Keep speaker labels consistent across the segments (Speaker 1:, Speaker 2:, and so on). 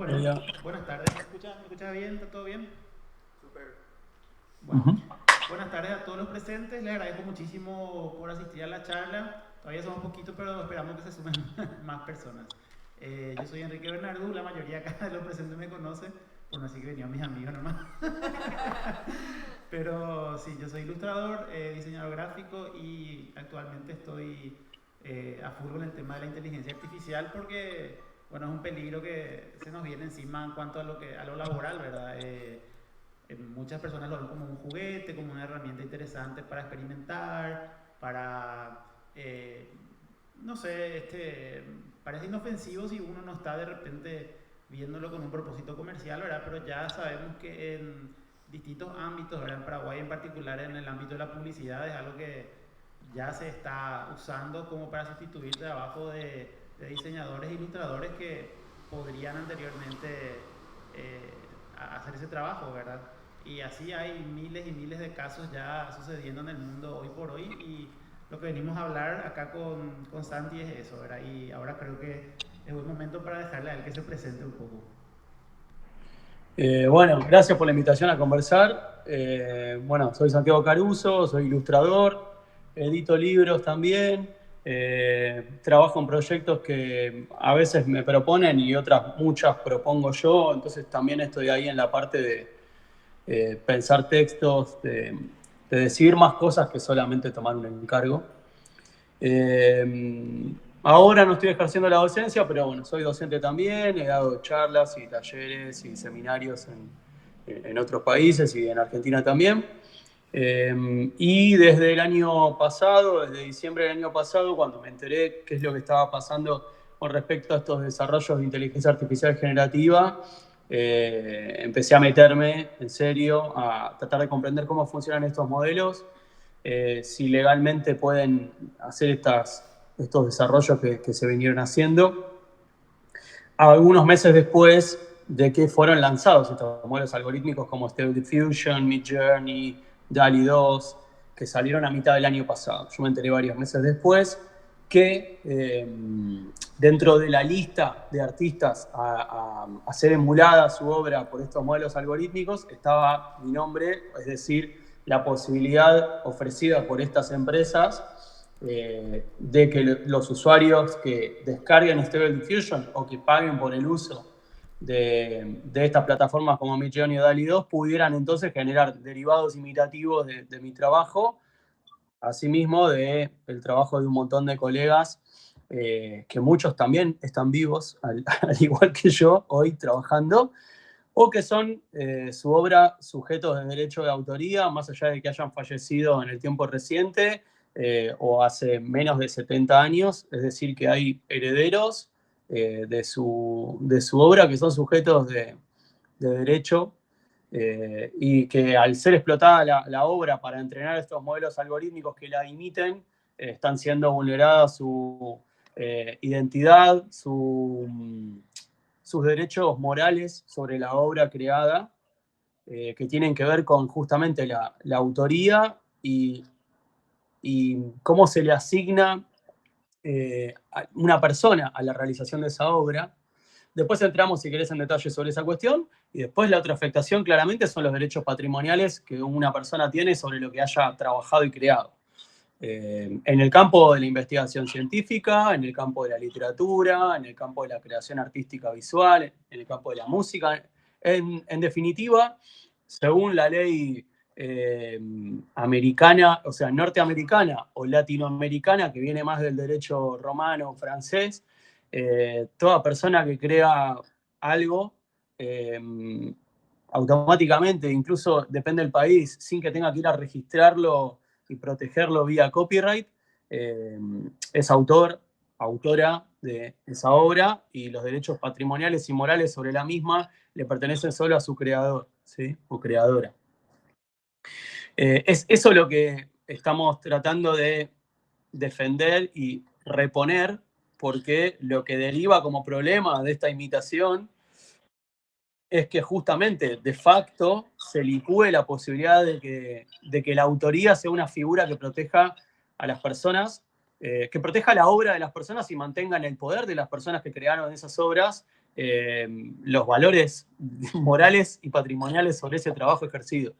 Speaker 1: Bueno,
Speaker 2: Ya.
Speaker 1: buenas tardes. Me escucha bien? ¿Está todo bien?
Speaker 3: Súper.
Speaker 1: Bueno,
Speaker 2: Ujú.
Speaker 1: buenas tardes a todos los presentes. Les agradezco muchísimo por asistir a la charla. Todavía somos poquitos, pero esperamos que se sumen más personas. Yo soy Enrique Bernardú, la mayoría acá de los presentes me conoce, por no decir que venían mis amigos nomás. Pero sí, yo soy ilustrador, diseñador gráfico y actualmente estoy a full con el tema de la inteligencia artificial porque, bueno, es un peligro que se nos viene encima en cuanto a lo laboral, ¿verdad? Muchas personas lo ven como un juguete, como una herramienta interesante para experimentar, para, no sé, parece inofensivo si uno no está de repente viéndolo con un propósito comercial, ¿verdad? Pero ya sabemos que en distintos ámbitos, ¿verdad? En Paraguay en particular, en el ámbito de la publicidad, es algo que ya se está usando como para sustituir trabajo de diseñadores e ilustradores que podrían anteriormente eh, hacer ese trabajo, ¿verdad? Y así hay miles y miles de casos ya sucediendo en el mundo hoy por hoy y lo que venimos a hablar acá con Santi es eso, ¿verdad? Y ahora creo que es buen momento para dejarle a él que se presente un poco.
Speaker 2: Bueno, gracias por la invitación a conversar. Bueno, soy Santiago Caruso, soy ilustrador, edito libros también, trabajo en proyectos que a veces me proponen y otras muchas propongo yo, entonces también estoy ahí en la parte de pensar textos, de decir más cosas que solamente tomar un encargo. Ahora no estoy ejerciendo la docencia, pero bueno, soy docente también, he dado charlas y talleres y seminarios en otros países y en Argentina también. Y desde el año pasado, desde diciembre del año pasado, cuando me enteré qué es lo que estaba pasando con respecto a estos desarrollos de inteligencia artificial generativa, empecé a meterme en serio, a tratar de comprender cómo funcionan estos modelos, si legalmente pueden hacer estos desarrollos que se vinieron haciendo. Algunos meses después de que fueron lanzados estos modelos algorítmicos como Stable Diffusion, Midjourney, DALL-E 2, que salieron a mitad del año pasado. Yo me enteré varios meses después que dentro de la lista de artistas a ser emulada su obra por estos modelos algorítmicos estaba mi nombre, es decir, la posibilidad ofrecida por estas empresas de que los usuarios que descarguen Stable Diffusion o que paguen por el uso de estas plataformas como Midjourney o DALL-E 2 pudieran entonces generar derivados imitativos de mi trabajo, asimismo del trabajo de un montón de colegas, que muchos también están vivos, al igual que yo, hoy trabajando, o que son su obra sujetos de derecho de autoría, más allá de que hayan fallecido en el tiempo reciente o hace menos de 70 años, es decir, que hay herederos de su obra que son sujetos de derecho, y que al ser explotada la obra para entrenar estos modelos algorítmicos que la imiten, están siendo vulneradas su identidad, sus derechos morales sobre la obra creada, que tienen que ver con justamente la autoría y cómo se le asigna a una persona a la realización de esa obra. Después entramos, si querés, en detalle sobre esa cuestión. Y después la otra afectación claramente son los derechos patrimoniales que una persona tiene sobre lo que haya trabajado y creado. En el campo de la investigación científica, en el campo de la literatura, en el campo de la creación artística visual, en el campo de la música. En definitiva, según la ley americana, o sea, norteamericana o latinoamericana, que viene más del derecho romano, francés, toda persona que crea algo, eh, automáticamente, incluso depende del país, sin que tenga que ir a registrarlo y protegerlo vía copyright, es autor, autora de esa obra y los derechos patrimoniales y morales sobre la misma le pertenecen solo a su creador, ¿sí? O creadora. Es eso lo que estamos tratando de defender y reponer, porque lo que deriva como problema de esta imitación es que justamente de facto se licúe la posibilidad de que la autoría sea una figura que proteja a las personas, que proteja la obra de las personas y mantenga en el poder de las personas que crearon esas obras los valores morales y patrimoniales sobre ese trabajo ejercido.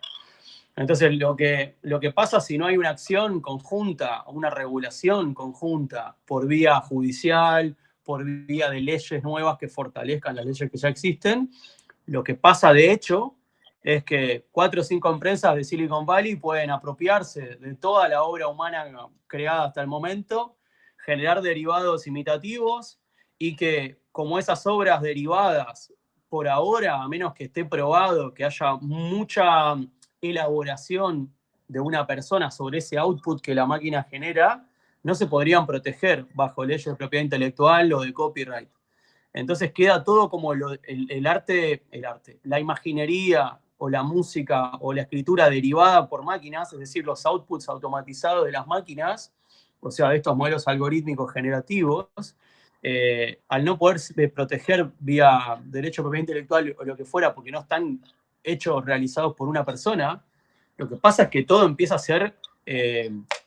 Speaker 2: Entonces, lo que pasa si no hay una acción conjunta, una regulación conjunta por vía judicial, por vía de leyes nuevas que fortalezcan las leyes que ya existen, lo que pasa de hecho es que 4 o 5 empresas de Silicon Valley pueden apropiarse de toda la obra humana creada hasta el momento, generar derivados imitativos y que como esas obras derivadas, por ahora, a menos que esté probado que haya mucha elaboración de una persona sobre ese output que la máquina genera, no se podrían proteger bajo leyes de propiedad intelectual o de copyright. Entonces queda todo como el arte, la imaginería o la música o la escritura derivada por máquinas, es decir, los outputs automatizados de las máquinas, o sea, de estos modelos algorítmicos generativos, al no poder proteger vía derecho de propiedad intelectual o lo que fuera, porque no están hechos realizados por una persona, lo que pasa es que todo empieza a ser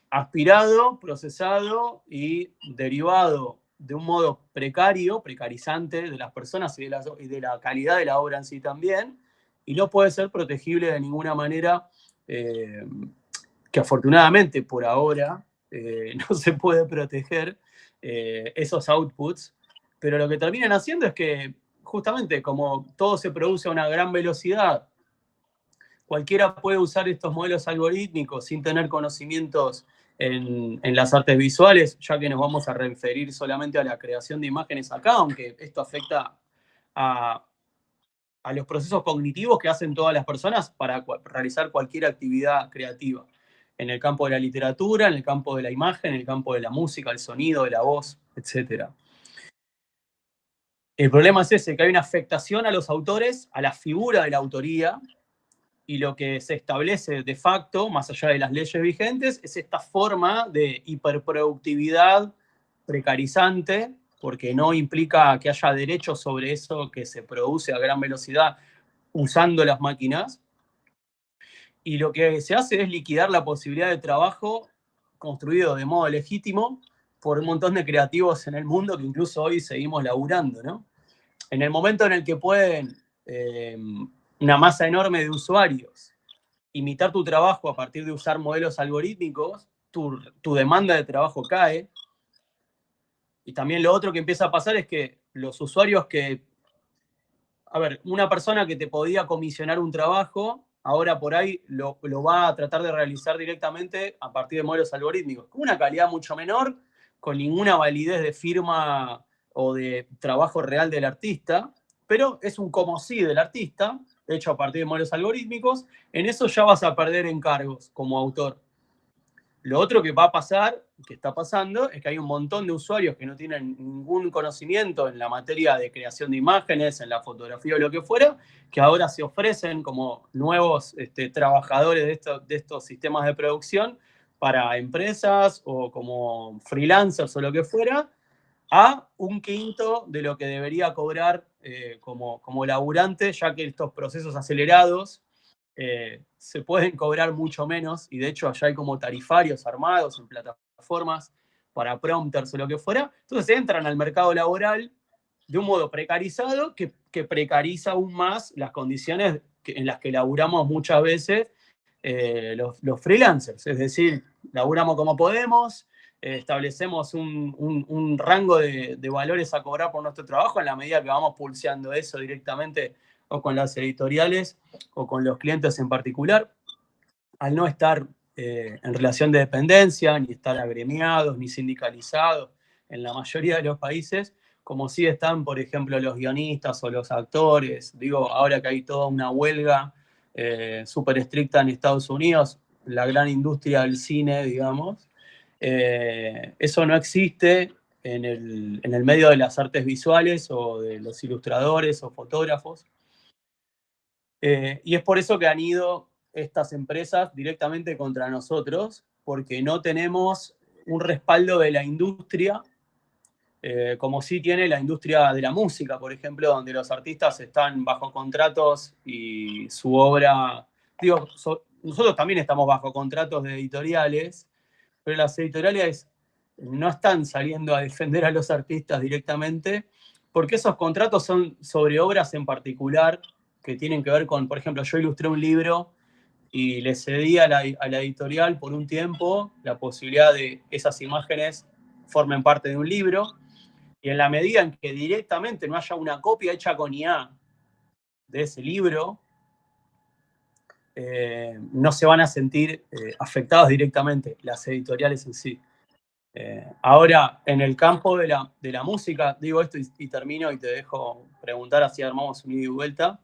Speaker 2: aspirado, procesado y derivado de un modo precario, precarizante de las personas y de la calidad de la obra en sí también, y no puede ser protegible de ninguna manera, que afortunadamente por ahora no se puede proteger esos outputs, pero lo que terminan haciendo es que justamente como todo se produce a una gran velocidad, cualquiera puede usar estos modelos algorítmicos sin tener conocimientos en las artes visuales, ya que nos vamos a referir solamente a la creación de imágenes acá, aunque esto afecta a los procesos cognitivos que hacen todas las personas para realizar cualquier actividad creativa. En el campo de la literatura, en el campo de la imagen, en el campo de la música, el sonido, de la voz, etc. El problema es ese, que hay una afectación a los autores, a la figura de la autoría, y lo que se establece de facto, más allá de las leyes vigentes, es esta forma de hiperproductividad precarizante, porque no implica que haya derechos sobre eso que se produce a gran velocidad usando las máquinas. Y lo que se hace es liquidar la posibilidad de trabajo construido de modo legítimo por un montón de creativos en el mundo que incluso hoy seguimos laburando, ¿no? En el momento en el que pueden una masa enorme de usuarios imitar tu trabajo a partir de usar modelos algorítmicos, tu demanda de trabajo cae. Y también lo otro que empieza a pasar es que los usuarios que... A ver, una persona que te podía comisionar un trabajo, ahora por ahí lo va a tratar de realizar directamente a partir de modelos algorítmicos, con una calidad mucho menor, con ninguna validez de firma o de trabajo real del artista, pero es un como sí del artista, hecho a partir de modelos algorítmicos. En eso ya vas a perder encargos como autor. Lo otro que va a pasar, que está pasando, es que hay un montón de usuarios que no tienen ningún conocimiento en la materia de creación de imágenes, en la fotografía o lo que fuera, que ahora se ofrecen como nuevos trabajadores de estos sistemas de producción para empresas o como freelancers o lo que fuera, a un quinto de lo que debería cobrar como laburante, ya que estos procesos acelerados se pueden cobrar mucho menos, y de hecho allá hay como tarifarios armados en plataformas para prompters o lo que fuera. Entonces entran al mercado laboral de un modo precarizado que precariza aún más las condiciones en las que laburamos muchas veces los freelancers. Es decir, laburamos como podemos, establecemos un rango de valores a cobrar por nuestro trabajo en la medida que vamos pulseando eso directamente o con las editoriales o con los clientes en particular, al no estar en relación de dependencia, ni estar agremiados, ni sindicalizados en la mayoría de los países, como sí están, por ejemplo, los guionistas o los actores. Digo, ahora que hay toda una huelga súper estricta en Estados Unidos, la gran industria del cine, digamos, eso no existe en el medio de las artes visuales o de los ilustradores o fotógrafos. Y es por eso que han ido estas empresas directamente contra nosotros, porque no tenemos un respaldo de la industria, como sí tiene la industria de la música, por ejemplo, donde los artistas están bajo contratos y su obra... Digo, nosotros también estamos bajo contratos de editoriales, pero las editoriales no están saliendo a defender a los artistas directamente, porque esos contratos son sobre obras en particular que tienen que ver con, por ejemplo, yo ilustré un libro y le cedí a la editorial por un tiempo la posibilidad de esas imágenes formen parte de un libro, y en la medida en que directamente no haya una copia hecha con IA de ese libro, no se van a sentir afectados directamente las editoriales en sí. Ahora, en el campo de la música, digo esto y termino y te dejo preguntar, así armamos un ida y vuelta.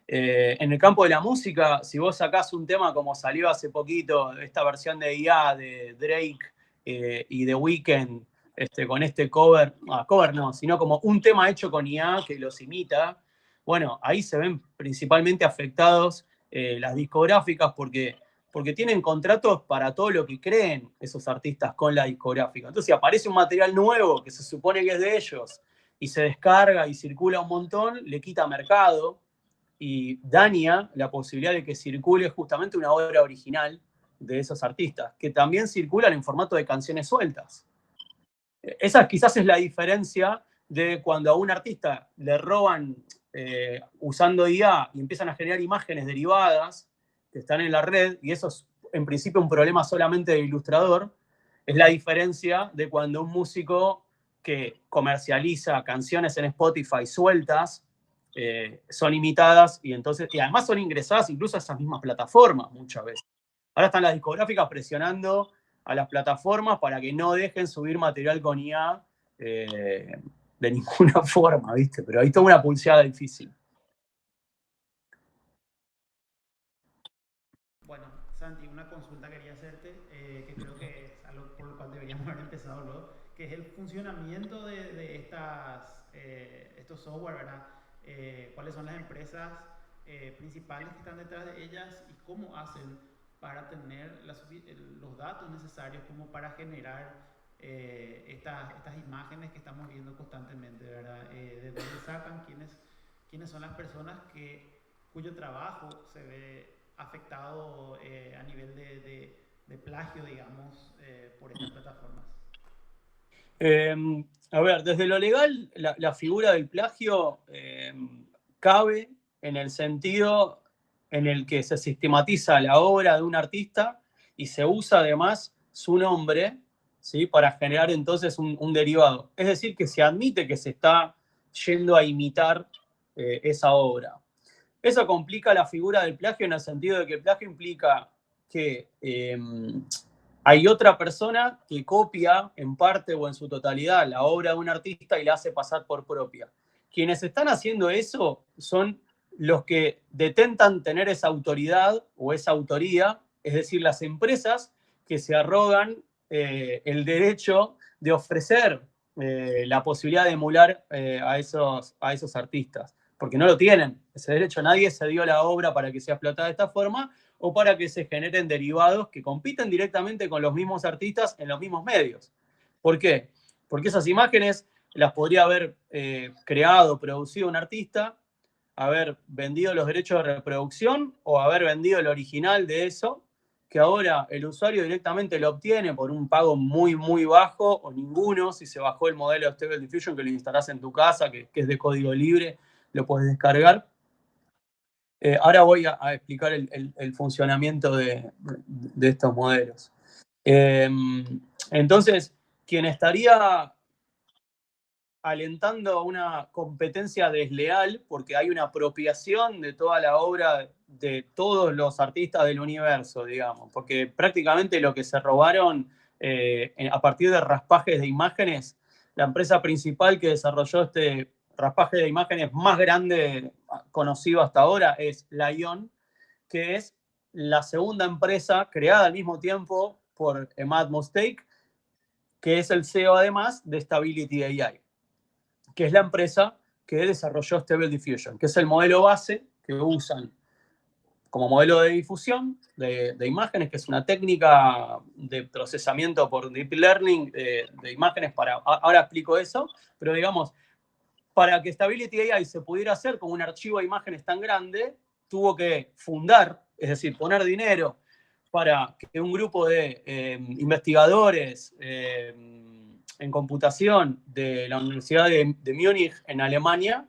Speaker 2: En el campo de la música, si vos sacás un tema como salió hace poquito, esta versión de IA de Drake y The Weeknd, con este cover no, sino como un tema hecho con IA que los imita, bueno, ahí se ven principalmente afectados las discográficas porque tienen contratos para todo lo que creen esos artistas con la discográfica. Entonces, si aparece un material nuevo que se supone que es de ellos y se descarga y circula un montón, le quita mercado y daña la posibilidad de que circule justamente una obra original de esos artistas, que también circulan en formato de canciones sueltas. Esa quizás es la diferencia de cuando a un artista le roban usando IA y empiezan a generar imágenes derivadas que están en la red, y eso es en principio un problema solamente del ilustrador, es la diferencia de cuando un músico que comercializa canciones en Spotify sueltas son imitadas y además son ingresadas incluso a esas mismas plataformas muchas veces. Ahora están las discográficas presionando a las plataformas para que no dejen subir material con IA de ninguna forma, ¿viste? Pero ahí toda una pulseada difícil.
Speaker 1: Bueno, Santi, una consulta quería hacerte, que creo que es algo por lo cual deberíamos haber empezado luego, que es el funcionamiento de estos software, ¿verdad? ¿Cuáles son las empresas principales que están detrás de ellas y cómo hacen para tener los datos necesarios como para generar estas imágenes que estamos viendo constantemente, ¿verdad? ¿De dónde sacan? ¿Quiénes son las personas cuyo trabajo se ve afectado a nivel de plagio, digamos, por estas plataformas?
Speaker 2: A ver, desde lo legal, la figura del plagio cabe en el sentido en el que se sistematiza la obra de un artista y se usa además su nombre, ¿sí?, para generar entonces un derivado. Es decir, que se admite que se está yendo a imitar esa obra. Eso complica la figura del plagio en el sentido de que el plagio implica que hay otra persona que copia en parte o en su totalidad la obra de un artista y la hace pasar por propia. Quienes están haciendo eso son los que detentan tener esa autoridad o esa autoría, es decir, las empresas que se arrogan el derecho de ofrecer la posibilidad de emular a esos artistas, porque no lo tienen. Ese derecho, nadie se dio la obra para que sea explotada de esta forma o para que se generen derivados que compiten directamente con los mismos artistas en los mismos medios. ¿Por qué? Porque esas imágenes las podría haber creado, producido un artista, haber vendido los derechos de reproducción o haber vendido el original de eso, que ahora el usuario directamente lo obtiene por un pago muy, muy bajo o ninguno, si se bajó el modelo de Stable Diffusion que lo instalás en tu casa, que es de código libre, lo puedes descargar. Ahora voy a explicar el funcionamiento de estos modelos. Entonces, quien estaría alentando una competencia desleal, porque hay una apropiación de toda la obra de todos los artistas del universo, digamos, porque prácticamente lo que se robaron a partir de raspajes de imágenes, la empresa principal que desarrolló este raspaje de imágenes más grande conocido hasta ahora es Lion, que es la segunda empresa creada al mismo tiempo por Emad Mostaque, que es el CEO además de Stability AI, que es la empresa que desarrolló Stable Diffusion, que es el modelo base que usan como modelo de difusión de imágenes, que es una técnica de procesamiento por Deep Learning de imágenes ahora explico eso, pero digamos, para que Stability AI se pudiera hacer con un archivo de imágenes tan grande, tuvo que fundar, es decir, poner dinero para que un grupo de investigadores en computación de la Universidad de Múnich en Alemania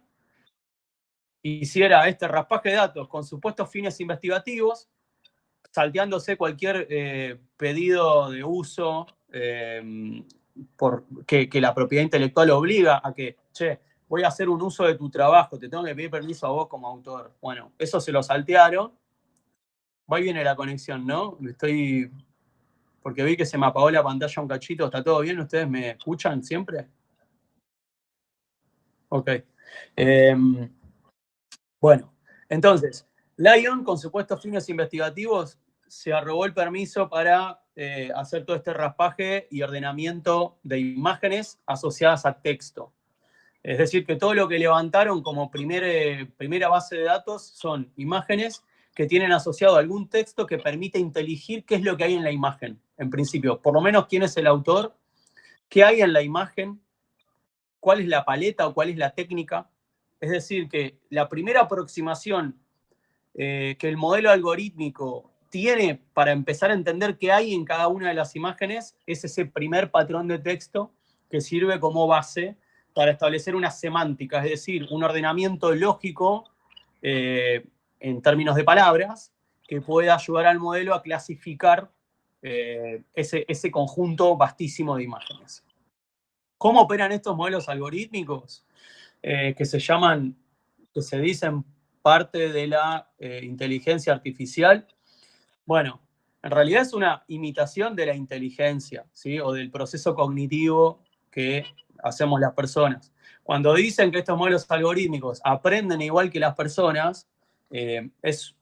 Speaker 2: hiciera este raspaje de datos con supuestos fines investigativos, salteándose cualquier pedido de uso que la propiedad intelectual obliga a que, che, voy a hacer un uso de tu trabajo, te tengo que pedir permiso a vos como autor. Bueno, eso se lo saltearon. Va y viene la conexión, ¿no? Porque vi que se me apagó la pantalla un cachito. ¿Está todo bien? ¿Ustedes me escuchan siempre? Ok. Bueno, entonces, Lion, con supuestos fines investigativos, se arrogó el permiso para hacer todo este raspaje y ordenamiento de imágenes asociadas a texto. Es decir, que todo lo que levantaron como primera base de datos son imágenes que tienen asociado algún texto que permite inteligir qué es lo que hay en la imagen, en principio. Por lo menos quién es el autor, qué hay en la imagen, cuál es la paleta o cuál es la técnica. Es decir, que la primera aproximación que el modelo algorítmico tiene para empezar a entender qué hay en cada una de las imágenes es ese primer patrón de texto que sirve como base para establecer una semántica, es decir, un ordenamiento lógico en términos de palabras que pueda ayudar al modelo a clasificar ese conjunto vastísimo de imágenes. ¿Cómo operan estos modelos algorítmicos? Que se dicen parte de la inteligencia artificial. Bueno, en realidad es una imitación de la inteligencia, ¿sí? O del proceso cognitivo que hacemos las personas. Cuando dicen que estos modelos algorítmicos aprenden igual que las personas, es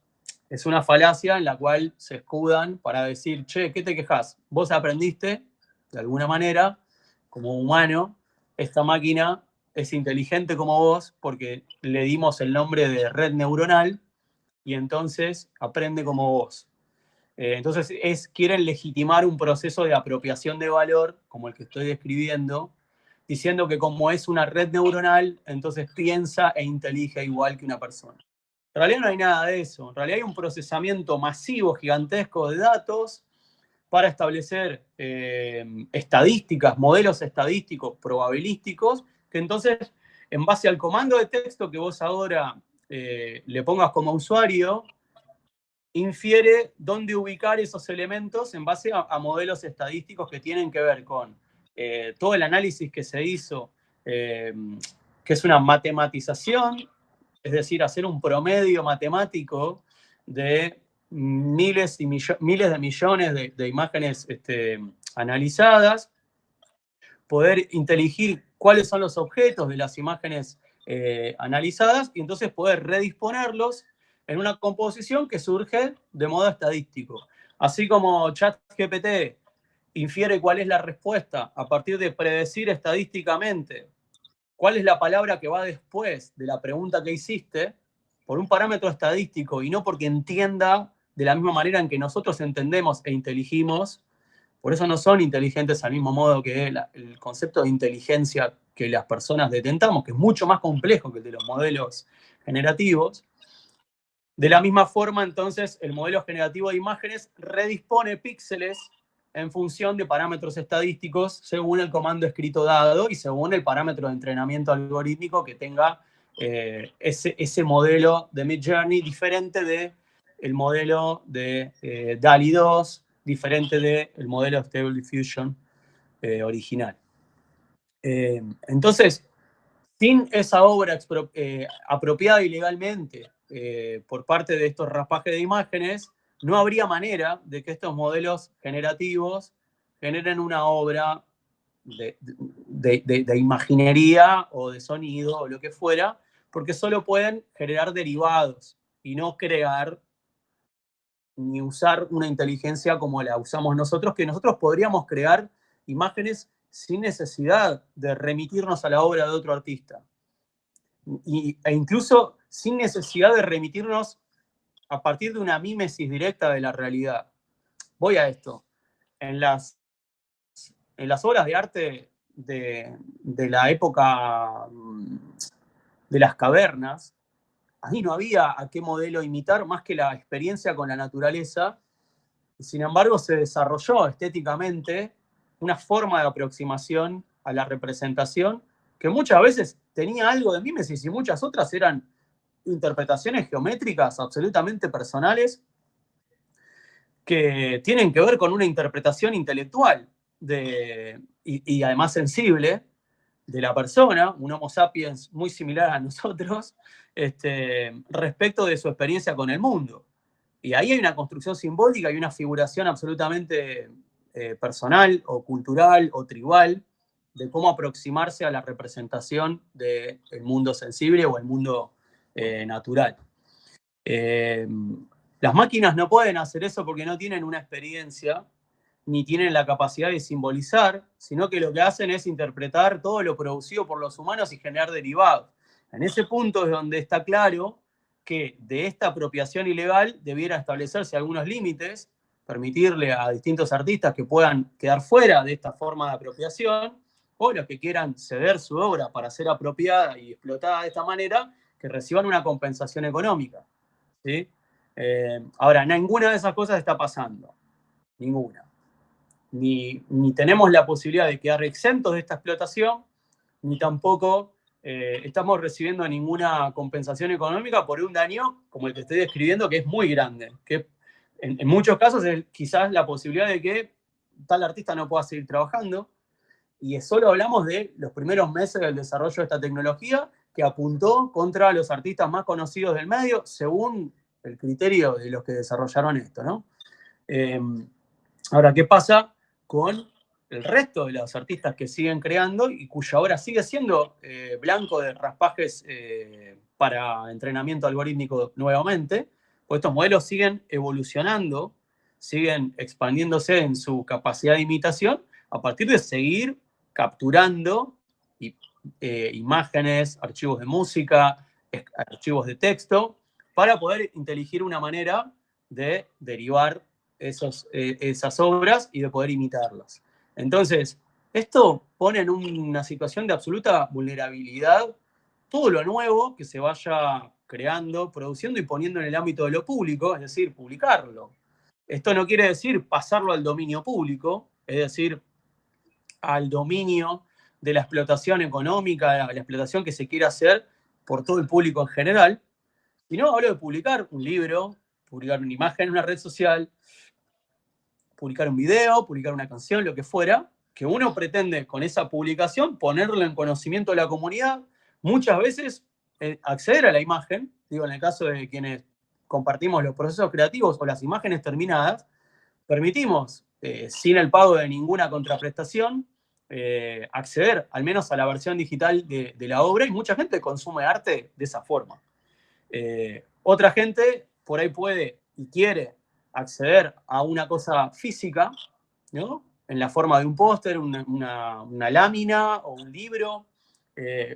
Speaker 2: una falacia en la cual se escudan para decir, che, ¿qué te quejas? Vos aprendiste, de alguna manera, como humano, esta máquina es inteligente como vos porque le dimos el nombre de red neuronal y entonces aprende como vos. Entonces quieren legitimar un proceso de apropiación de valor, como el que estoy describiendo, diciendo que como es una red neuronal, entonces piensa e intelige igual que una persona. En realidad no hay nada de eso. En realidad hay un procesamiento masivo, gigantesco de datos para establecer estadísticas, modelos estadísticos probabilísticos, que entonces, en base al comando de texto que vos ahora le pongas como usuario, infiere dónde ubicar esos elementos en base a modelos estadísticos que tienen que ver con todo el análisis que se hizo, que es una matematización, es decir, hacer un promedio matemático de miles de millones de imágenes analizadas, poder inteligir cuáles son los objetos de las imágenes analizadas y entonces poder redisponerlos en una composición que surge de modo estadístico. Así como ChatGPT infiere cuál es la respuesta a partir de predecir estadísticamente cuál es la palabra que va después de la pregunta que hiciste, por un parámetro estadístico y no porque entienda de la misma manera en que nosotros entendemos e inteligimos. Por eso no son inteligentes al mismo modo que el concepto de inteligencia que las personas detentamos, que es mucho más complejo que el de los modelos generativos. De la misma forma, entonces, el modelo generativo de imágenes redispone píxeles en función de parámetros estadísticos según el comando escrito dado y según el parámetro de entrenamiento algorítmico que tenga ese modelo de Midjourney, diferente del modelo de DALL-E 2, diferente del modelo Stable Diffusion original. Entonces, sin esa obra apropiada ilegalmente por parte de estos raspajes de imágenes, no habría manera de que estos modelos generativos generen una obra de imaginería o de sonido o lo que fuera, porque solo pueden generar derivados y no crear ni usar una inteligencia como la usamos nosotros, que nosotros podríamos crear imágenes sin necesidad de remitirnos a la obra de otro artista. E incluso sin necesidad de remitirnos a partir de una mímesis directa de la realidad. Voy a esto. En las obras de arte de la época de las cavernas, ahí no había a qué modelo imitar más que la experiencia con la naturaleza. Sin embargo, se desarrolló estéticamente una forma de aproximación a la representación, que muchas veces tenía algo de mímesis y muchas otras eran interpretaciones geométricas absolutamente personales que tienen que ver con una interpretación intelectual y además sensible de la persona, un Homo sapiens muy similar a nosotros, respecto de su experiencia con el mundo. Y ahí hay una construcción simbólica y una figuración absolutamente personal o cultural o tribal de cómo aproximarse a la representación del mundo sensible o el mundo natural. Las máquinas no pueden hacer eso porque no tienen una experiencia ni tienen la capacidad de simbolizar, sino que lo que hacen es interpretar todo lo producido por los humanos y generar derivados. En ese punto es donde está claro que de esta apropiación ilegal debiera establecerse algunos límites, permitirle a distintos artistas que puedan quedar fuera de esta forma de apropiación, o los que quieran ceder su obra para ser apropiada y explotada de esta manera, que reciban una compensación económica. ¿Sí? Ahora, ninguna de esas cosas está pasando. Ninguna. Ni tenemos la posibilidad de quedar exentos de esta explotación, ni tampoco estamos recibiendo ninguna compensación económica por un daño como el que estoy describiendo, que es muy grande, que en muchos casos es quizás la posibilidad de que tal artista no pueda seguir trabajando, y solo hablamos de los primeros meses del desarrollo de esta tecnología que apuntó contra los artistas más conocidos del medio, según el criterio de los que desarrollaron esto, ¿no? Ahora, ¿qué pasa con el resto de los artistas que siguen creando y cuya obra sigue siendo blanco de raspajes para entrenamiento algorítmico nuevamente? Pues estos modelos siguen evolucionando, siguen expandiéndose en su capacidad de imitación a partir de seguir capturando imágenes, archivos de música, archivos de texto, para poder inteligir una manera de derivar esas obras y de poder imitarlas. Entonces, esto pone en una situación de absoluta vulnerabilidad todo lo nuevo que se vaya creando, produciendo y poniendo en el ámbito de lo público, es decir, publicarlo. Esto no quiere decir pasarlo al dominio público, es decir, al dominio de la explotación económica, de la explotación que se quiere hacer por todo el público en general, sino hablo de publicar un libro, publicar una imagen en una red social, publicar un video, publicar una canción, lo que fuera, que uno pretende con esa publicación ponerlo en conocimiento de la comunidad, muchas veces acceder a la imagen, digo, en el caso de quienes compartimos los procesos creativos o las imágenes terminadas, permitimos, sin el pago de ninguna contraprestación, acceder al menos a la versión digital de la obra, y mucha gente consume arte de esa forma. Otra gente por ahí puede y quiere acceder a una cosa física, ¿no? En la forma de un póster, una lámina o un libro,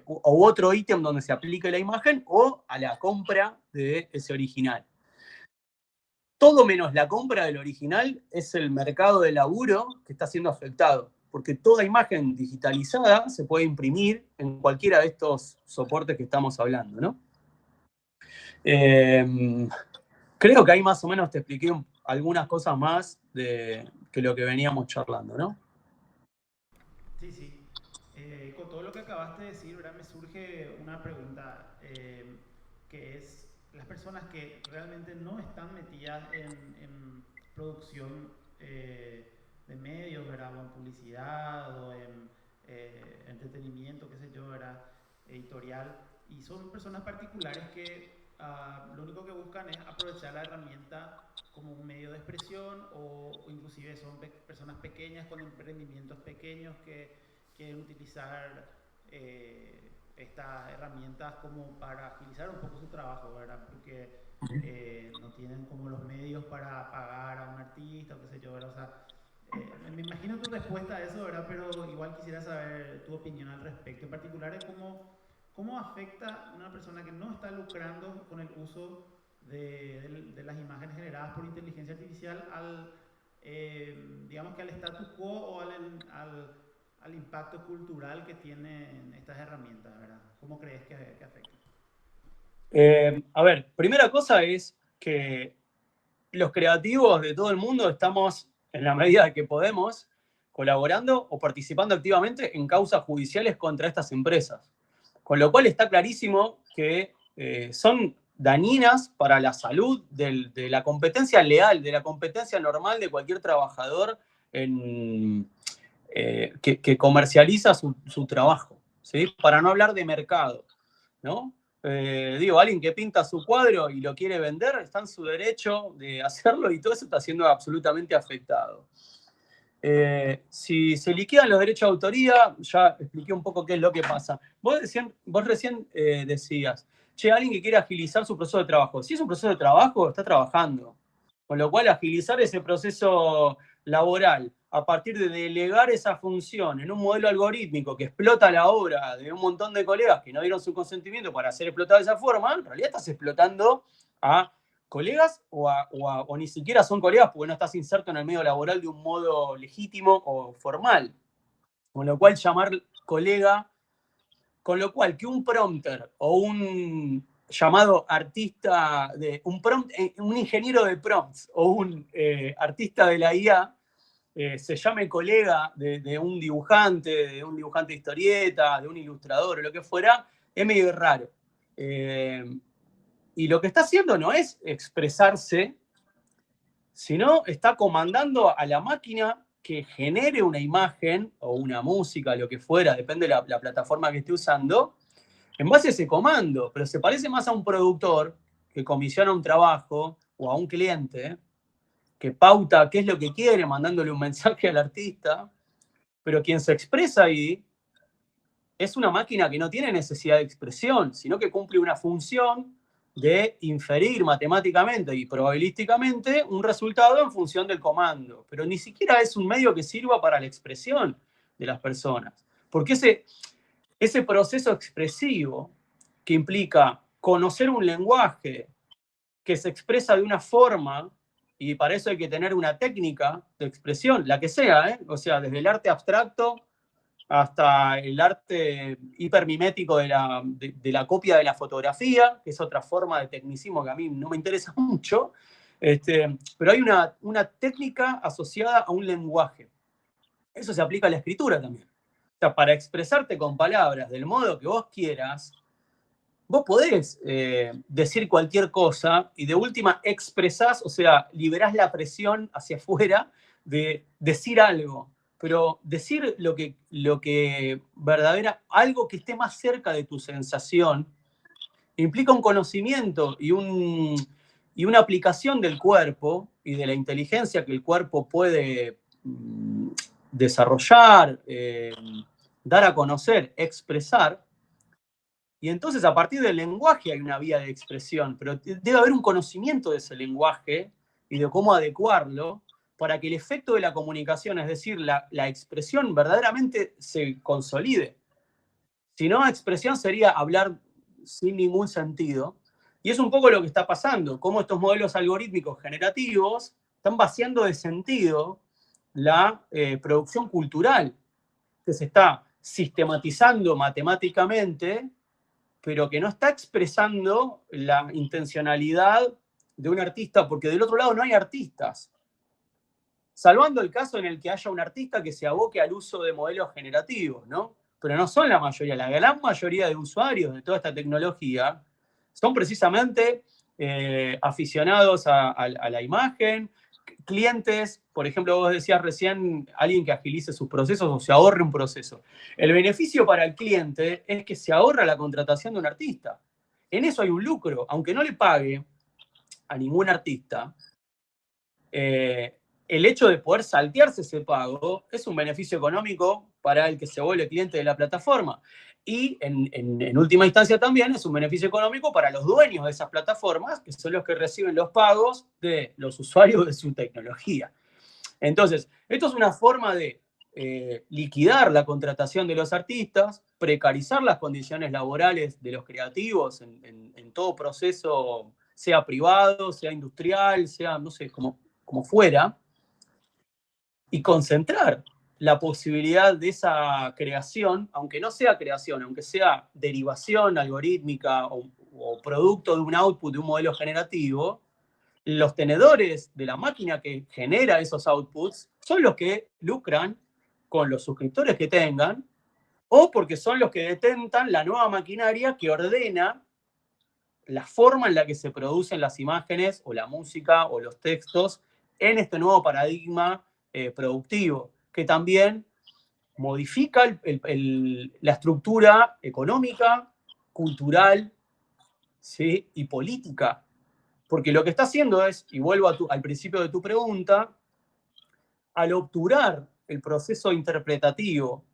Speaker 2: o otro ítem donde se aplique la imagen, o a la compra de ese original. Todo menos la compra del original es el mercado de laburo que está siendo afectado, porque toda imagen digitalizada se puede imprimir en cualquiera de estos soportes que estamos hablando, ¿no? Creo que ahí más o menos te expliqué algunas cosas más que lo que veníamos charlando, ¿no?
Speaker 1: Sí, sí. Con todo lo que acabaste de decir, ¿verdad? Me surge una pregunta que es las personas que realmente no están metidas en producción de medios, ¿verdad? O en publicidad o en entretenimiento, qué sé yo, ¿verdad? Editorial. Y son personas particulares que lo único que buscan es aprovechar la herramienta como un medio de expresión, o inclusive son personas pequeñas con emprendimientos pequeños que quieren utilizar estas herramientas como para agilizar un poco su trabajo, ¿verdad? Porque no tienen como los medios para pagar a un artista o qué sé yo, ¿verdad? O sea, me imagino tu respuesta a eso, ¿verdad? Pero igual quisiera saber tu opinión al respecto, en particular de cómo afecta a una persona que no está lucrando con el uso de las imágenes generadas por inteligencia artificial digamos que al status quo o al impacto cultural que tienen estas herramientas, ¿verdad? ¿Cómo crees que afecta?
Speaker 2: A ver, primera cosa es que los creativos de todo el mundo estamos, en la medida que podemos, colaborando o participando activamente en causas judiciales contra estas empresas. Con lo cual está clarísimo que son dañinas para la salud de la competencia leal, de la competencia normal de cualquier trabajador que comercializa su trabajo, ¿sí? Para no hablar de mercado, ¿no? Alguien que pinta su cuadro y lo quiere vender, está en su derecho de hacerlo y todo eso está siendo absolutamente afectado. Si se liquidan los derechos de autoría, ya expliqué un poco qué es lo que pasa. Vos recién decías, che, alguien que quiere agilizar su proceso de trabajo. Si es un proceso de trabajo, está trabajando. Con lo cual, agilizar ese proceso laboral a partir de delegar esa función en un modelo algorítmico que explota la obra de un montón de colegas que no dieron su consentimiento para ser explotado de esa forma, en realidad estás explotando a colegas o ni siquiera son colegas porque no estás inserto en el medio laboral de un modo legítimo o formal. Con lo cual llamar colega, con lo cual que un prompter o un llamado artista, un ingeniero de prompts o un artista de la IA se llame colega de un dibujante de historieta, de un ilustrador o lo que fuera, es medio raro. Y lo que está haciendo no es expresarse, sino está comandando a la máquina que genere una imagen o una música, lo que fuera, depende de la plataforma que esté usando, en base a ese comando. Pero se parece más a un productor que comisiona un trabajo o a un cliente que pauta qué es lo que quiere, mandándole un mensaje al artista, pero quien se expresa ahí es una máquina que no tiene necesidad de expresión, sino que cumple una función de inferir matemáticamente y probabilísticamente un resultado en función del comando, pero ni siquiera es un medio que sirva para la expresión de las personas, porque ese proceso expresivo que implica conocer un lenguaje que se expresa de una forma, y para eso hay que tener una técnica de expresión, la que sea, o sea, desde el arte abstracto hasta el arte hipermimético de la copia de la fotografía, que es otra forma de tecnicismo que a mí no me interesa mucho, pero hay una técnica asociada a un lenguaje. Eso se aplica a la escritura también. O sea, para expresarte con palabras del modo que vos quieras, vos podés decir cualquier cosa y de última expresás, o sea, liberás la presión hacia afuera de decir algo. Pero decir lo que verdadera, algo que esté más cerca de tu sensación, implica un conocimiento y una aplicación del cuerpo y de la inteligencia que el cuerpo puede desarrollar, dar a conocer, expresar. Y entonces a partir del lenguaje hay una vía de expresión, pero debe haber un conocimiento de ese lenguaje y de cómo adecuarlo para que el efecto de la comunicación, es decir, la expresión verdaderamente se consolide. Si no, expresión sería hablar sin ningún sentido. Y es un poco lo que está pasando, cómo estos modelos algorítmicos generativos están vaciando de sentido la producción cultural, que se está sistematizando matemáticamente, pero que no está expresando la intencionalidad de un artista, porque del otro lado no hay artistas. Salvando el caso en el que haya un artista que se aboque al uso de modelos generativos, ¿no? Pero no son la mayoría. La gran mayoría de usuarios de toda esta tecnología son precisamente aficionados a la imagen, clientes, por ejemplo, vos decías recién, alguien que agilice sus procesos o se ahorre un proceso. El beneficio para el cliente es que se ahorra la contratación de un artista. En eso hay un lucro, aunque no le pague a ningún artista, el hecho de poder saltearse ese pago es un beneficio económico para el que se vuelve cliente de la plataforma. Y en última instancia también es un beneficio económico para los dueños de esas plataformas, que son los que reciben los pagos de los usuarios de su tecnología. Entonces, esto es una forma de liquidar la contratación de los artistas, precarizar las condiciones laborales de los creativos en todo proceso, sea privado, sea industrial, sea, no sé, como fuera, y concentrar la posibilidad de esa creación, aunque no sea creación, aunque sea derivación algorítmica o producto de un output de un modelo generativo, los tenedores de la máquina que genera esos outputs son los que lucran con los suscriptores que tengan, o porque son los que detentan la nueva maquinaria que ordena la forma en la que se producen las imágenes o la música o los textos en este nuevo paradigma productivo, que también modifica la estructura económica, cultural, ¿sí? Y política. Porque lo que está haciendo es, y vuelvo al principio de tu pregunta, al obturar el proceso interpretativo,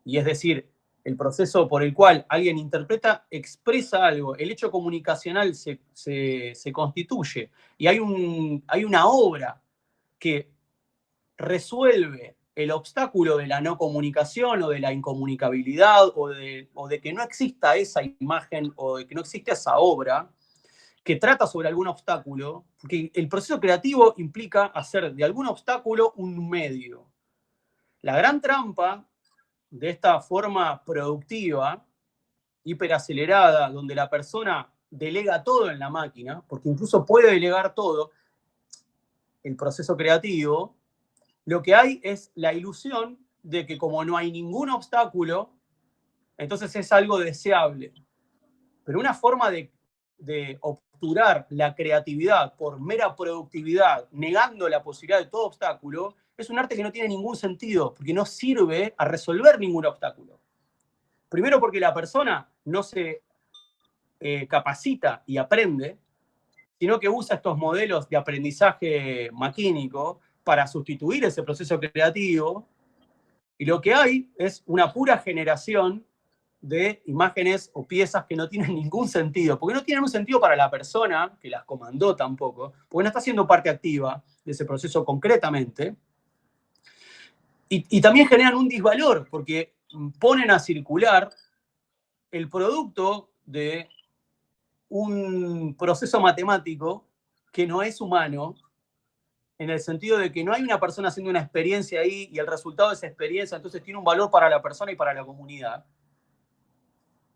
Speaker 2: y es decir, el proceso por el cual alguien interpreta, expresa algo, el hecho comunicacional se constituye, y hay una obra que resuelve el obstáculo de la no comunicación o de la incomunicabilidad o de que no exista esa imagen o de que no exista esa obra que trata sobre algún obstáculo, porque el proceso creativo implica hacer de algún obstáculo un medio. La gran trampa de esta forma productiva, hiperacelerada, donde la persona delega todo en la máquina, porque incluso puede delegar todo, el proceso creativo, lo que hay es la ilusión de que como no hay ningún obstáculo, entonces es algo deseable. Pero una forma de obturar la creatividad por mera productividad, negando la posibilidad de todo obstáculo, es un arte que no tiene ningún sentido, porque no sirve a resolver ningún obstáculo. Primero porque la persona no se capacita y aprende, sino que usa estos modelos de aprendizaje maquínico para sustituir ese proceso creativo, y lo que hay es una pura generación de imágenes o piezas que no tienen ningún sentido, porque no tienen un sentido para la persona que las comandó tampoco, porque no está siendo parte activa de ese proceso concretamente, y también generan un disvalor, porque ponen a circular el producto de un proceso matemático que no es humano, en el sentido de que no hay una persona haciendo una experiencia ahí y el resultado de esa experiencia entonces tiene un valor para la persona y para la comunidad,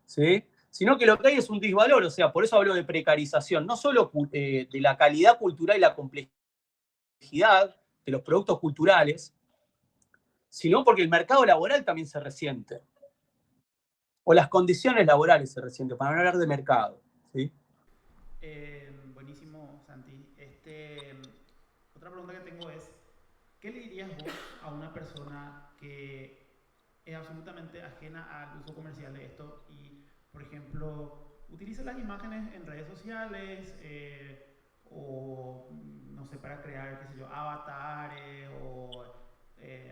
Speaker 2: ¿sí? Sino que lo que hay es un disvalor, o sea, por eso hablo de precarización, no solo de la calidad cultural y la complejidad de los productos culturales, sino porque el mercado laboral también se resiente, o las condiciones laborales se resienten, para no hablar de mercado, ¿sí?
Speaker 1: Buenísimo, Santi. Otra pregunta que tengo es, ¿qué le dirías vos a una persona que es absolutamente ajena al uso comercial de esto y, por ejemplo, utiliza las imágenes en redes sociales o, no sé, para crear, qué sé yo, avatares o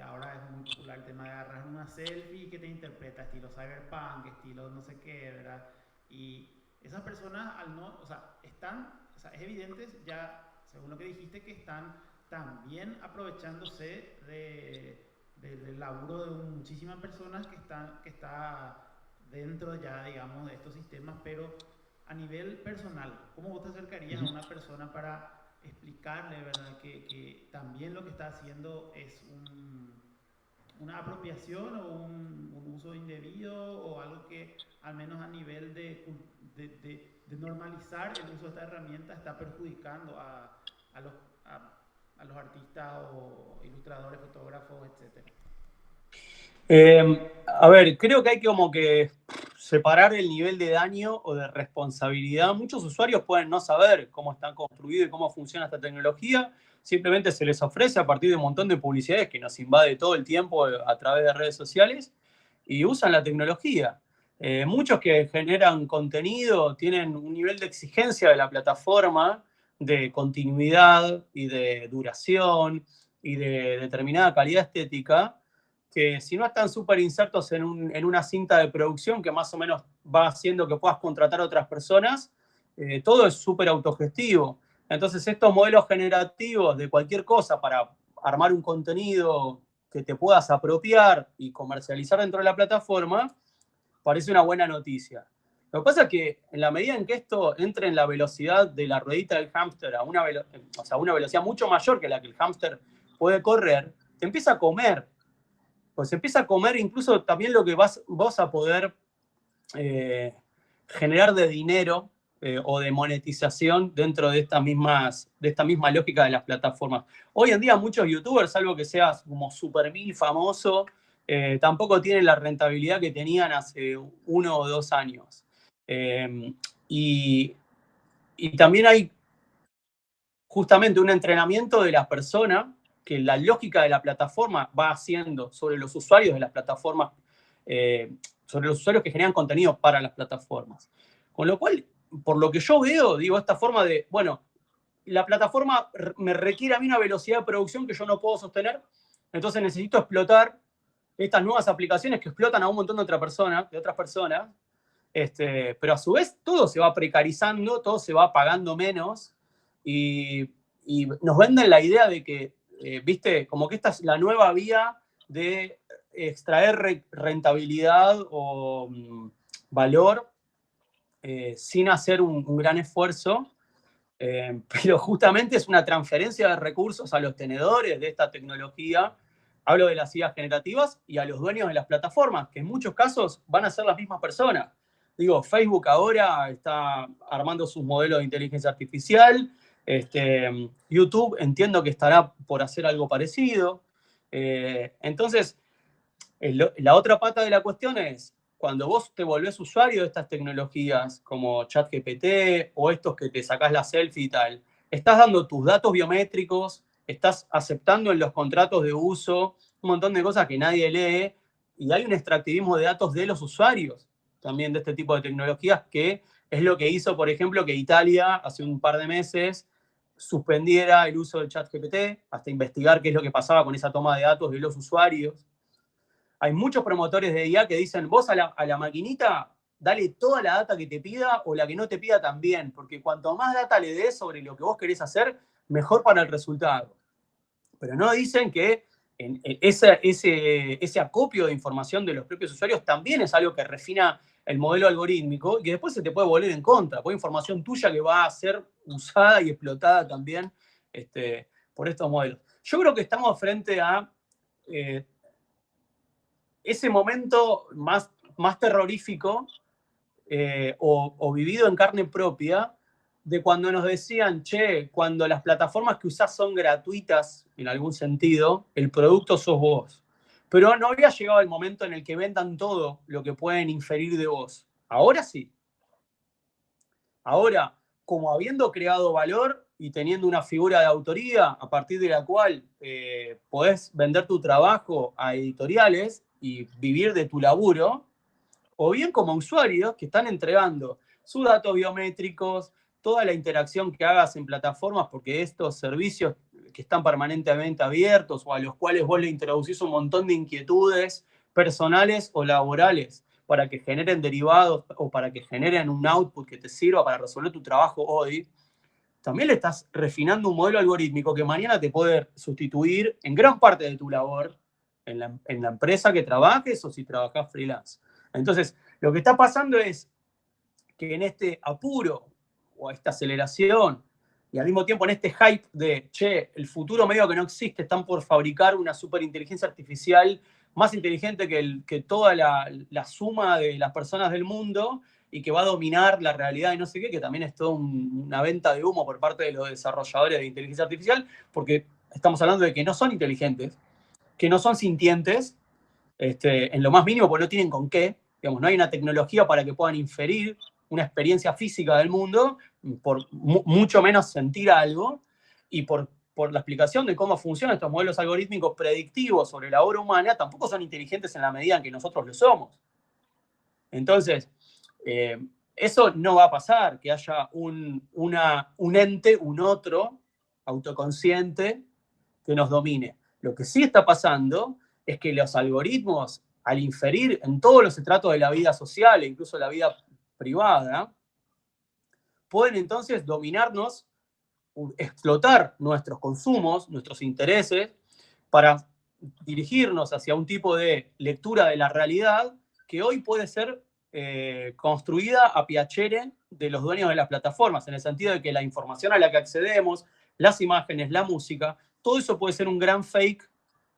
Speaker 1: ahora es muy popular el tema de agarrar una selfie que te interpreta estilo cyberpunk, estilo no sé qué, ¿verdad? Y esas personas al no, o sea, o sea, es evidente ya, según lo que dijiste, que están también aprovechándose del laburo de muchísimas personas que está dentro ya, digamos, de estos sistemas, pero a nivel personal, ¿cómo vos te acercarías a una persona para explicarle, ¿verdad? Que también lo que está haciendo es una apropiación o un uso indebido o algo que al menos a nivel de normalizar el uso de esta herramienta está perjudicando a los, a los artistas o ilustradores, fotógrafos, etcétera?
Speaker 2: A ver, creo que hay que como que separar el nivel de daño o de responsabilidad. Muchos usuarios pueden no saber cómo está construido y cómo funciona esta tecnología. Simplemente se les ofrece a partir de un montón de publicidades que nos invade todo el tiempo a través de redes sociales y usan la tecnología. Muchos que generan contenido tienen un nivel de exigencia de la plataforma, de continuidad y de duración y de determinada calidad estética, que si no están súper insertos en una cinta de producción que más o menos va haciendo que puedas contratar a otras personas, todo es súper autogestivo. Entonces estos modelos generativos de cualquier cosa para armar un contenido que te puedas apropiar y comercializar dentro de la plataforma, parece una buena noticia. Lo que pasa es que en la medida en que esto entre en la velocidad de la ruedita del hámster a una velocidad mucho mayor que la que el hámster puede correr, te empieza a comer. Pues empieza a comer incluso también lo que vos a poder generar de dinero o de monetización dentro de esta misma lógica de las plataformas. Hoy en día muchos youtubers, salvo que seas como super mil famoso, tampoco tienen la rentabilidad que tenían hace 1 o 2 años. Y también hay justamente un entrenamiento de la persona que la lógica de la plataforma va haciendo sobre los usuarios de las plataformas, sobre los usuarios que generan contenido para las plataformas. Con lo cual, por lo que yo veo, digo, esta forma de, bueno, la plataforma me requiere a mí una velocidad de producción que yo no puedo sostener, entonces necesito explotar estas nuevas aplicaciones que explotan a un montón de otras personas, pero a su vez todo se va precarizando, todo se va pagando menos y nos venden la idea de que, viste, como que esta es la nueva vía de extraer rentabilidad o valor sin hacer un gran esfuerzo, pero justamente es una transferencia de recursos a los tenedores de esta tecnología. Hablo de las IAs generativas y a los dueños de las plataformas, que en muchos casos van a ser las mismas personas. Digo, Facebook ahora está armando sus modelos de inteligencia artificial. YouTube entiendo que estará por hacer algo parecido. Entonces, la otra pata de la cuestión es, cuando vos te volvés usuario de estas tecnologías como ChatGPT o estos que te sacás la selfie y tal, estás dando tus datos biométricos, estás aceptando en los contratos de uso un montón de cosas que nadie lee y hay un extractivismo de datos de los usuarios también de este tipo de tecnologías, que es lo que hizo, por ejemplo, que Italia hace un par de meses suspendiera el uso del ChatGPT hasta investigar qué es lo que pasaba con esa toma de datos de los usuarios. Hay muchos promotores de IA que dicen, vos a la maquinita, dale toda la data que te pida o la que no te pida también, porque cuanto más data le des sobre lo que vos querés hacer, mejor para el resultado. Pero no dicen que ese acopio de información de los propios usuarios también es algo que refina el modelo algorítmico y que después se te puede volver en contra, porque hay información tuya que va a ser usada y explotada también por estos modelos. Yo creo que estamos frente a ese momento más terrorífico o vivido en carne propia de cuando nos decían, che, cuando las plataformas que usás son gratuitas, en algún sentido, el producto sos vos. Pero no había llegado el momento en el que vendan todo lo que pueden inferir de vos. Ahora sí. Ahora, como habiendo creado valor y teniendo una figura de autoría a partir de la cual podés vender tu trabajo a editoriales y vivir de tu laburo, o bien como usuarios que están entregando sus datos biométricos, toda la interacción que hagas en plataformas, porque estos servicios que están permanentemente abiertos o a los cuales vos le introducís un montón de inquietudes personales o laborales para que generen derivados o para que generen un output que te sirva para resolver tu trabajo hoy, también le estás refinando un modelo algorítmico que mañana te puede sustituir en gran parte de tu labor en la empresa que trabajes o si trabajás freelance. Entonces, lo que está pasando es que en este apuro o esta aceleración y al mismo tiempo en este hype de, che, el futuro medio que no existe, están por fabricar una superinteligencia artificial más inteligente que toda la suma de las personas del mundo y que va a dominar la realidad y no sé qué, que también es toda una venta de humo por parte de los desarrolladores de inteligencia artificial, porque estamos hablando de que no son inteligentes, que no son sintientes, en lo más mínimo, porque no tienen con qué, digamos, no hay una tecnología para que puedan inferir una experiencia física del mundo, por mucho menos sentir algo, y por la explicación de cómo funcionan estos modelos algorítmicos predictivos sobre la obra humana, tampoco son inteligentes en la medida en que nosotros lo somos. Entonces, eso no va a pasar, que haya un ente, un otro, autoconsciente, que nos domine. Lo que sí está pasando es que los algoritmos, al inferir en todos los estratos de la vida social e incluso la vida privada, pueden entonces dominarnos, explotar nuestros consumos, nuestros intereses, para dirigirnos hacia un tipo de lectura de la realidad que hoy puede ser construida a piacere de los dueños de las plataformas, en el sentido de que la información a la que accedemos, las imágenes, la música, todo eso puede ser un gran fake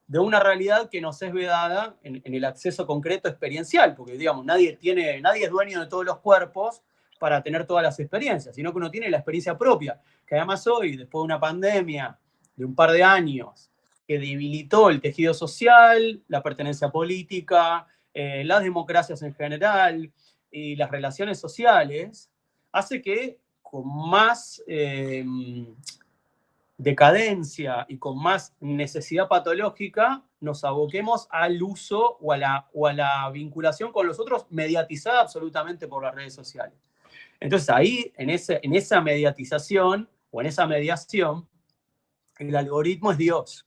Speaker 2: de una realidad que nos es vedada en el acceso concreto experiencial, porque digamos, nadie es dueño de todos los cuerpos, para tener todas las experiencias, sino que uno tiene la experiencia propia, que además hoy, después de una pandemia de un par de años, que debilitó el tejido social, la pertenencia política, las democracias en general y las relaciones sociales, hace que con más decadencia y con más necesidad patológica nos aboquemos al uso o a la vinculación con los otros mediatizada absolutamente por las redes sociales. Entonces ahí, en esa mediatización o en esa mediación, el algoritmo es Dios.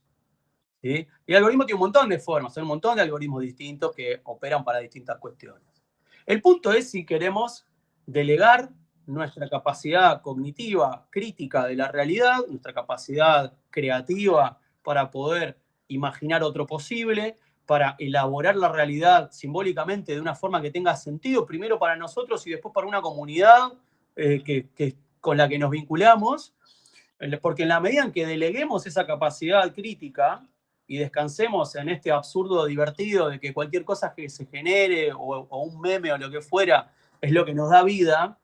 Speaker 2: ¿Sí? Y el algoritmo tiene un montón de formas, hay un montón de algoritmos distintos que operan para distintas cuestiones. El punto es si queremos delegar nuestra capacidad cognitiva, crítica de la realidad, nuestra capacidad creativa para poder imaginar otro posible, para elaborar la realidad simbólicamente de una forma que tenga sentido, primero para nosotros y después para una comunidad con la que nos vinculamos, porque en la medida en que deleguemos esa capacidad crítica y descansemos en este absurdo divertido de que cualquier cosa que se genere o un meme o lo que fuera es lo que nos da vida,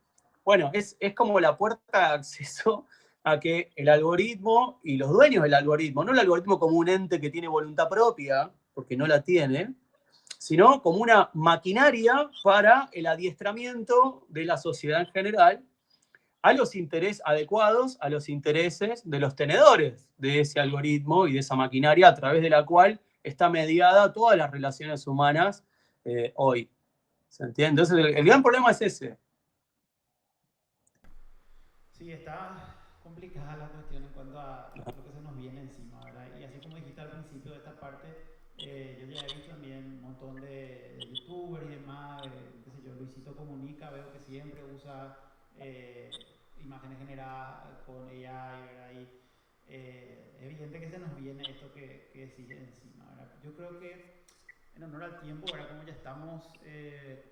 Speaker 2: bueno, es como la puerta de acceso a que el algoritmo y los dueños del algoritmo, no el algoritmo como un ente que tiene voluntad propia, porque no la tiene, sino como una maquinaria para el adiestramiento de la sociedad en general a los intereses adecuados a los intereses de los tenedores de ese algoritmo y de esa maquinaria a través de la cual está mediada todas las relaciones humanas hoy. ¿Se entiende? Entonces, el gran problema es ese.
Speaker 1: Sí, está complicada la cuestión en cuanto a lo que se nos viene encima, ¿verdad? Y así como dijiste al principio de esta parte, yo ya he visto también un montón de youtubers y demás, qué sé yo, Luisito Comunica, veo que siempre usa imágenes generadas con AI, ¿verdad? Y es evidente que se nos viene esto que sigue encima, ¿verdad? Yo creo que en honor al tiempo, ¿verdad? Como ya estamos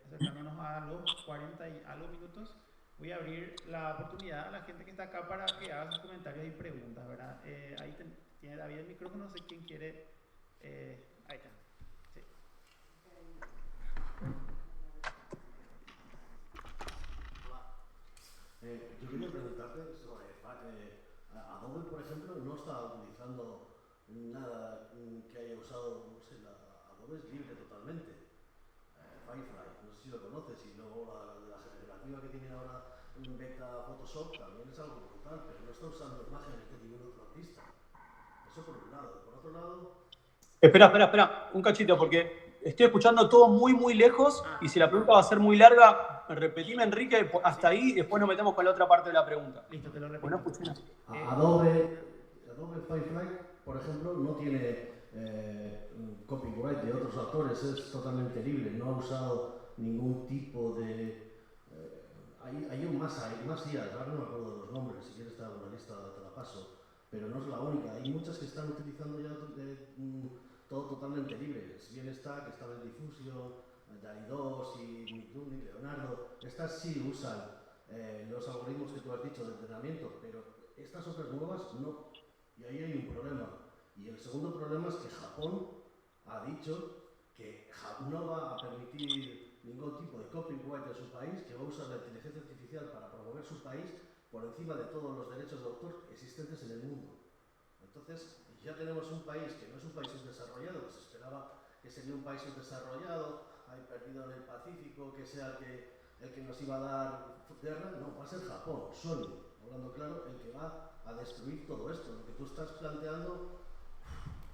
Speaker 1: acercándonos a los 40 y algo minutos, voy a abrir la oportunidad a la gente que está acá para que haga sus comentarios y preguntas, ¿verdad? Ahí tiene David el micrófono, no sé quién quiere. Ahí está. Sí.
Speaker 3: Yo quería preguntarte sobre Adobe, por ejemplo, no está utilizando nada que haya usado, no sé, Adobe es libre totalmente. Firefly, no sé si lo conoces, y luego la generativa que tiene ahora en beta Photoshop también es algo brutal, pero no está usando imágenes de ningún otro artista. Eso por un lado. Por otro lado...
Speaker 2: Espera, un cachito, porque estoy escuchando todo muy, muy lejos y si la pregunta va a ser muy larga, repetime, Enrique, hasta ahí y después nos metemos con la otra parte de la pregunta.
Speaker 1: Listo, te lo repito.
Speaker 2: Bueno, escuché.
Speaker 3: Adobe Firefly, por ejemplo, no tiene copyright de otros autores, es totalmente libre, no ha usado ningún tipo de... hay más IAs, ahora no me acuerdo de los nombres, si quieres te hago una lista, te la paso, pero no es la única, hay muchas que están utilizando ya todo totalmente libre. Si bien está, que estaba en Diffusion, DALL-E 2 y Midjourney, Leonardo, estas sí usan los algoritmos que tú has dicho de entrenamiento, pero estas otras nuevas no. Y ahí hay un problema. Y el segundo problema es que Japón ha dicho que no va a permitir ningún tipo de copyright en su país, que va a usar la inteligencia artificial para promover su país por encima de todos los derechos de autor existentes en el mundo. Entonces, ya tenemos un país que no es un país subdesarrollado, que se esperaba que sería un país subdesarrollado, hay perdido en el Pacífico, que sea el que nos iba a dar guerra. No, va a ser Japón, Sony, hablando claro, el que va a destruir todo esto. Lo que tú estás planteando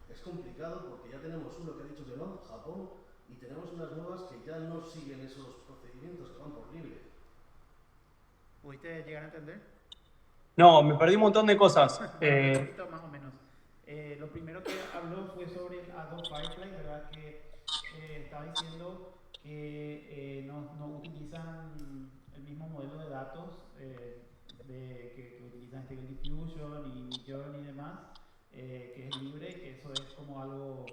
Speaker 3: es complicado porque ya tenemos uno que ha dicho que no, Japón, y tenemos unas nuevas que ya no siguen esos procedimientos, que van por libre.
Speaker 1: ¿Pudiste llegar a entender?
Speaker 2: No, me perdí un montón de cosas.
Speaker 1: Un poquito más o menos. Lo primero que habló fue sobre el Adobe Firefly, ¿verdad? Que estaba diciendo que no utilizan el mismo modelo de datos que utilizan Stable Diffusion y Midjourney y demás, que es libre, que eso es como algo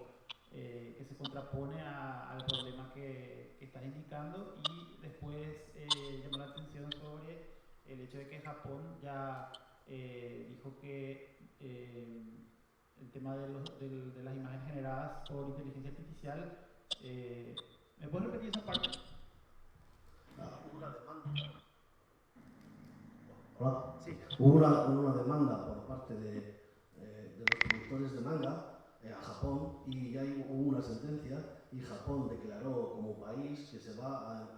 Speaker 1: que se contrapone al problema que estás indicando. Y después llamó la atención sobre el hecho de que Japón ya dijo que el tema de las imágenes generadas por inteligencia artificial, ¿me puedes repetir esa parte?
Speaker 3: Una demanda hubo una demanda por parte de los productores de manga a Japón y ya hubo una sentencia y Japón declaró como país que se va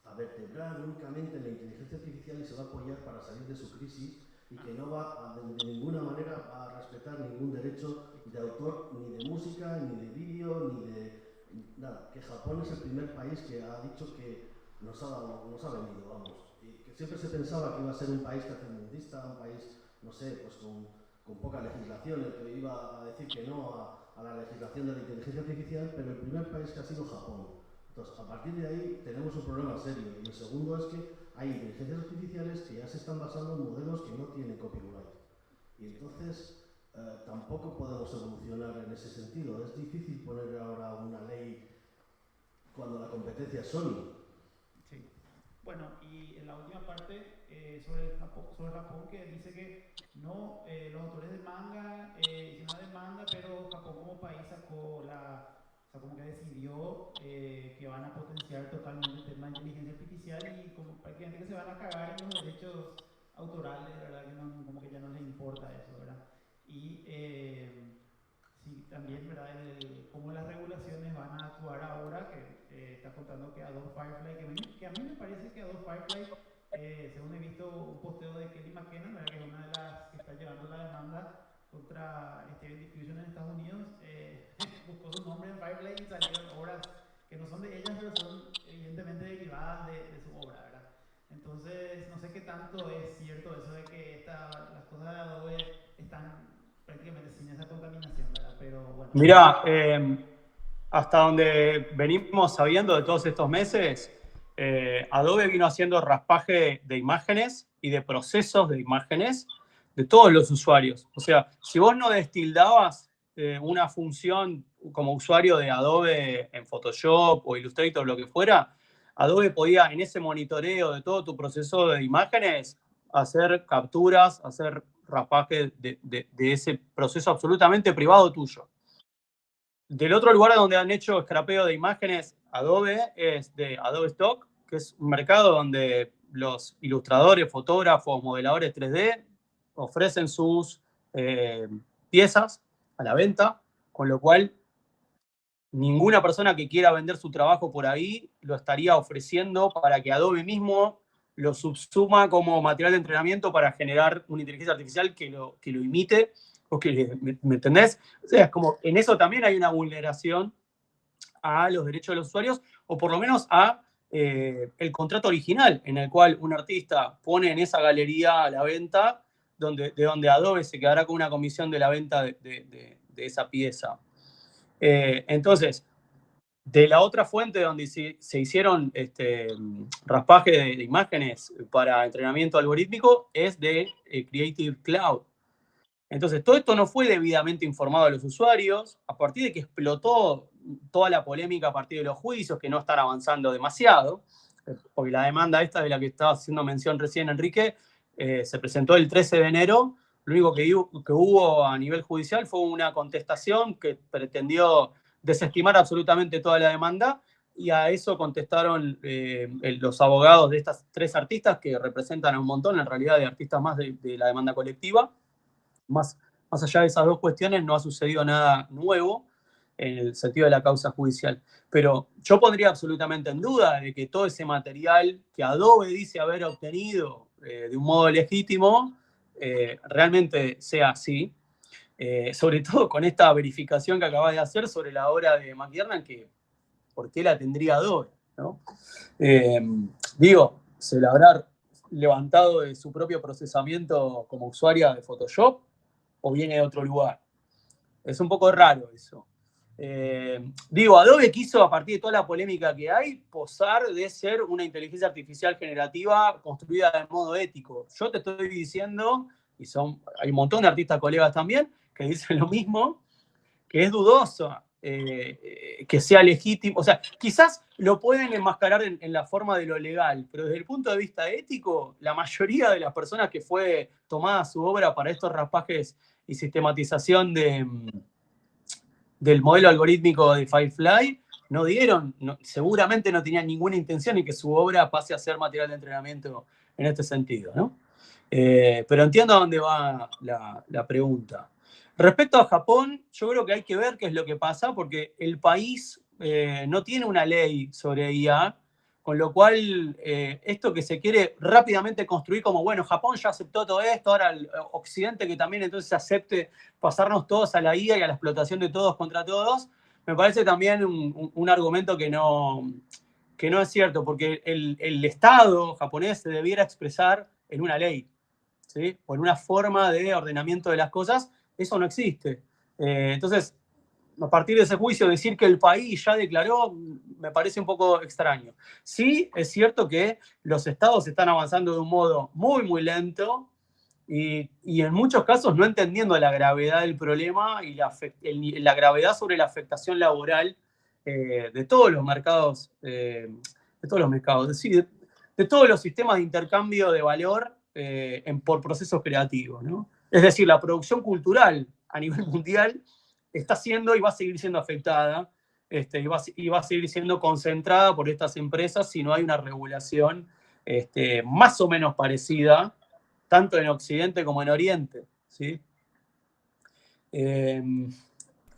Speaker 3: a vertebrar únicamente en la inteligencia artificial y se va a apoyar para salir de su crisis y que no va de ninguna manera a respetar ningún derecho de autor, ni de música, ni de vídeo, ni de nada. Que Japón es el primer país que ha dicho que nos ha venido, vamos. Y que siempre se pensaba que iba a ser un país tercermundista, un país, no sé, pues con poca legislación, el que iba a decir que no a la legislación de la inteligencia artificial, pero el primer país que ha sido Japón. Entonces, a partir de ahí tenemos un problema serio. Y el segundo es que hay inteligencias artificiales que ya se están basando en modelos que no tienen copyright. Y entonces tampoco podemos evolucionar en ese sentido. Es difícil poner ahora una ley cuando la competencia es Sony.
Speaker 1: Sí. Bueno, y en la última parte sobre Japón, que dice que no, los autores de manga hicieron una demanda, pero Japón como país sacó o sea, como que decidió que van a potenciar totalmente el tema de inteligencia artificial y como prácticamente que se van a cagar en los derechos autorales, ¿verdad? Que no, como que ya no les importa eso, ¿verdad? Y sí, también, ¿verdad? Cómo las regulaciones van a actuar ahora, que está contando que Adobe Firefly, que a mí me parece que Adobe Firefly, según he visto un posteo de Kelly McKenna, ¿verdad? Que es una de las que está llevando la demanda contra Steven Diffusion en Estados Unidos, buscó su nombre en Firefly y salieron obras que no son de ellas, pero son evidentemente derivadas de su obra, ¿verdad? Entonces, no sé qué tanto es cierto eso de que las cosas de Adobe están prácticamente sin esa contaminación, ¿verdad? Pero bueno.
Speaker 2: Mira, hasta donde venimos sabiendo de todos estos meses, Adobe vino haciendo raspaje de imágenes y de procesos de imágenes de todos los usuarios. O sea, si vos no destildabas una función como usuario de Adobe en Photoshop o Illustrator o lo que fuera, Adobe podía en ese monitoreo de todo tu proceso de imágenes hacer capturas, hacer raspaje de ese proceso absolutamente privado tuyo. Del otro lugar donde han hecho scrapeo de imágenes Adobe es de Adobe Stock, que es un mercado donde los ilustradores, fotógrafos, modeladores 3D ofrecen sus piezas a la venta, con lo cual ninguna persona que quiera vender su trabajo por ahí lo estaría ofreciendo para que Adobe mismo lo subsuma como material de entrenamiento para generar una inteligencia artificial que lo imite, o que, ¿me entendés? O sea, es como, en eso también hay una vulneración a los derechos de los usuarios, o por lo menos a el contrato original, en el cual un artista pone en esa galería a la venta, de donde Adobe se quedará con una comisión de la venta de esa pieza. Entonces, de la otra fuente donde se hicieron raspaje de imágenes para entrenamiento algorítmico es de Creative Cloud. Entonces, todo esto no fue debidamente informado a los usuarios, a partir de que explotó toda la polémica a partir de los juicios, que no están avanzando demasiado, porque la demanda esta de la que estaba haciendo mención recién Enrique, se presentó el 13 de enero. Lo único que hubo a nivel judicial fue una contestación que pretendió desestimar absolutamente toda la demanda, y a eso contestaron los abogados de estas tres artistas, que representan a un montón, en realidad, de artistas más de la demanda colectiva. Más allá de esas dos cuestiones, no ha sucedido nada nuevo en el sentido de la causa judicial. Pero yo pondría absolutamente en duda de que todo ese material que Adobe dice haber obtenido de un modo legítimo realmente sea así. Sobre todo con esta verificación que acabas de hacer sobre la obra de McKiernan, que ¿por qué la tendría Adobe? ¿No? ¿Se la habrá levantado de su propio procesamiento como usuaria de Photoshop o viene de otro lugar? Es un poco raro eso. Adobe quiso, a partir de toda la polémica que hay, posar de ser una inteligencia artificial generativa construida de modo ético. Yo te estoy diciendo, y hay un montón de artistas colegas también, que dicen lo mismo, que es dudoso que sea legítimo. O sea, quizás lo pueden enmascarar en la forma de lo legal, pero desde el punto de vista ético, la mayoría de las personas que fue tomada su obra para estos raspajes y sistematización del modelo algorítmico de Firefly, seguramente no tenían ninguna intención en que su obra pase a ser material de entrenamiento en este sentido, ¿no? Pero entiendo a dónde va la pregunta. Respecto a Japón, yo creo que hay que ver qué es lo que pasa, porque el país no tiene una ley sobre IA, con lo cual esto que se quiere rápidamente construir como, bueno, Japón ya aceptó todo esto, ahora el Occidente que también entonces acepte pasarnos todos a la IA y a la explotación de todos contra todos, me parece también un argumento que no es cierto, porque el Estado japonés se debiera expresar en una ley, ¿sí? O en una forma de ordenamiento de las cosas. Eso no existe. Entonces, a partir de ese juicio, decir que el país ya declaró me parece un poco extraño. Sí, es cierto que los estados están avanzando de un modo muy, muy lento y en muchos casos no entendiendo la gravedad del problema y la gravedad sobre la afectación laboral de todos los mercados, de todos los sistemas de intercambio de valor por procesos creativos, ¿no? Es decir, la producción cultural a nivel mundial está siendo y va a seguir siendo afectada y va a seguir siendo concentrada por estas empresas si no hay una regulación más o menos parecida, tanto en Occidente como en Oriente, ¿sí?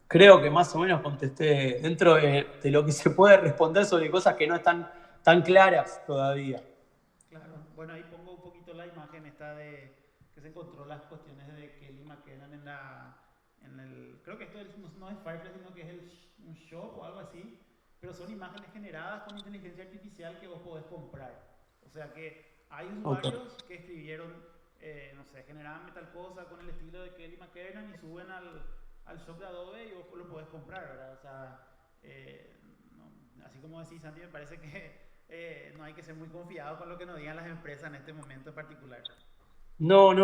Speaker 2: Creo que más o menos contesté dentro de lo que se puede responder sobre cosas que no están tan claras todavía.
Speaker 1: Claro, bueno, ahí pongo un poquito la imagen esta de que se encontró las cuestiones de Kelly McKenna en el, creo que esto no es Firefly, sino que es un shop o algo así, pero son imágenes generadas con inteligencia artificial que vos podés comprar. O sea que hay usuarios que escribieron, no sé, generaban tal cosa con el estilo de Kelly McKenna y suben al shop de Adobe y vos lo podés comprar, ¿verdad? O sea, no, así como decís, Santi, me parece que no hay que ser muy confiado con lo que nos digan las empresas en este momento en particular.
Speaker 2: No,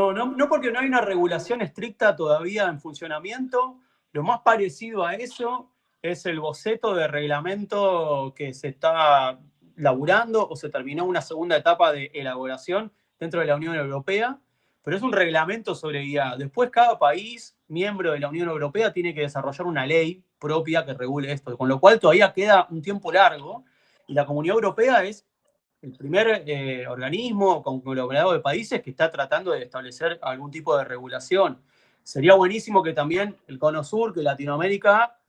Speaker 2: porque no hay una regulación estricta todavía en funcionamiento. Lo más parecido a eso es el boceto de reglamento que se está laburando o se terminó una segunda etapa de elaboración dentro de la Unión Europea, pero es un reglamento sobre IA. Después cada país miembro de la Unión Europea tiene que desarrollar una ley propia que regule esto, con lo cual todavía queda un tiempo largo y la Comunidad Europea es el primer organismo conglomerado de países que está tratando de establecer algún tipo de regulación. Sería buenísimo que también el Cono Sur, que Latinoamérica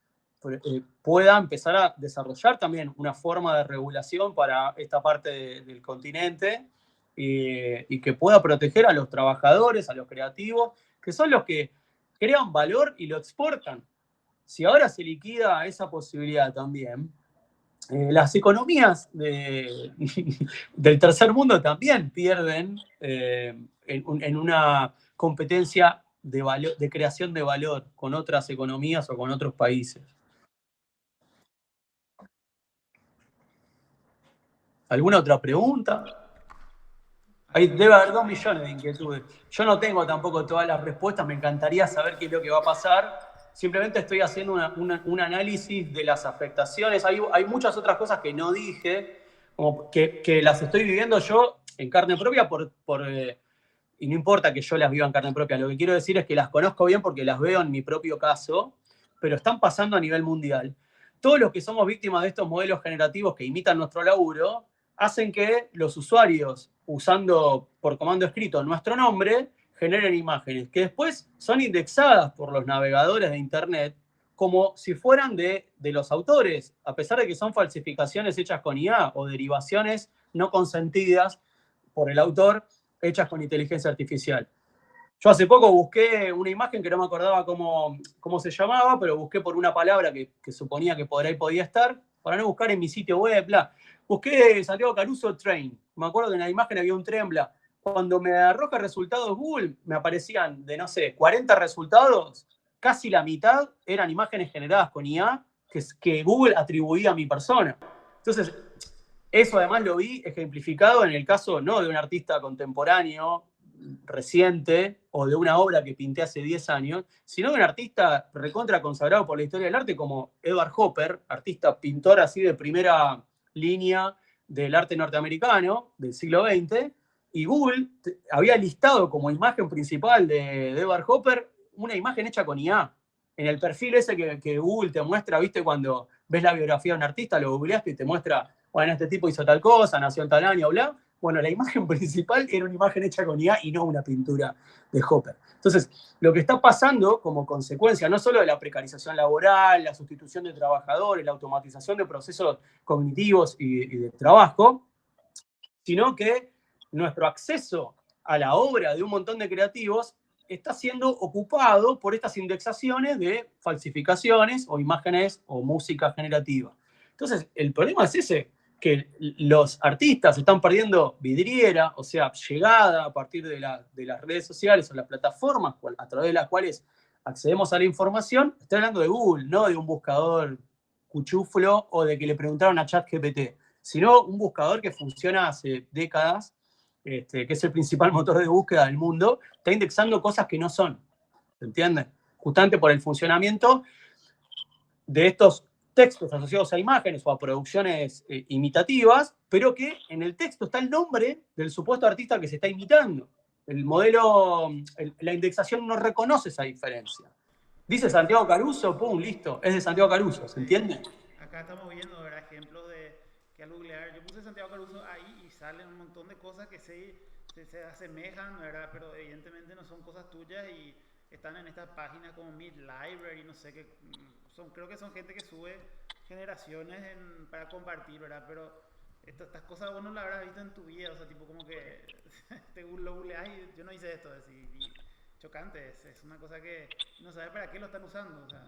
Speaker 2: pueda empezar a desarrollar también una forma de regulación para esta parte del continente y que pueda proteger a los trabajadores, a los creativos, que son los que crean valor y lo exportan. Si ahora se liquida esa posibilidad también, las economías del tercer mundo también pierden en una competencia de creación de valor con otras economías o con otros países. ¿Alguna otra pregunta? Debe haber 2 millones de inquietudes. Yo no tengo tampoco todas las respuestas, me encantaría saber qué es lo que va a pasar. Simplemente estoy haciendo un análisis de las afectaciones. Hay muchas otras cosas que no dije, como que las estoy viviendo yo en carne propia y no importa que yo las viva en carne propia. Lo que quiero decir es que las conozco bien porque las veo en mi propio caso, pero están pasando a nivel mundial. Todos los que somos víctimas de estos modelos generativos que imitan nuestro laburo, hacen que los usuarios, usando por comando escrito nuestro nombre, generen imágenes que después son indexadas por los navegadores de Internet como si fueran de los autores, a pesar de que son falsificaciones hechas con IA o derivaciones no consentidas por el autor hechas con inteligencia artificial. Yo hace poco busqué una imagen que no me acordaba cómo se llamaba, pero busqué por una palabra que suponía que por ahí podía estar, para no buscar en mi sitio web, bla. Busqué Santiago Caruso Train. Me acuerdo que en la imagen había un tren, bla. Cuando me arroja resultados Google, me aparecían de, no sé, 40 resultados, casi la mitad eran imágenes generadas con IA que Google atribuía a mi persona. Entonces, eso además lo vi ejemplificado en el caso no de un artista contemporáneo, reciente, o de una obra que pinté hace 10 años, sino de un artista recontra consagrado por la historia del arte como Edward Hopper, artista pintor así de primera línea del arte norteamericano del siglo XX, y Google había listado como imagen principal de Edward Hopper una imagen hecha con IA. En el perfil ese que Google te muestra, ¿viste? Cuando ves la biografía de un artista, lo googleaste y te muestra, bueno, este tipo hizo tal cosa, nació en tal año, bla. Bueno, la imagen principal era una imagen hecha con IA y no una pintura de Hopper. Entonces, lo que está pasando como consecuencia, no solo de la precarización laboral, la sustitución de trabajadores, la automatización de procesos cognitivos y de trabajo, sino que nuestro acceso a la obra de un montón de creativos está siendo ocupado por estas indexaciones de falsificaciones o imágenes o música generativa. Entonces, el problema es ese, que los artistas están perdiendo vidriera, o sea, llegada a partir de las redes sociales o las plataformas a través de las cuales accedemos a la información. Estoy hablando de Google, no de un buscador cuchuflo o de que le preguntaron a ChatGPT, sino un buscador que funciona hace décadas, que es el principal motor de búsqueda del mundo, está indexando cosas que no son, ¿se entiende? Justamente por el funcionamiento de estos textos asociados a imágenes o a producciones imitativas, pero que en el texto está el nombre del supuesto artista que se está imitando. El modelo, la indexación no reconoce esa diferencia. Dice Santiago Caruso, pum, listo, es de Santiago Caruso, ¿se entiende?
Speaker 1: Acá estamos viendo, ¿verdad? Ejemplos de que al googlear, yo puse Santiago Caruso ahí y salen un montón de cosas que se asemejan, ¿verdad? Pero evidentemente no son cosas tuyas y están en estas páginas como Mid Library, no sé qué, creo que son gente que sube generaciones para compartir, ¿verdad? Pero estas cosas vos no las habrás visto en tu vida, o sea, tipo como que te lo googleás y yo no hice esto, y chocante, es una cosa que no sabes para qué lo están usando, o sea.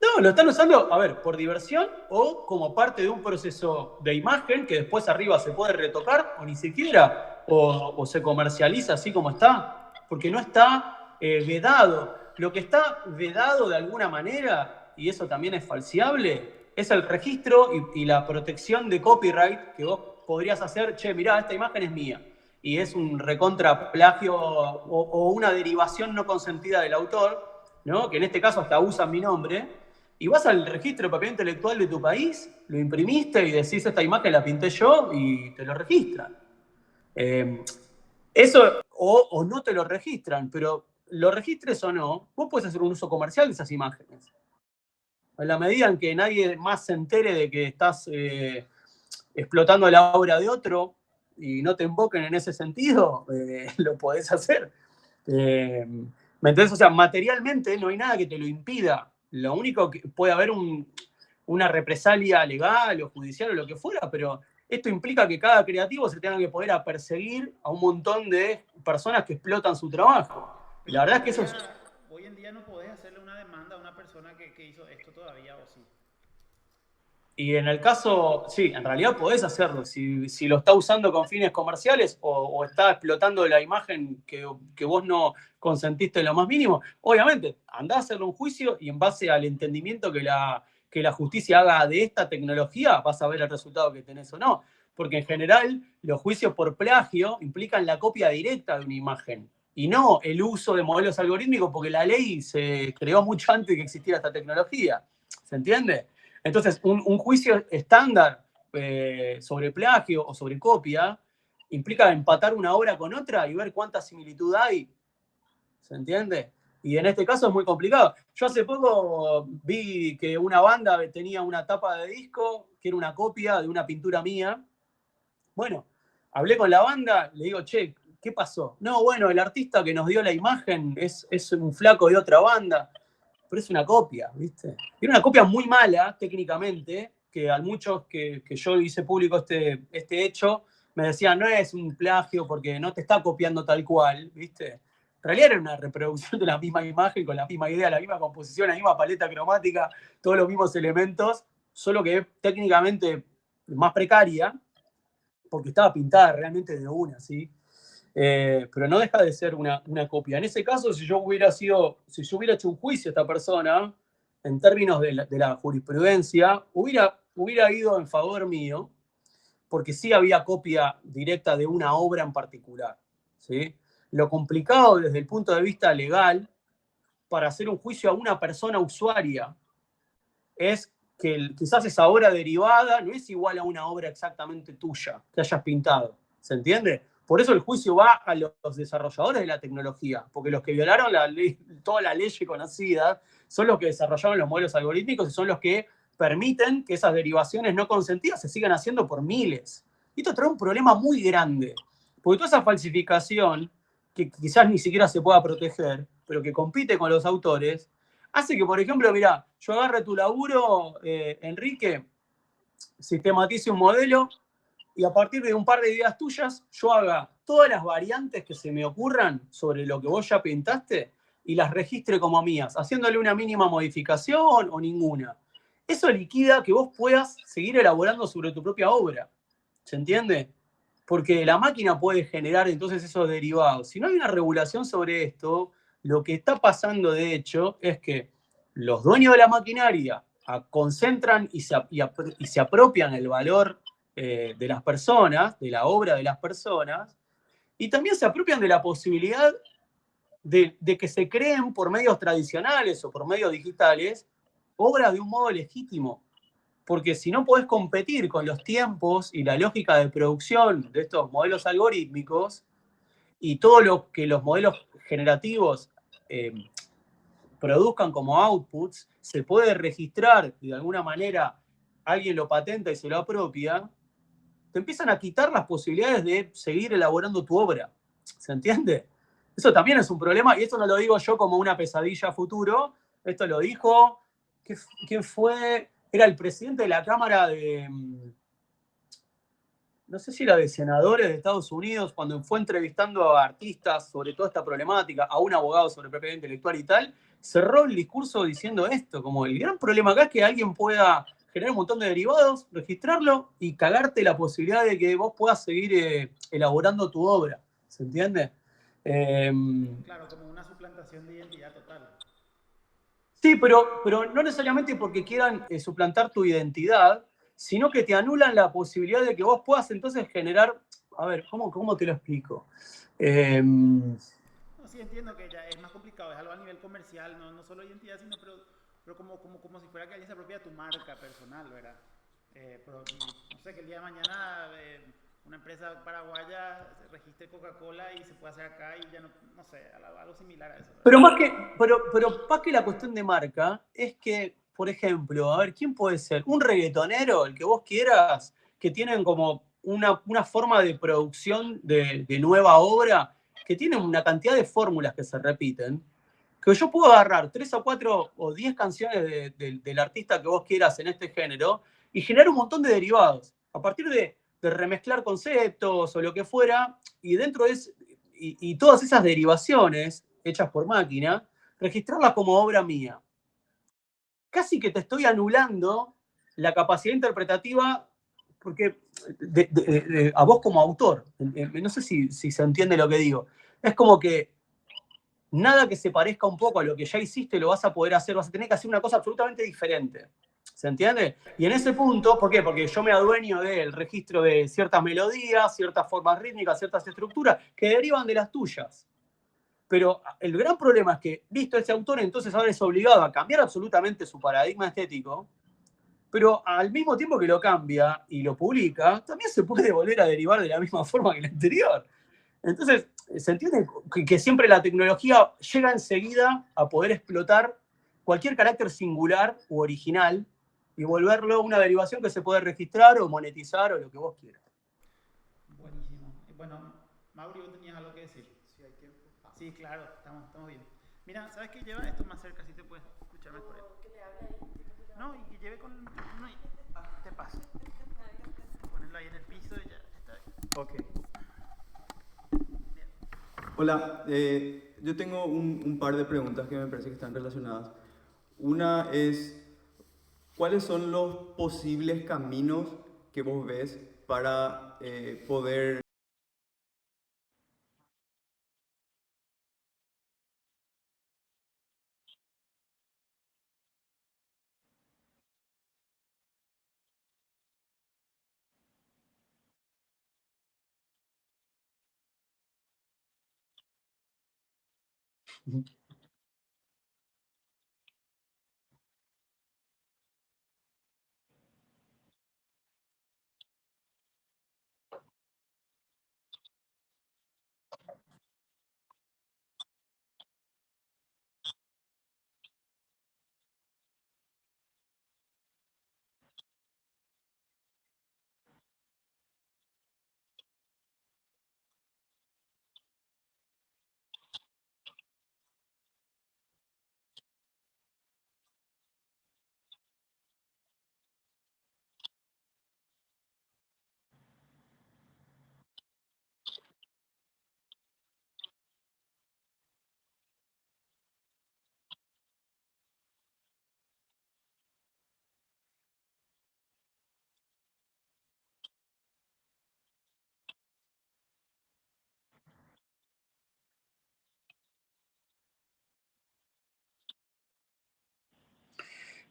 Speaker 2: No, lo están usando, a ver, por diversión o como parte de un proceso de imagen que después arriba se puede retocar o ni siquiera, o se comercializa así como está, porque no está vedado. Lo que está vedado de alguna manera, y eso también es falseable, es el registro y la protección de copyright que vos podrías hacer. Che, mirá, esta imagen es mía. Y es un recontra plagio o una derivación no consentida del autor, ¿no? Que en este caso hasta usan mi nombre. Y vas al registro de propiedad intelectual de tu país, lo imprimiste y decís, esta imagen la pinté yo, y te lo registran. Eso, o no te lo registran, pero lo registres o no, vos podés hacer un uso comercial de esas imágenes. En la medida en que nadie más se entere de que estás explotando la obra de otro y no te invoquen en ese sentido, lo podés hacer. ¿Me entendés? O sea, materialmente no hay nada que te lo impida. Lo único que puede haber una represalia legal o judicial o lo que fuera, pero esto implica que cada creativo se tenga que poder perseguir a un montón de personas que explotan su trabajo. Y la verdad es que eso es...
Speaker 1: Hoy en día no podés hacerle una demanda a una persona que hizo esto todavía, ¿o sí?
Speaker 2: Y en el caso, sí, en realidad podés hacerlo. Si lo está usando con fines comerciales o está explotando la imagen que vos no consentiste lo más mínimo, obviamente, andá a hacerle un juicio y en base al entendimiento que la justicia haga de esta tecnología, vas a ver el resultado que tenés o no. Porque en general, los juicios por plagio implican la copia directa de una imagen y no el uso de modelos algorítmicos, porque la ley se creó mucho antes de que existiera esta tecnología. ¿Se entiende? Entonces, un juicio estándar sobre plagio o sobre copia implica empatar una obra con otra y ver cuánta similitud hay. ¿Se entiende? Y en este caso es muy complicado. Yo hace poco vi que una banda tenía una tapa de disco que era una copia de una pintura mía. Bueno, hablé con la banda, le digo, che, ¿qué pasó? No, bueno, el artista que nos dio la imagen es un flaco de otra banda. Pero es una copia, ¿viste? Era una copia muy mala, técnicamente, que a muchos que yo hice público este hecho, me decían, no es un plagio porque no te está copiando tal cual, ¿viste? En realidad era una reproducción de la misma imagen, con la misma idea, la misma composición, la misma paleta cromática, todos los mismos elementos, solo que técnicamente más precaria, porque estaba pintada realmente de una, ¿sí? Pero no deja de ser una copia. En ese caso, si yo hubiera hecho un juicio a esta persona, en términos de la jurisprudencia, hubiera ido en favor mío, porque sí había copia directa de una obra en particular, ¿sí? Lo complicado desde el punto de vista legal, para hacer un juicio a una persona usuaria, es que quizás esa obra derivada no es igual a una obra exactamente tuya, que hayas pintado, ¿se entiende? Por eso el juicio va a los desarrolladores de la tecnología, porque los que violaron toda la ley conocida son los que desarrollaron los modelos algorítmicos y son los que permiten que esas derivaciones no consentidas se sigan haciendo por miles. Y esto trae un problema muy grande, porque toda esa falsificación, que quizás ni siquiera se pueda proteger, pero que compite con los autores, hace que, por ejemplo, mira, yo agarre tu laburo, Enrique, sistematice un modelo y a partir de un par de ideas tuyas, yo haga todas las variantes que se me ocurran sobre lo que vos ya pintaste y las registre como mías, haciéndole una mínima modificación o ninguna. Eso liquida que vos puedas seguir elaborando sobre tu propia obra. ¿Se entiende? Porque la máquina puede generar entonces esos derivados. Si no hay una regulación sobre esto, lo que está pasando de hecho es que los dueños de la maquinaria concentran y se apropian el valor de las personas, de la obra de las personas, y también se apropian de la posibilidad de que se creen por medios tradicionales o por medios digitales obras de un modo legítimo. Porque si no podés competir con los tiempos y la lógica de producción de estos modelos algorítmicos y todo lo que los modelos generativos eh, produzcan como outputs, se puede registrar y de alguna manera alguien lo patenta y se lo apropia, te empiezan a quitar las posibilidades de seguir elaborando tu obra. ¿Se entiende? Eso también es un problema y esto no lo digo yo como una pesadilla a futuro, esto lo dijo, ¿quién fue? Era el presidente de la Cámara de, no sé si era de senadores de Estados Unidos, cuando fue entrevistando a artistas sobre toda esta problemática, a un abogado sobre propiedad intelectual y tal, cerró el discurso diciendo esto, como el gran problema acá es que alguien pueda generar un montón de derivados, registrarlo y cagarte la posibilidad de que vos puedas seguir elaborando tu obra. ¿Se entiende? Eh,
Speaker 1: Claro, como una suplantación de identidad total.
Speaker 2: Sí, pero no necesariamente porque quieran suplantar tu identidad, sino que te anulan la posibilidad de que vos puedas entonces generar. A ver, ¿cómo te lo explico? Eh,
Speaker 1: No, sí entiendo que ya es más complicado, es algo a nivel comercial, no, no solo identidad, sino pero como si fuera que alguien se apropia de tu marca personal, ¿verdad? Pero, no sé, que el día de mañana una empresa paraguaya se registre Coca-Cola y se pueda hacer acá y ya no, no sé, algo similar a eso, ¿verdad?
Speaker 2: pero más que la cuestión de marca, es que, por ejemplo, a ver, ¿quién puede ser? Un reggaetonero, el que vos quieras, que tienen como una forma de producción de nueva obra, que tienen una cantidad de fórmulas que se repiten, que yo puedo agarrar 3 o 4 o 10 canciones del artista que vos quieras en este género y generar un montón de derivados a partir de remezclar conceptos o lo que fuera, y dentro de y todas esas derivaciones hechas por máquina, registrarlas como obra mía. Casi que te estoy anulando la capacidad interpretativa porque a vos como autor. No sé si se entiende lo que digo. Es como que nada que se parezca un poco a lo que ya hiciste lo vas a poder hacer, vas a tener que hacer una cosa absolutamente diferente. ¿Se entiende? Y en ese punto, ¿por qué? Porque yo me adueño del registro de ciertas melodías, ciertas formas rítmicas, ciertas estructuras que derivan de las tuyas. Pero el gran problema es que, visto ese autor, entonces ahora es obligado a cambiar absolutamente su paradigma estético, pero al mismo tiempo que lo cambia y lo publica, también se puede volver a derivar de la misma forma que el anterior. Entonces, se entiende que siempre la tecnología llega enseguida a poder explotar cualquier carácter singular u original y volverlo una derivación que se puede registrar o monetizar o lo que vos quieras.
Speaker 1: Buenísimo. Bueno, Mauri, ¿vos tenías algo que decir? Sí, hay tiempo. Sí, claro, estamos bien. Mira, ¿sabes qué? Lleva esto más cerca, si te puedes escuchar mejor. No, y que lleve con el micrófono y te paso. Ponerlo ahí en el piso y ya está bien.
Speaker 4: Ok. Hola, yo tengo un par de preguntas que me parece que están relacionadas. Una es, ¿cuáles son los posibles caminos que vos ves para poder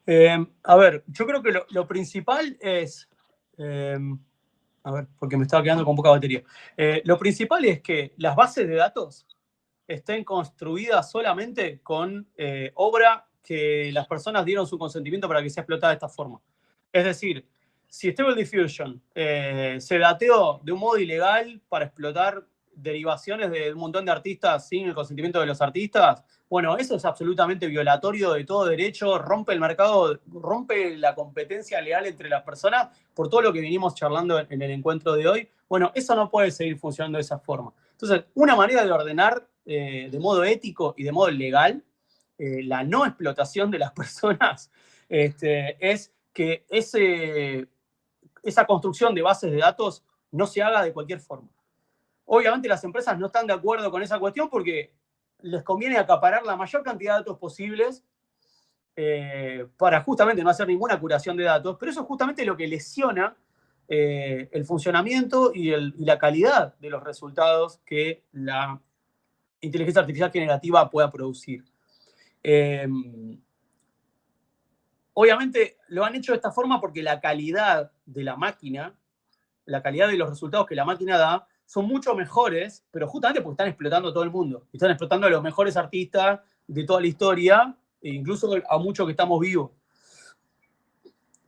Speaker 2: A ver, yo creo que lo principal es, a ver, porque me estaba quedando con poca batería. Lo principal es que las bases de datos estén construidas solamente con obra que las personas dieron su consentimiento para que sea explotada de esta forma. Es decir, si Stable Diffusion se dateó de un modo ilegal para explotar derivaciones de un montón de artistas sin el consentimiento de los artistas, bueno, eso es absolutamente violatorio de todo derecho, rompe el mercado, rompe la competencia legal entre las personas por todo lo que vinimos charlando en el encuentro de hoy. Bueno, eso no puede seguir funcionando de esa forma. Entonces, una manera de ordenar de modo ético y de modo legal la no explotación de las personas es que esa construcción de bases de datos no se haga de cualquier forma. Obviamente las empresas no están de acuerdo con esa cuestión porque les conviene acaparar la mayor cantidad de datos posibles para justamente no hacer ninguna curación de datos, pero eso es justamente lo que lesiona el funcionamiento y la calidad de los resultados que la inteligencia artificial generativa pueda producir. Obviamente lo han hecho de esta forma porque la calidad de la máquina, la calidad de los resultados que la máquina da, son mucho mejores, pero justamente porque están explotando a todo el mundo. Están explotando a los mejores artistas de toda la historia, e incluso a muchos que estamos vivos.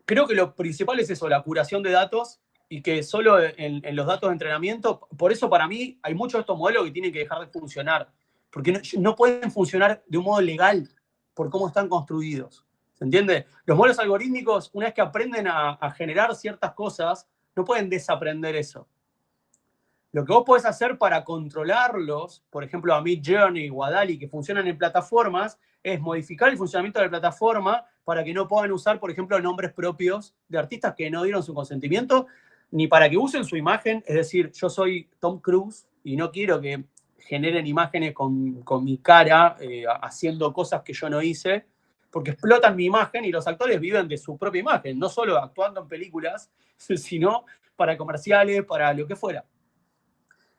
Speaker 2: Creo que lo principal es eso, la curación de datos, y que solo en los datos de entrenamiento, por eso para mí hay muchos de estos modelos que tienen que dejar de funcionar, porque no pueden funcionar de un modo legal por cómo están construidos. ¿Se entiende? Los modelos algorítmicos, una vez que aprenden a generar ciertas cosas, no pueden desaprender eso. Lo que vos podés hacer para controlarlos, por ejemplo, a Midjourney o a DALL-E, que funcionan en plataformas, es modificar el funcionamiento de la plataforma para que no puedan usar, por ejemplo, nombres propios de artistas que no dieron su consentimiento, ni para que usen su imagen. Es decir, yo soy Tom Cruise y no quiero que generen imágenes con mi cara haciendo cosas que yo no hice, porque explotan mi imagen y los actores viven de su propia imagen, no solo actuando en películas, sino para comerciales, para lo que fuera.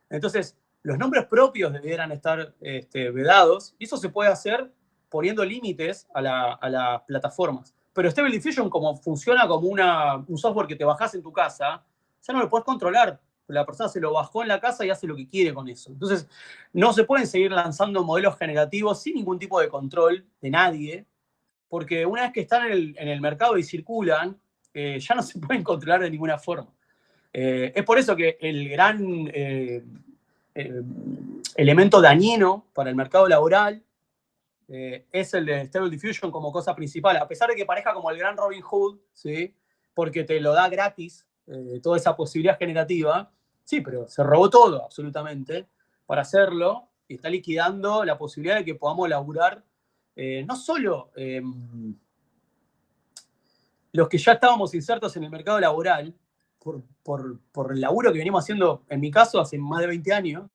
Speaker 2: Entonces, los nombres propios debieran estar vedados, y eso se puede hacer poniendo límites a las plataformas. Pero Stable Diffusion, como funciona como un software que te bajás en tu casa, ya no lo puedes controlar. La persona se lo bajó en la casa y hace lo que quiere con eso. Entonces, no se pueden seguir lanzando modelos generativos sin ningún tipo de control de nadie, porque una vez que están en el mercado y circulan, ya no se pueden controlar de ninguna forma. Es por eso que el gran elemento dañino para el mercado laboral es el de Stable Diffusion como cosa principal, a pesar de que parezca como el gran Robin Hood, ¿sí? Porque te lo da gratis, toda esa posibilidad generativa. Sí, pero se robó todo, absolutamente, para hacerlo, y está liquidando la posibilidad de que podamos laburar no solo los que ya estábamos insertos en el mercado laboral, por el laburo que venimos haciendo, en mi caso, hace más de 20 años,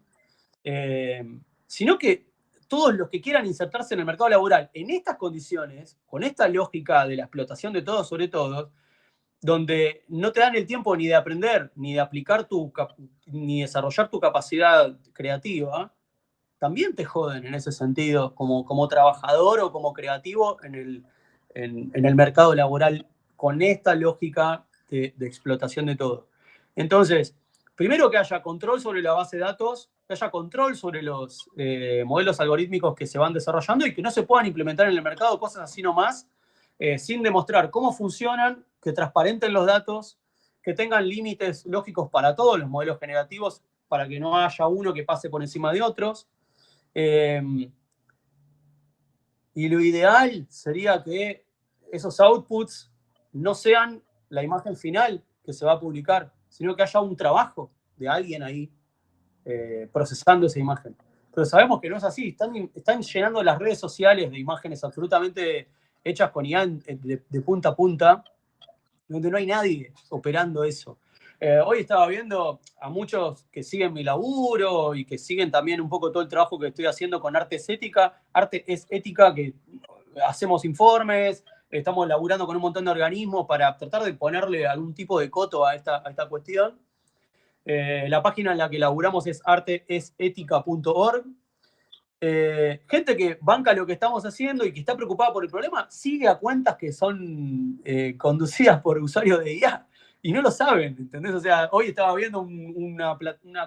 Speaker 2: sino que todos los que quieran insertarse en el mercado laboral en estas condiciones, con esta lógica de la explotación de todos sobre todos, donde no te dan el tiempo ni de aprender, ni de aplicar ni desarrollar tu capacidad creativa, también te joden en ese sentido, como trabajador o como creativo en el mercado laboral, con esta lógica de explotación de todo. Entonces, primero que haya control sobre la base de datos, que haya control sobre los modelos algorítmicos que se van desarrollando y que no se puedan implementar en el mercado cosas así nomás, sin demostrar cómo funcionan, que transparenten los datos, que tengan límites lógicos para todos los modelos generativos, para que no haya uno que pase por encima de otros. Y lo ideal sería que esos outputs no sean la imagen final que se va a publicar, sino que haya un trabajo de alguien ahí procesando esa imagen. Pero sabemos que no es así. Están llenando las redes sociales de imágenes absolutamente hechas con IA de punta a punta, donde no hay nadie operando eso. Hoy estaba viendo a muchos que siguen mi laburo y que siguen también un poco todo el trabajo que estoy haciendo con Arte es Ética. Arte es Ética, que hacemos informes, estamos laburando con un montón de organismos para tratar de ponerle algún tipo de coto a esta cuestión. La página en la que laburamos es arteesetica.org. gente que banca lo que estamos haciendo y que está preocupada por el problema, sigue a cuentas que son conducidas por usuarios de IA y no lo saben, ¿entendés? O sea, hoy estaba viendo una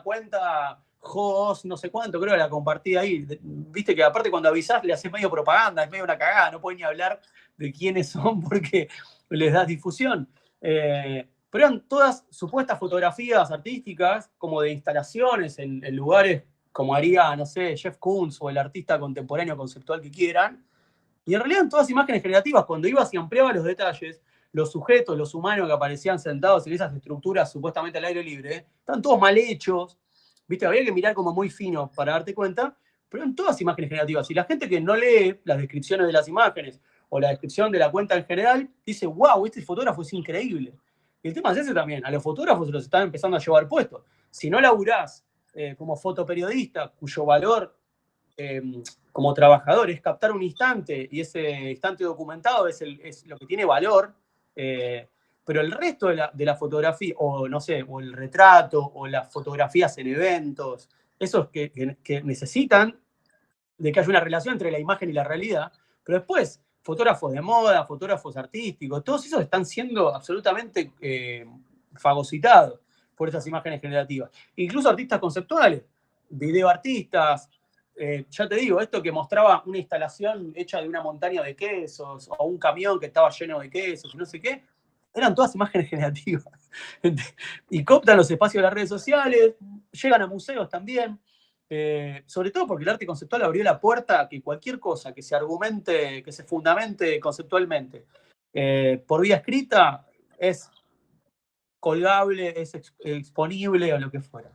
Speaker 2: cuenta Jos, no sé cuánto, creo que la compartí ahí. Viste que aparte cuando avisás le haces medio propaganda, es medio una cagada, no pueden ni hablar de quiénes son porque les das difusión. Pero eran todas supuestas fotografías artísticas, como de instalaciones en lugares como haría, no sé, Jeff Koons o el artista contemporáneo conceptual que quieran. Y en realidad eran todas imágenes creativas. Cuando ibas y ampliabas los detalles, los sujetos, los humanos que aparecían sentados en esas estructuras supuestamente al aire libre, están todos mal hechos. ¿Viste? Había que mirar como muy fino para darte cuenta, pero eran todas imágenes creativas. Y la gente que no lee las descripciones de las imágenes o la descripción de la cuenta en general, dice, wow, este fotógrafo es increíble. Y el tema es ese también. A los fotógrafos se los están empezando a llevar puestos. Si no laburás como fotoperiodista, cuyo valor como trabajador es captar un instante y ese instante documentado es lo que tiene valor, pero el resto de la fotografía, o no sé, o el retrato, o las fotografías en eventos, esos que necesitan de que haya una relación entre la imagen y la realidad, pero después, fotógrafos de moda, fotógrafos artísticos, todos esos están siendo absolutamente fagocitados por esas imágenes generativas. Incluso artistas conceptuales, videoartistas, ya te digo, esto que mostraba una instalación hecha de una montaña de quesos, o un camión que estaba lleno de quesos, y no sé qué, eran todas imágenes generativas. Y cooptan los espacios de las redes sociales, llegan a museos también. Sobre todo porque el arte conceptual abrió la puerta a que cualquier cosa que se argumente, que se fundamente conceptualmente por vía escrita es colgable, es exponible o lo que fuera.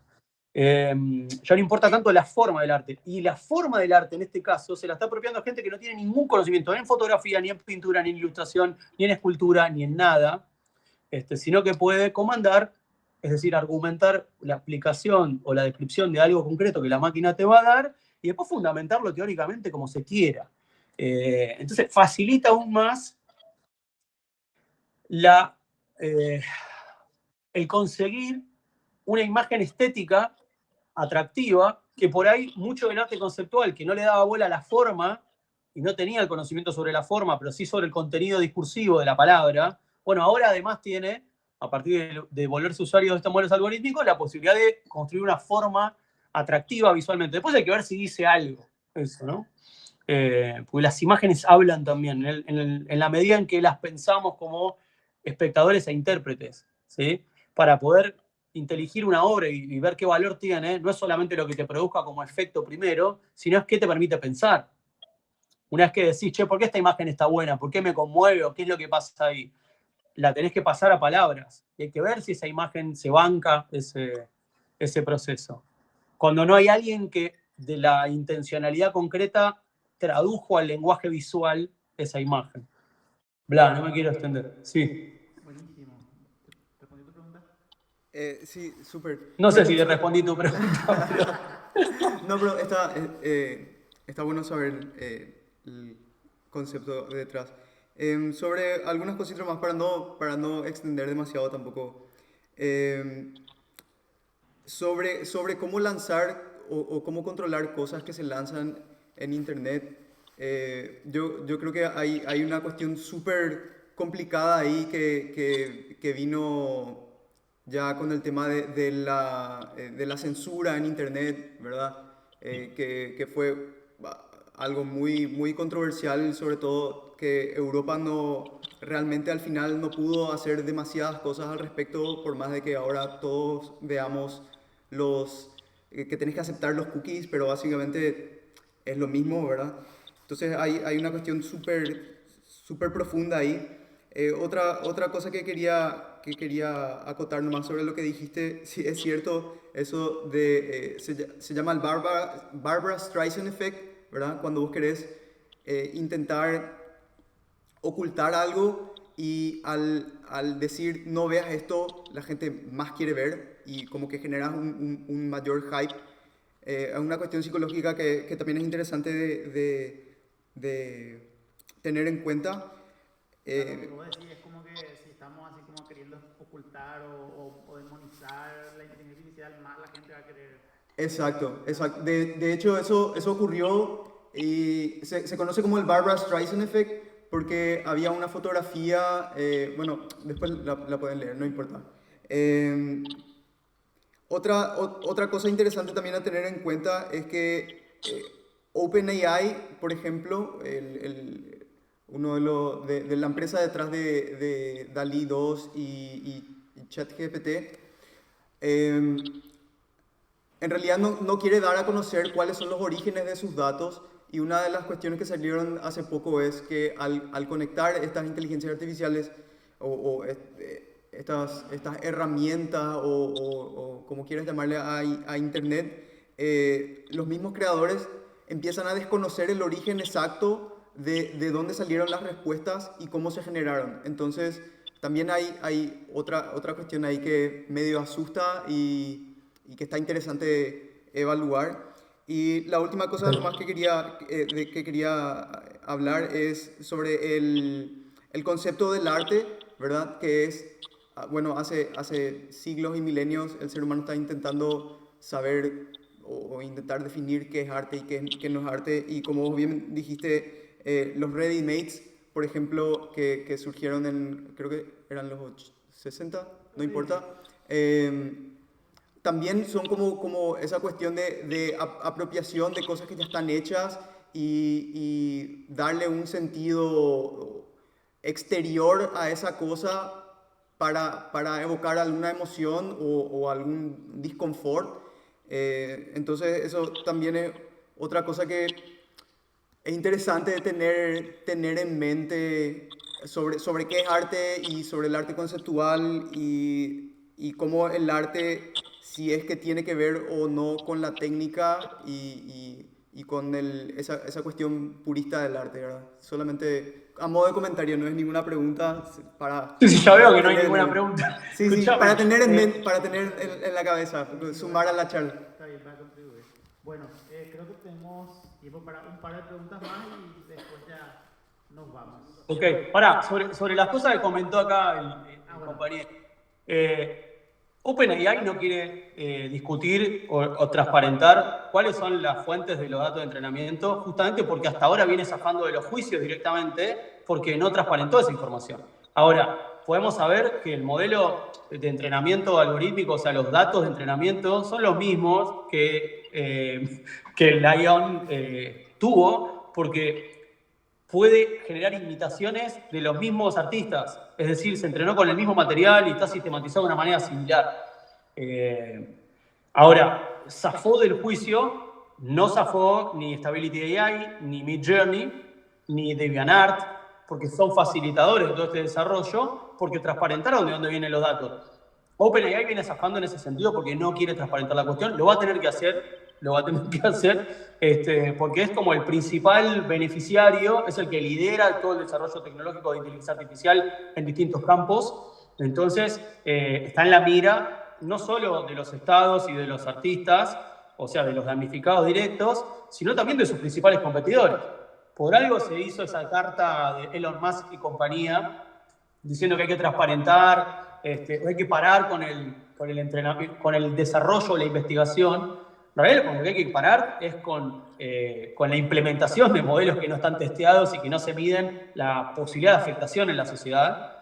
Speaker 2: Ya no importa tanto la forma del arte. Y la forma del arte, en este caso, se la está apropiando a gente que no tiene ningún conocimiento ni en fotografía, ni en pintura, ni en ilustración, ni en escultura, ni en nada, sino que puede comandar, es decir, argumentar la explicación o la descripción de algo concreto que la máquina te va a dar y después fundamentarlo teóricamente como se quiera. Entonces, facilita aún más la, el conseguir una imagen estética atractiva, que por ahí mucho del arte conceptual que no le daba bola a la forma y no tenía el conocimiento sobre la forma, pero sí sobre el contenido discursivo de la palabra, bueno, ahora además tiene, a partir de volverse usuario de estos modelos algorítmicos, la posibilidad de construir una forma atractiva visualmente. Después hay que ver si dice algo eso, ¿no? Porque las imágenes hablan también, en la medida en que las pensamos como espectadores e intérpretes, ¿sí? Para poder inteligir una obra y ver qué valor tiene, no es solamente lo que te produzca como efecto primero, sino es qué te permite pensar. Una vez que decís, che, ¿por qué esta imagen está buena? ¿Por qué me conmueve? ¿O qué es lo que pasa ahí? La tenés que pasar a palabras. Y hay que ver si esa imagen se banca ese proceso. Cuando no hay alguien que de la intencionalidad concreta tradujo al lenguaje visual esa imagen. Bla, no me quiero extender. Sí.
Speaker 1: Buenísimo. ¿Respondí tu pregunta?
Speaker 4: Sí, súper.
Speaker 2: No sé si te respondí tu pregunta, pero...
Speaker 4: No, pero está bueno saber el concepto detrás. Sobre algunas cositas más para no extender demasiado tampoco. Sobre cómo lanzar o cómo controlar cosas que se lanzan en Internet, yo creo que hay una cuestión súper complicada ahí que vino ya con el tema de la censura en Internet, ¿verdad? Que fue algo muy controversial, sobre todo que Europa no realmente al final no pudo hacer demasiadas cosas al respecto, por más de que ahora todos veamos que tenés que aceptar los cookies, pero básicamente es lo mismo, ¿verdad? Entonces hay una cuestión súper profunda ahí. Otra cosa que quería acotar nomás sobre lo que dijiste, sí, es cierto, eso se llama el Barbara Streisand Effect, ¿verdad? Cuando vos querés intentar ocultar algo y al decir no veas esto, la gente más quiere ver y como que generas un mayor hype. Es una cuestión psicológica que también es interesante de tener en cuenta.
Speaker 1: Claro, lo que vos decís es como que si estamos así como queriendo ocultar o demonizar la inteligencia artificial, más la gente va a querer
Speaker 4: Exacto, exacto. De hecho, eso ocurrió y se conoce como el Barbra Streisand Effect porque había una fotografía, bueno, después la pueden leer, no importa. Eh, otra cosa interesante también a tener en cuenta es que OpenAI, por ejemplo, uno de la empresa detrás de DALL-E 2 y ChatGPT, en realidad no quiere dar a conocer cuáles son los orígenes de sus datos y una de las cuestiones que salieron hace poco es que al conectar estas inteligencias artificiales o estas herramientas o como quieras llamarle a Internet, los mismos creadores empiezan a desconocer el origen exacto de dónde salieron las respuestas y cómo se generaron. Entonces, también hay otra cuestión ahí que medio asusta y que está interesante evaluar. Y la última cosa más que quería hablar es sobre el concepto del arte, ¿verdad? Que es, bueno, hace siglos y milenios el ser humano está intentando saber o intentar definir qué es arte y qué no es arte. Y como bien dijiste, los ready-mades, por ejemplo, que surgieron creo que eran los 60, no importa. También son como esa cuestión de apropiación de cosas que ya están hechas y darle un sentido exterior a esa cosa para evocar alguna emoción o algún disconfort. Entonces eso también es otra cosa que es interesante de tener en mente sobre qué es arte y sobre el arte conceptual y cómo el arte, si es que tiene que ver o no con la técnica y con esa cuestión purista del arte, ¿verdad? Solamente a modo de comentario, no es ninguna pregunta para...
Speaker 2: Sí, ya veo que no hay ninguna pregunta.
Speaker 4: Sí,
Speaker 2: Escuchame,
Speaker 4: para tener en la cabeza, sumar a la charla.
Speaker 1: Está bien, para contribuir. Bueno, creo que tenemos tiempo para un par de preguntas más y después ya nos vamos.
Speaker 2: Ok, pará, sobre las cosas que comentó acá el compañero. OpenAI no quiere discutir o transparentar cuáles son las fuentes de los datos de entrenamiento, justamente porque hasta ahora viene zafando de los juicios directamente porque no transparentó esa información. Ahora, podemos saber que el modelo de entrenamiento algorítmico, o sea, los datos de entrenamiento, son los mismos que el Lion tuvo, porque puede generar imitaciones de los mismos artistas. Es decir, se entrenó con el mismo material y está sistematizado de una manera similar. Ahora, zafó del juicio, no zafó ni Stability AI, ni Midjourney, ni DeviantArt, porque son facilitadores de todo este desarrollo, porque transparentaron de dónde vienen los datos. OpenAI viene zafando en ese sentido porque no quiere transparentar la cuestión, lo va a tener que hacer, porque es como el principal beneficiario, es el que lidera todo el desarrollo tecnológico de inteligencia artificial en distintos campos. Entonces, está en la mira no solo de los estados y de los artistas, o sea, de los damnificados directos, sino también de sus principales competidores. Por algo se hizo esa carta de Elon Musk y compañía, diciendo que hay que transparentar, hay que parar con el entrenamiento, con el desarrollo, la investigación. En realidad, con lo que hay que parar es con la implementación de modelos que no están testeados y que no se miden la posibilidad de afectación en la sociedad.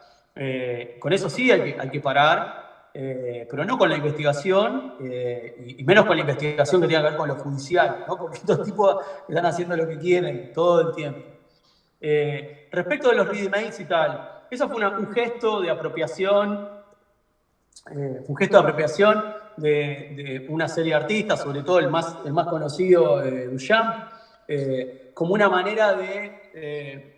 Speaker 2: Con eso sí hay que parar, pero no con la investigación y menos con la investigación que tenga que ver con lo judicial, ¿no? Porque estos tipos están haciendo lo que quieren todo el tiempo. Respecto de los ready-mades y tal, eso fue un gesto de apropiación, de una serie de artistas, sobre todo el más conocido, Duchamp, como una manera de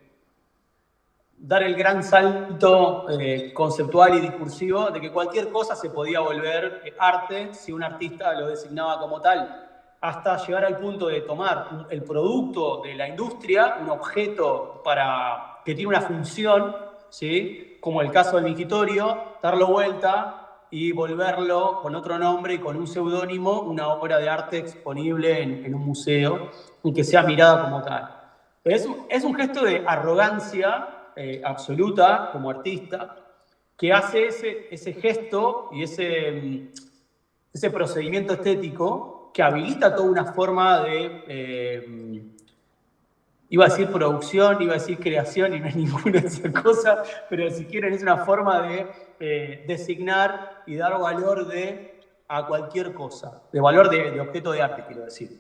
Speaker 2: dar el gran salto conceptual y discursivo de que cualquier cosa se podía volver arte si un artista lo designaba como tal, hasta llegar al punto de tomar el producto de la industria, un objeto que tiene una función, ¿sí? Como el caso del mingitorio, darlo vuelta y volverlo con otro nombre y con un seudónimo, una obra de arte exponible en un museo y que sea mirada como tal. Es un gesto de arrogancia absoluta como artista que hace ese gesto y ese procedimiento estético que habilita toda una forma de, iba a decir producción, iba a decir creación, y no es ninguna de esas cosas, pero si quieren es una forma de designar y dar valor a cualquier cosa, de valor de objeto de arte, quiero decir.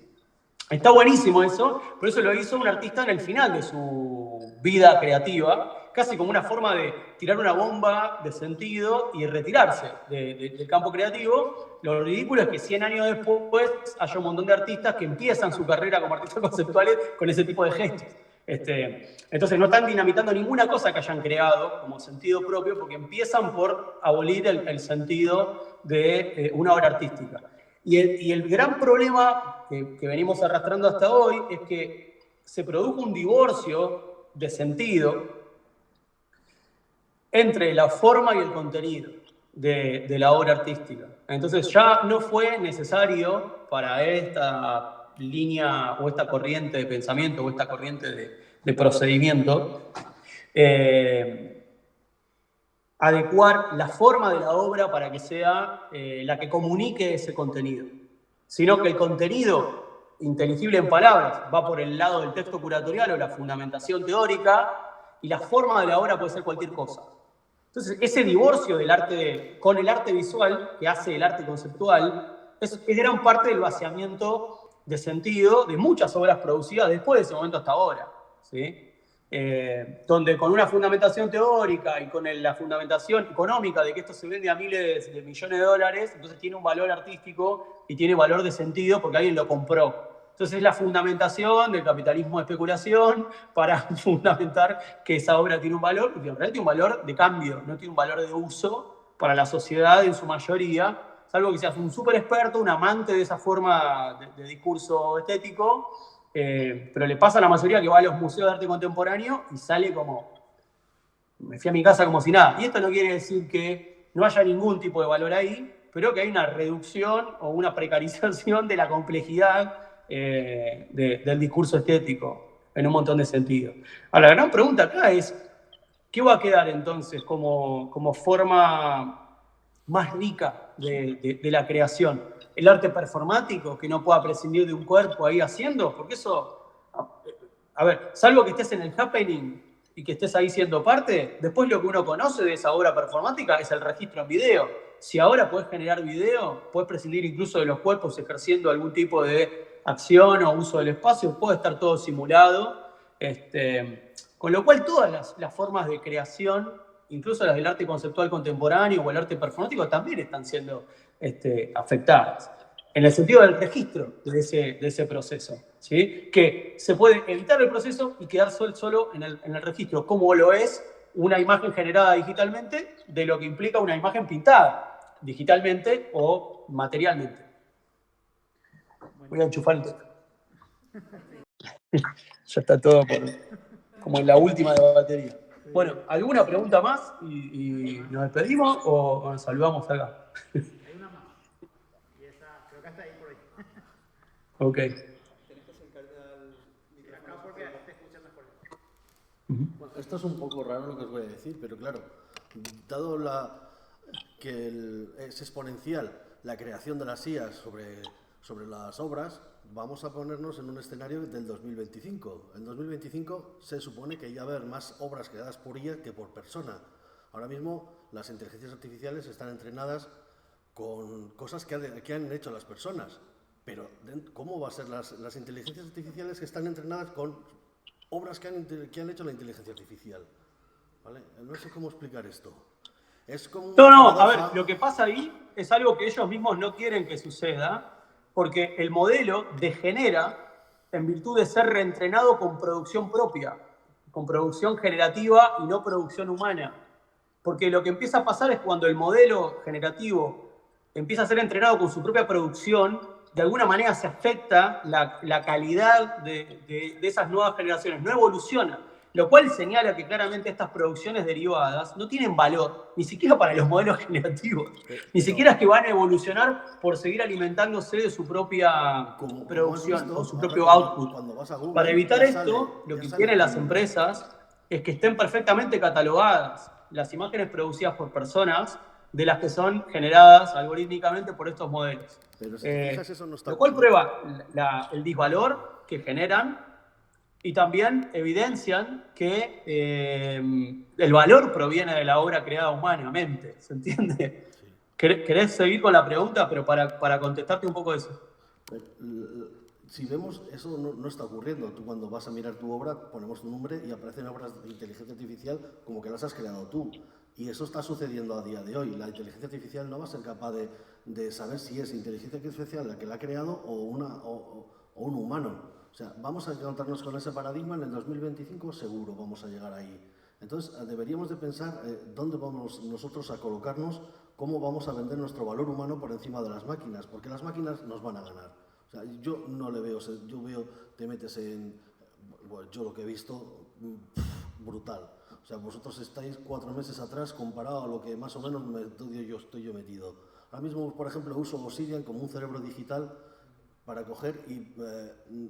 Speaker 2: Está buenísimo eso, por eso lo hizo un artista en el final de su vida creativa, casi como una forma de tirar una bomba de sentido y retirarse del campo creativo. Lo ridículo es que 100 años después haya un montón de artistas que empiezan su carrera como artistas conceptuales con ese tipo de gestos. Entonces no están dinamitando ninguna cosa que hayan creado como sentido propio, porque empiezan por abolir el sentido de una obra artística. Y el gran problema que venimos arrastrando hasta hoy es que se produjo un divorcio de sentido entre la forma y el contenido de la obra artística. Entonces ya no fue necesario para esta línea o esta corriente de pensamiento o esta corriente de procedimiento adecuar la forma de la obra para que sea la que comunique ese contenido, sino que el contenido inteligible en palabras va por el lado del texto curatorial o la fundamentación teórica, y la forma de la obra puede ser cualquier cosa. Entonces, ese divorcio del arte con el arte visual que hace el arte conceptual es gran parte del vaciamiento de sentido de muchas obras producidas después de ese momento hasta ahora, ¿sí? Donde con una fundamentación teórica y con la fundamentación económica de que esto se vende a miles de millones de dólares, entonces tiene un valor artístico y tiene valor de sentido porque alguien lo compró. Entonces es la fundamentación del capitalismo de especulación para fundamentar que esa obra tiene un valor, porque en realidad tiene un valor de cambio, no tiene un valor de uso para la sociedad en su mayoría, salvo que seas un súper experto, un amante de esa forma de discurso estético. Pero le pasa a la mayoría que va a los museos de arte contemporáneo y sale como, me fui a mi casa como si nada. Y esto no quiere decir que no haya ningún tipo de valor ahí, pero que hay una reducción o una precarización de la complejidad del discurso estético en un montón de sentidos. Ahora, la gran pregunta acá es, ¿qué va a quedar entonces como forma más rica de la creación? El arte performático, que no pueda prescindir de un cuerpo ahí haciendo, porque eso, a ver, salvo que estés en el happening y que estés ahí siendo parte, después lo que uno conoce de esa obra performática es el registro en video. Si ahora podés generar video, podés prescindir incluso de los cuerpos ejerciendo algún tipo de acción o uso del espacio, puede estar todo simulado, con lo cual todas las formas de creación, incluso las del arte conceptual contemporáneo o el arte performático, también están siendo afectadas, en el sentido del registro de ese proceso, ¿sí? Que se puede evitar el proceso y quedar solo en el registro, como lo es una imagen generada digitalmente de lo que implica una imagen pintada digitalmente o materialmente. Voy a enchufar el teléfono. Ya está todo como en la última de batería. Bueno, ¿alguna pregunta más y nos despedimos o nos saludamos acá?
Speaker 1: Hay una más. Y esa, creo que está ahí por ahí.
Speaker 2: Ok.
Speaker 4: Tenés que acercarte al
Speaker 1: Acá porque te escuchan mejor.
Speaker 3: Bueno, esto es un poco raro lo que os voy a decir, pero claro, dado que es exponencial la creación de las IAs sobre las obras, vamos a ponernos en un escenario del 2025. En 2025 se supone que ya va a haber más obras creadas por IA que por persona. Ahora mismo las inteligencias artificiales están entrenadas con cosas que han hecho las personas. Pero ¿cómo va a ser las inteligencias artificiales que están entrenadas con obras que han hecho la inteligencia artificial? ¿Vale? No sé cómo explicar esto. Es como
Speaker 2: No, a ver, lo que pasa ahí es algo que ellos mismos no quieren que suceda, porque el modelo degenera en virtud de ser reentrenado con producción propia, con producción generativa y no producción humana. Porque lo que empieza a pasar es cuando el modelo generativo empieza a ser entrenado con su propia producción, de alguna manera se afecta la calidad de esas nuevas generaciones, no evoluciona. Lo cual señala que claramente estas producciones derivadas no tienen valor, ni siquiera para los modelos generativos, ni siquiera es que van a evolucionar por seguir alimentándose de su propia producción o su propio output.
Speaker 3: Google,
Speaker 2: Para evitar esto, lo que quieren las empresas es que estén perfectamente catalogadas las imágenes producidas por personas de las que son generadas algorítmicamente por estos modelos.
Speaker 3: Pero si te fijas, eso no está...
Speaker 2: Lo cual prueba el disvalor que generan y también evidencian que el valor proviene de la obra creada humanamente, ¿se entiende?
Speaker 3: Sí.
Speaker 2: ¿Querés seguir con la pregunta? Pero para contestarte un poco eso.
Speaker 3: Si vemos, eso no está ocurriendo. Tú cuando vas a mirar tu obra, ponemos tu nombre y aparecen obras de inteligencia artificial como que las has creado tú. Y eso está sucediendo a día de hoy. La inteligencia artificial no va a ser capaz de saber si es inteligencia artificial la que la ha creado o un humano. O sea, vamos a encontrarnos con ese paradigma en el 2025, seguro vamos a llegar ahí. Entonces, deberíamos de pensar dónde vamos nosotros a colocarnos, cómo vamos a vender nuestro valor humano por encima de las máquinas, porque las máquinas nos van a ganar. O sea, yo no le veo, yo veo, te metes en, bueno, yo lo que he visto, brutal. O sea, vosotros estáis 4 meses atrás comparado a lo que más o menos estoy yo metido. Ahora mismo, por ejemplo, uso Obsidian como un cerebro digital para coger y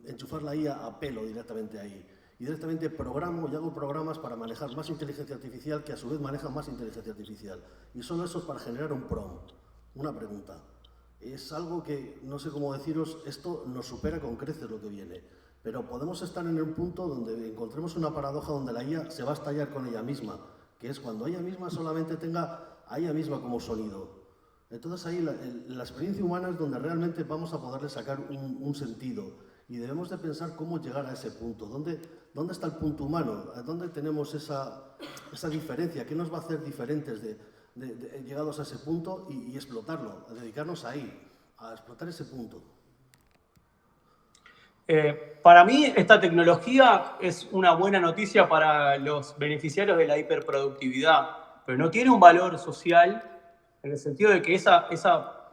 Speaker 3: enchufar la IA a pelo directamente ahí. Y directamente programo y hago programas para manejar más inteligencia artificial que a su vez manejan más inteligencia artificial. Y son esos para generar un prompt, una pregunta. Es algo que, no sé cómo deciros, esto nos supera con creces lo que viene. Pero podemos estar en un punto donde encontremos una paradoja donde la IA se va a estallar con ella misma, que es cuando ella misma solamente tenga a ella misma como sonido. Entonces ahí la experiencia humana es donde realmente vamos a poderle sacar un sentido. Y debemos de pensar cómo llegar a ese punto. ¿Dónde está el punto humano? ¿Dónde tenemos esa diferencia? ¿Qué nos va a hacer diferentes llegados a ese punto y explotarlo? A dedicarnos ahí, a explotar ese punto.
Speaker 2: Para mí, esta tecnología es una buena noticia para los beneficiarios de la hiperproductividad, pero no tiene un valor social en el sentido de que esa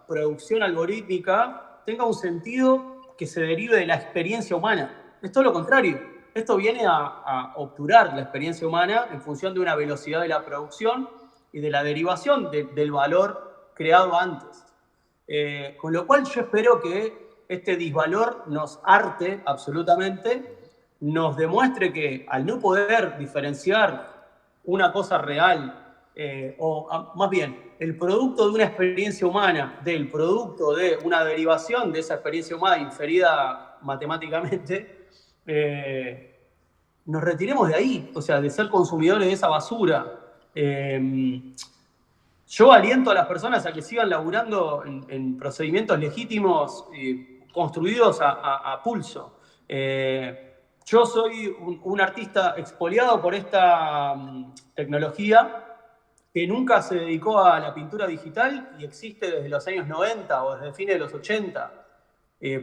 Speaker 2: producción algorítmica tenga un sentido que se derive de la experiencia humana. Es todo lo contrario. Esto viene a obturar la experiencia humana en función de una velocidad de la producción y de la derivación del valor creado antes. Con lo cual yo espero que este disvalor nos harte absolutamente, nos demuestre que al no poder diferenciar una cosa real, más bien, el producto de una experiencia humana del producto de una derivación de esa experiencia humana inferida matemáticamente, nos retiremos de ahí, o sea, de ser consumidores de esa basura. Yo aliento a las personas a que sigan laburando en procedimientos legítimos construidos a pulso. Yo soy un artista expoliado por esta tecnología que nunca se dedicó a la pintura digital y existe desde los años 90 o desde fines de los 80.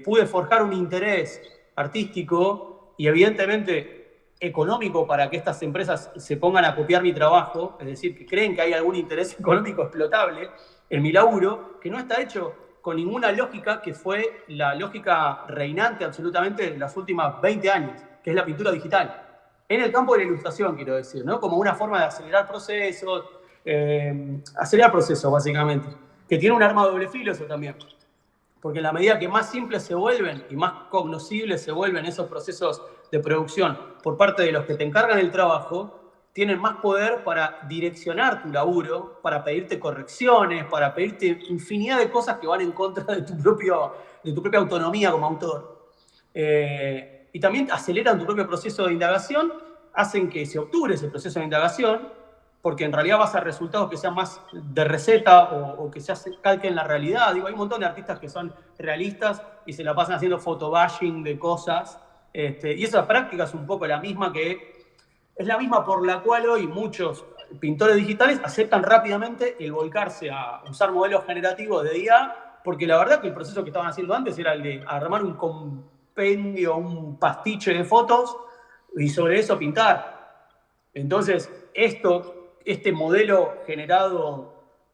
Speaker 2: Pude forjar un interés artístico y evidentemente económico para que estas empresas se pongan a copiar mi trabajo, es decir, que creen que hay algún interés económico explotable en mi laburo, que no está hecho con ninguna lógica que fue la lógica reinante absolutamente en los últimos 20 años, que es la pintura digital. En el campo de la ilustración, quiero decir, ¿no? Como una forma de acelerar procesos, básicamente, que tiene un arma de doble filo eso también. Porque en la medida que más simples se vuelven y más cognoscibles se vuelven esos procesos de producción por parte de los que te encargan el trabajo, tienen más poder para direccionar tu laburo, para pedirte correcciones, para pedirte infinidad de cosas que van en contra de tu propia autonomía como autor. Y también aceleran tu propio proceso de indagación, hacen que se obture ese proceso de indagación, porque en realidad vas a resultados que sean más de receta o que se calquen la realidad. Digo, hay un montón de artistas que son realistas y se la pasan haciendo photobashing de cosas. Y esa práctica es un poco la misma es la misma por la cual hoy muchos pintores digitales aceptan rápidamente el volcarse a usar modelos generativos de IA, porque la verdad que el proceso que estaban haciendo antes era el de armar un compendio, un pastiche de fotos y sobre eso pintar. Entonces, este modelo generado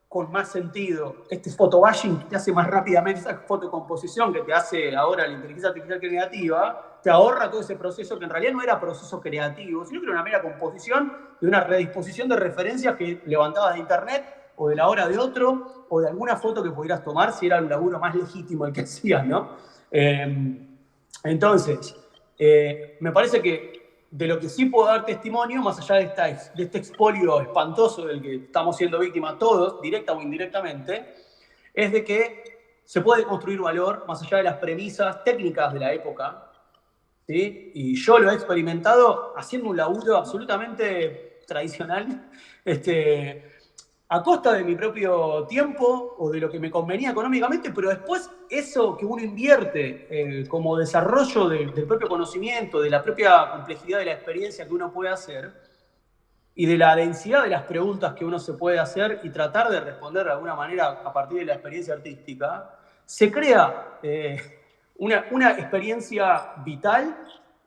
Speaker 2: con más sentido, este photobashing que te hace más rápidamente, esa fotocomposición que te hace ahora la inteligencia artificial creativa, te ahorra todo ese proceso que en realidad no era proceso creativo, sino que era una mera composición de una redisposición de referencias que levantabas de internet o de la obra de otro o de alguna foto que pudieras tomar si era un laburo más legítimo el que hacías, ¿no? Entonces, me parece que de lo que sí puedo dar testimonio, más allá de este expolio espantoso del que estamos siendo víctimas todos, directa o indirectamente, es de que se puede construir valor más allá de las premisas técnicas de la época, ¿sí? Y yo lo he experimentado haciendo un laburo absolutamente tradicional, a costa de mi propio tiempo o de lo que me convenía económicamente, pero después eso que uno invierte como desarrollo del propio conocimiento, de la propia complejidad de la experiencia que uno puede hacer y de la densidad de las preguntas que uno se puede hacer y tratar de responder de alguna manera a partir de la experiencia artística, se crea una experiencia vital,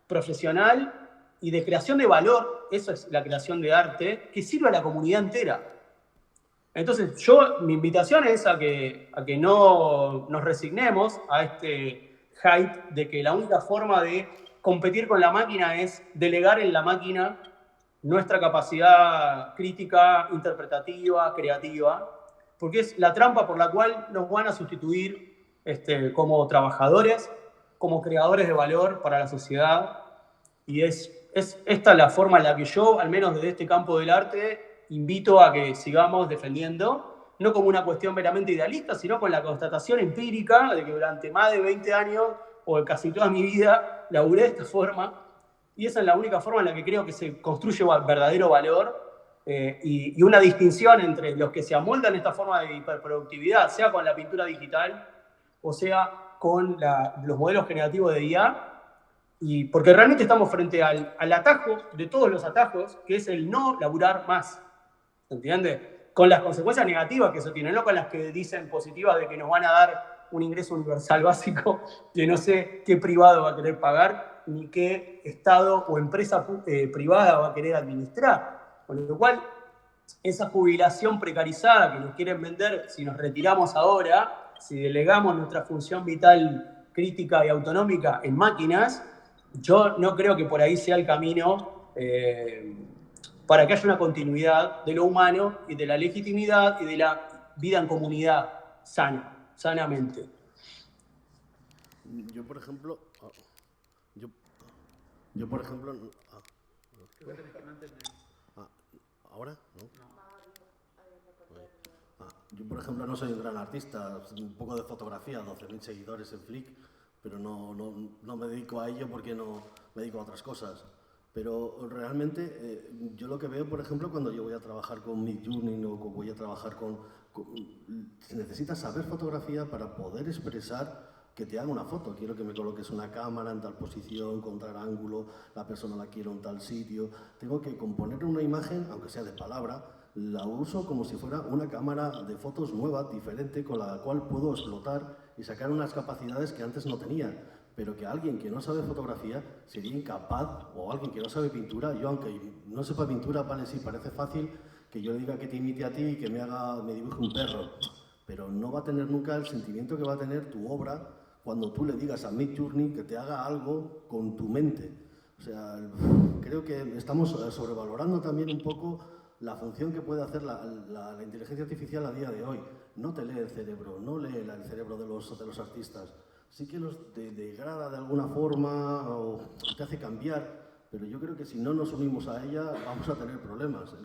Speaker 2: profesional y de creación de valor, eso es la creación de arte, que sirve a la comunidad entera. Entonces, mi invitación es a que no nos resignemos a este hype de que la única forma de competir con la máquina es delegar en la máquina nuestra capacidad crítica, interpretativa, creativa, porque es la trampa por la cual nos van a sustituir como trabajadores, como creadores de valor para la sociedad, y es esta la forma en la que yo, al menos desde este campo del arte, invito a que sigamos defendiendo, no como una cuestión meramente idealista, sino con la constatación empírica de que durante más de 20 años, o casi toda mi vida, laburé de esta forma, y esa es la única forma en la que creo que se construye verdadero valor, y una distinción entre los que se amoldan esta forma de hiperproductividad, sea con la pintura digital, o sea con los modelos generativos de IA, y porque realmente estamos frente al atajo de todos los atajos, que es el no laburar más. ¿Entiende? Con las consecuencias negativas que eso tiene, no con las que dicen positivas de que nos van a dar un ingreso universal básico que no sé qué privado va a querer pagar, ni qué Estado o empresa privada va a querer administrar. Con lo cual, esa jubilación precarizada que nos quieren vender, si nos retiramos ahora, si delegamos nuestra función vital, crítica y autonómica en máquinas, yo no creo que por ahí sea el camino para que haya una continuidad de lo humano y de la legitimidad y de la vida en comunidad sanamente.
Speaker 3: Yo, por ejemplo, ¿ahora? ¿No? Yo, por ejemplo, no soy un gran artista, un poco de fotografía, 12.000 seguidores en Flick, pero no me dedico a ello porque no me dedico a otras cosas. Pero realmente yo lo que veo, por ejemplo, cuando yo voy a trabajar con Midjourney o voy a trabajar necesitas saber fotografía para poder expresar que te haga una foto. Quiero que me coloques una cámara en tal posición, con tal ángulo, la persona la quiero en tal sitio. Tengo que componer una imagen, aunque sea de palabra, la uso como si fuera una cámara de fotos nueva, diferente, con la cual puedo explotar y sacar unas capacidades que antes no tenía. Pero que alguien que no sabe fotografía sería incapaz, o alguien que no sabe pintura, yo aunque no sepa pintura, vale, sí, parece fácil que yo diga que te imite a ti y que me dibuje un perro, pero no va a tener nunca el sentimiento que va a tener tu obra cuando tú le digas a Midjourney que te haga algo con tu mente. O sea, creo que estamos sobrevalorando también un poco la función que puede hacer la inteligencia artificial a día de hoy. No te lee el cerebro, no lee el cerebro de los artistas. Sí que los degrada de alguna forma o te hace cambiar, pero yo creo que si no nos unimos a ella vamos a tener problemas.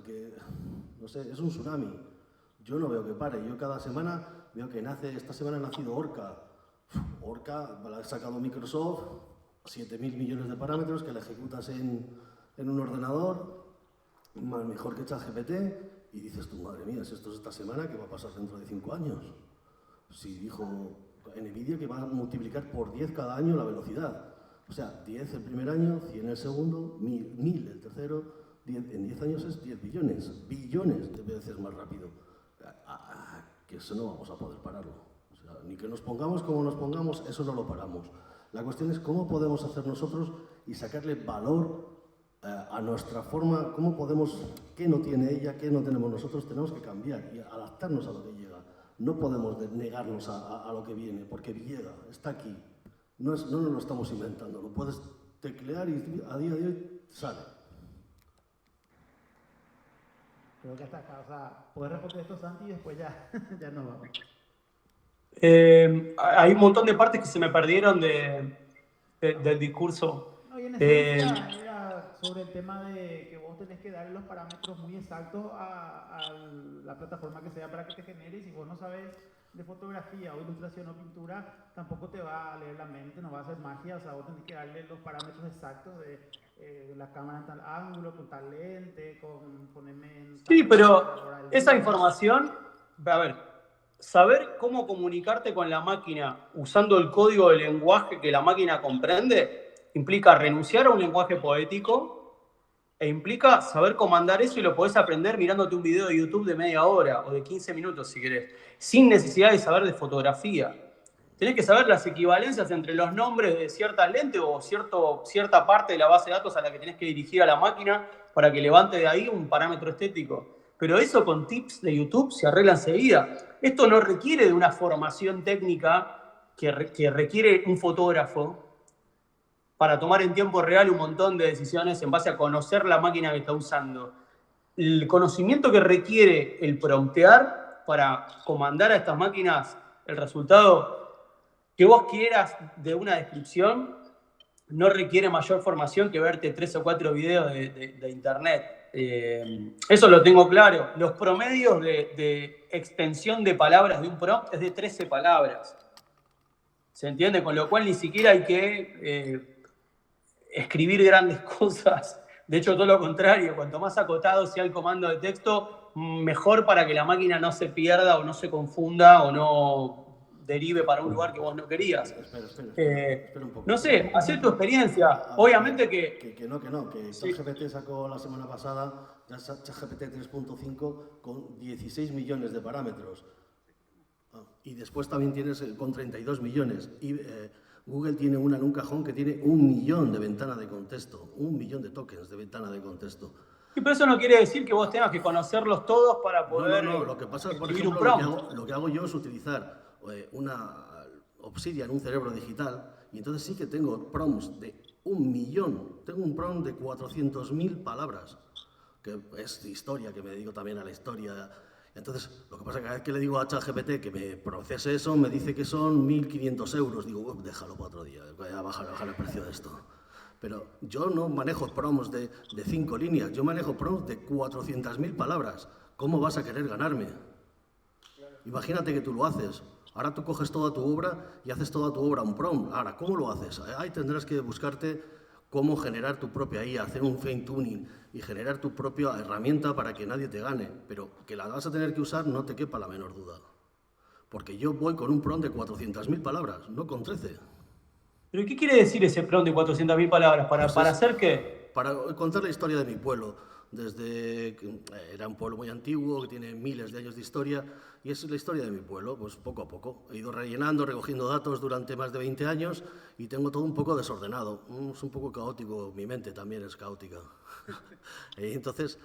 Speaker 3: No sé, es un tsunami. Yo no veo que pare. Yo cada semana veo que esta semana ha nacido Orca. Orca la ha sacado Microsoft, 7.000 millones de parámetros que la ejecutas en un ordenador, mejor que ChatGPT, y dices tú, madre mía, si esto es esta semana, ¿qué va a pasar dentro de 5 años? Si dijo NVIDIA que va a multiplicar por 10 cada año la velocidad. O sea, 10 el primer año, 100 el segundo, 1000 el tercero, en 10 años es 10 billones de veces más rápido. Que eso no vamos a poder pararlo. O sea, ni que nos pongamos como nos pongamos, eso no lo paramos. La cuestión es cómo podemos hacer nosotros y sacarle valor a nuestra forma, qué no tiene ella, qué no tenemos nosotros, tenemos que cambiar y adaptarnos a lo que llega. No podemos negarnos a lo que viene, porque llega, está aquí. No nos lo estamos inventando, lo puedes teclear y a día de hoy sale.
Speaker 1: Creo que hasta acá, o sea, puedes responder esto, Santi, y después ya nos vamos.
Speaker 2: Hay un montón de partes que se me perdieron del discurso.
Speaker 1: No, y en esencia era sobre el tema de que vos tenés que darle los parámetros muy exactos a la plataforma que sea para que te genere, y si vos no sabes de fotografía o ilustración o pintura, tampoco te va a leer la mente, no va a hacer magia, o sea, vos tenés que darle los parámetros exactos de la cámara en tal ángulo, con tal lente, con ponerme en tal
Speaker 2: Sí, pero
Speaker 1: hora del
Speaker 2: esa
Speaker 1: día.
Speaker 2: información, a ver, saber cómo comunicarte con la máquina usando el código de lenguaje que la máquina comprende implica renunciar a un lenguaje poético e implica saber comandar eso, y lo podés aprender mirándote un video de YouTube de media hora o de 15 minutos si querés, sin necesidad de saber de fotografía. Tenés que saber las equivalencias entre los nombres de ciertas lentes o cierta parte de la base de datos a la que tenés que dirigir a la máquina para que levante de ahí un parámetro estético. Pero eso con tips de YouTube se arregla enseguida. Esto no requiere de una formación técnica que requiere un fotógrafo para tomar en tiempo real un montón de decisiones en base a conocer la máquina que está usando. El conocimiento que requiere el promptear para comandar a estas máquinas el resultado que vos quieras de una descripción no requiere mayor formación que verte 3 o 4 videos de internet. Eso lo tengo claro. Los promedios de extensión de palabras de un prompt es de 13 palabras. ¿Se entiende? Con lo cual ni siquiera hay que escribir grandes cosas. De hecho, todo lo contrario. Cuanto más acotado sea el comando de texto, mejor para que la máquina no se pierda o no se confunda o no derive para un lugar que vos no querías.
Speaker 3: Espera un poco.
Speaker 2: No sé, hacé tu experiencia. Obviamente que
Speaker 3: Sí. ChatGPT sacó la semana pasada ya ChatGPT 3.5 con 16 millones de parámetros. Y después también tienes con 32 millones. Y Google tiene una en un cajón que tiene 1 millón de ventanas de contexto, 1 millón de tokens de ventana de contexto.
Speaker 2: Y pero eso no quiere decir que vos tengas que conocerlos todos para poder
Speaker 3: No. Lo que pasa es, por
Speaker 2: escribir
Speaker 3: ejemplo, lo que hago yo es utilizar una Obsidian, un cerebro digital, y entonces sí que tengo prompts de 1 millón. Tengo un prompt de 400.000 palabras, que es de historia, que me dedico también a la historia. Entonces, lo que pasa es que cada vez que le digo a ChatGPT que me procese eso, me dice que son 1.500 euros. Digo, déjalo para otro día, voy a bajar el precio de esto. Pero yo no manejo prompts de 5 líneas, yo manejo prompts de 400.000 palabras. ¿Cómo vas a querer ganarme? Imagínate que tú lo haces. Ahora tú coges toda tu obra y haces toda tu obra un prompt. Ahora, ¿cómo lo haces? Ahí tendrás que buscarte cómo generar tu propia IA, hacer un fine tuning y generar tu propia herramienta para que nadie te gane. Pero que la vas a tener que usar, no te quepa la menor duda. Porque yo voy con un prompt de 400.000 palabras, no con 13.
Speaker 2: ¿Pero qué quiere decir ese prompt de 400.000 palabras? ¿Para hacer qué?
Speaker 3: Para contar la historia de mi pueblo. Desde que era un pueblo muy antiguo, que tiene miles de años de historia, y es la historia de mi pueblo, pues poco a poco. He ido rellenando, recogiendo datos durante más de 20 años y tengo todo un poco desordenado. Es un poco caótico, mi mente también es caótica. Y entonces,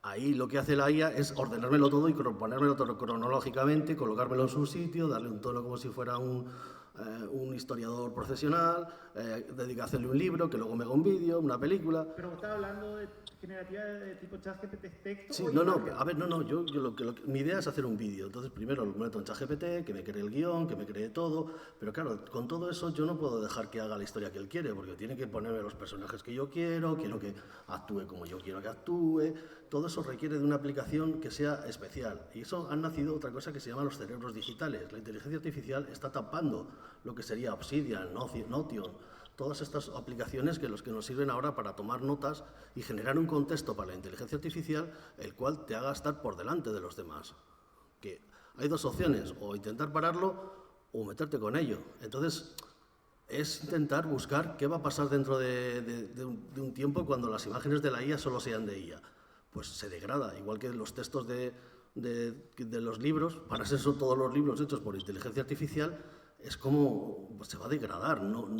Speaker 3: ahí lo que hace la IA es ordenármelo todo y ponérmelo todo cronológicamente, colocármelo en su sitio, darle un tono como si fuera un historiador profesional, hacerle un libro, que luego me haga un vídeo, una película.
Speaker 1: Pero vos estás hablando de generativa de tipo ChatGPT texto.
Speaker 3: Sí,
Speaker 1: o
Speaker 3: no,
Speaker 1: imagen.
Speaker 3: a ver, yo mi idea es hacer un vídeo. Entonces primero lo meto en ChatGPT, que me cree el guión, que me cree todo, pero claro, con todo eso yo no puedo dejar que haga la historia que él quiere, porque tiene que ponerme los personajes que yo quiero que actúe como yo quiero que actúe. Todo eso requiere de una aplicación que sea especial. Y eso han nacido otra cosa que se llama los cerebros digitales. La inteligencia artificial está tapando lo que sería Obsidian, Notion, todas estas aplicaciones que nos sirven ahora para tomar notas y generar un contexto para la inteligencia artificial el cual te haga estar por delante de los demás. Que hay dos opciones, o intentar pararlo o meterte con ello. Entonces, es intentar buscar qué va a pasar dentro de un tiempo cuando las imágenes de la IA solo sean de IA. Pues se degrada, igual que los textos de los libros, para eso todos los libros hechos por inteligencia artificial, es como se va a degradar, no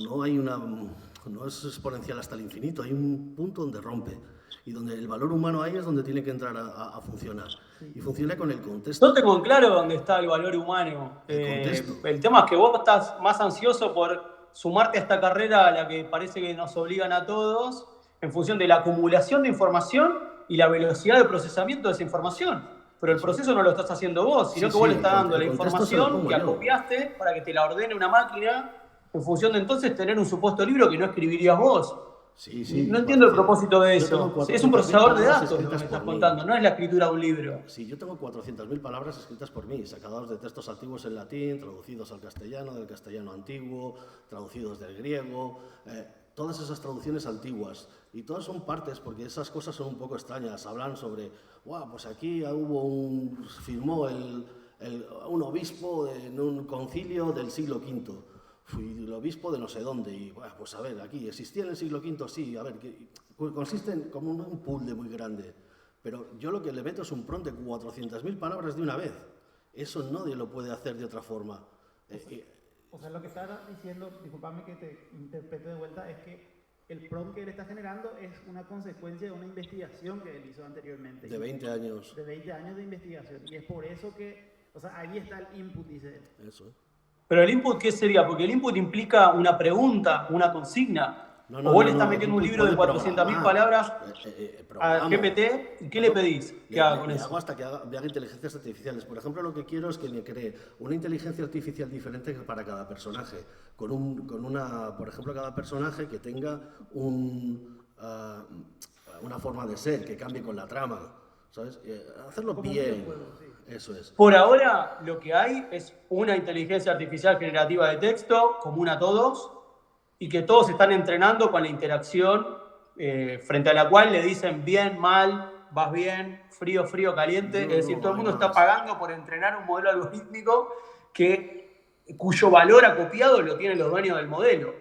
Speaker 3: es exponencial hasta el infinito, hay un punto donde rompe y donde el valor humano ahí es donde tiene que entrar a funcionar. Y funciona con el contexto.
Speaker 2: No tengo en claro dónde está el valor humano. El tema es que vos estás más ansioso por sumarte a esta carrera a la que parece que nos obligan a todos en función de la acumulación de información y la velocidad de procesamiento de esa información. Pero el proceso no lo estás haciendo vos, sino que vos le estás dando la información que acopiaste para que te la ordene una máquina en función de entonces tener un supuesto libro que no escribirías vos.
Speaker 3: Sí, sí.
Speaker 2: No entiendo el
Speaker 3: 400.
Speaker 2: propósito de
Speaker 3: Yo tengo
Speaker 2: eso.
Speaker 3: 400.000
Speaker 2: Es un procesador de
Speaker 3: palabras
Speaker 2: datos lo que me
Speaker 3: escritas
Speaker 2: estás
Speaker 3: por mí.
Speaker 2: contando, no es la escritura de un libro.
Speaker 3: Sí, yo tengo 400.000 palabras escritas por mí, sacadas de textos antiguos en latín, traducidos al castellano, del castellano antiguo, traducidos del griego, todas esas traducciones antiguas. Y todas son partes, porque esas cosas son un poco extrañas. Hablan sobre, pues aquí firmó un obispo en un concilio del siglo V. Fui el obispo de no sé dónde, y pues a ver, aquí, ¿existía en el siglo V? Sí, a ver, consiste en como un puzzle muy grande. Pero yo lo que le meto es un prompt de 400.000 palabras de una vez. Eso nadie lo puede hacer de otra forma.
Speaker 1: O sea, lo que estás diciendo, discúlpame que te interprete de vuelta, es que el prompt que él está generando es una consecuencia de una investigación que él hizo anteriormente.
Speaker 3: De 20 años.
Speaker 1: De 20 años de investigación. Y es por eso que, o sea, ahí está el input, dice él.
Speaker 3: Eso.
Speaker 2: Pero el input, ¿qué sería? Porque el input implica una pregunta, una consigna. O vos le estás metiendo un libro de 400.000 palabras a GPT, ¿y qué le pedís que haga con eso?
Speaker 3: Hago hasta que haga inteligencias artificiales. Por ejemplo, lo que quiero es que me cree una inteligencia artificial diferente para cada personaje. Por ejemplo, cada personaje que tenga una forma de ser, que cambie con la trama. ¿Sabes? Hacerlo
Speaker 1: Como un
Speaker 3: bien.
Speaker 1: videojuego, sí.
Speaker 3: Eso es.
Speaker 2: Por ahora, lo que hay es una inteligencia artificial generativa de texto, común a todos, y que todos están entrenando con la interacción frente a la cual le dicen bien, mal, vas bien, frío, frío, caliente. Es decir, todo el mundo está pagando por entrenar un modelo algorítmico cuyo valor acopiado lo tienen los dueños del modelo.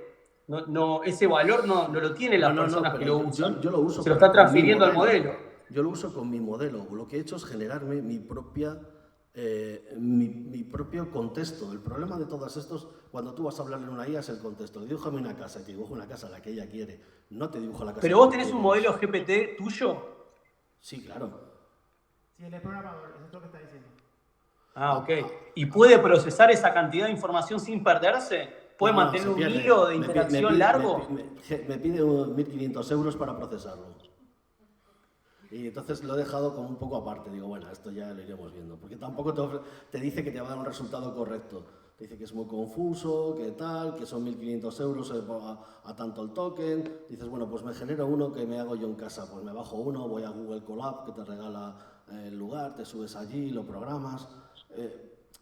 Speaker 2: Ese valor no lo tienen las personas que lo usan.
Speaker 3: Yo lo uso.
Speaker 2: Se lo está transfiriendo al modelo.
Speaker 3: Yo lo uso con mi modelo. Lo que he hecho es generarme mi propio contexto. El problema de todos estos, cuando tú vas a hablarle en una IA, es el contexto. Dibújame una casa y te dibujo una casa la que ella quiere. No te dibujo la casa.
Speaker 2: ¿Pero vos tenés un modelo GPT tuyo?
Speaker 3: Sí, claro.
Speaker 1: Si él es programador, eso es lo que está diciendo.
Speaker 2: Ah, ok. ¿Y puede procesar esa cantidad de información sin perderse? ¿Puede mantener un hilo de interacción largo?
Speaker 3: Me pide 1.500 euros para procesarlo. Y entonces lo he dejado como un poco aparte. Digo, bueno, esto ya lo iremos viendo. Porque tampoco te dice que te va a dar un resultado correcto. Te dice que es muy confuso, que tal, que son 1.500 euros a tanto el token. Dices, bueno, pues me genero uno que me hago yo en casa. Pues me bajo uno, voy a Google Colab, que te regala el lugar, te subes allí, lo programas.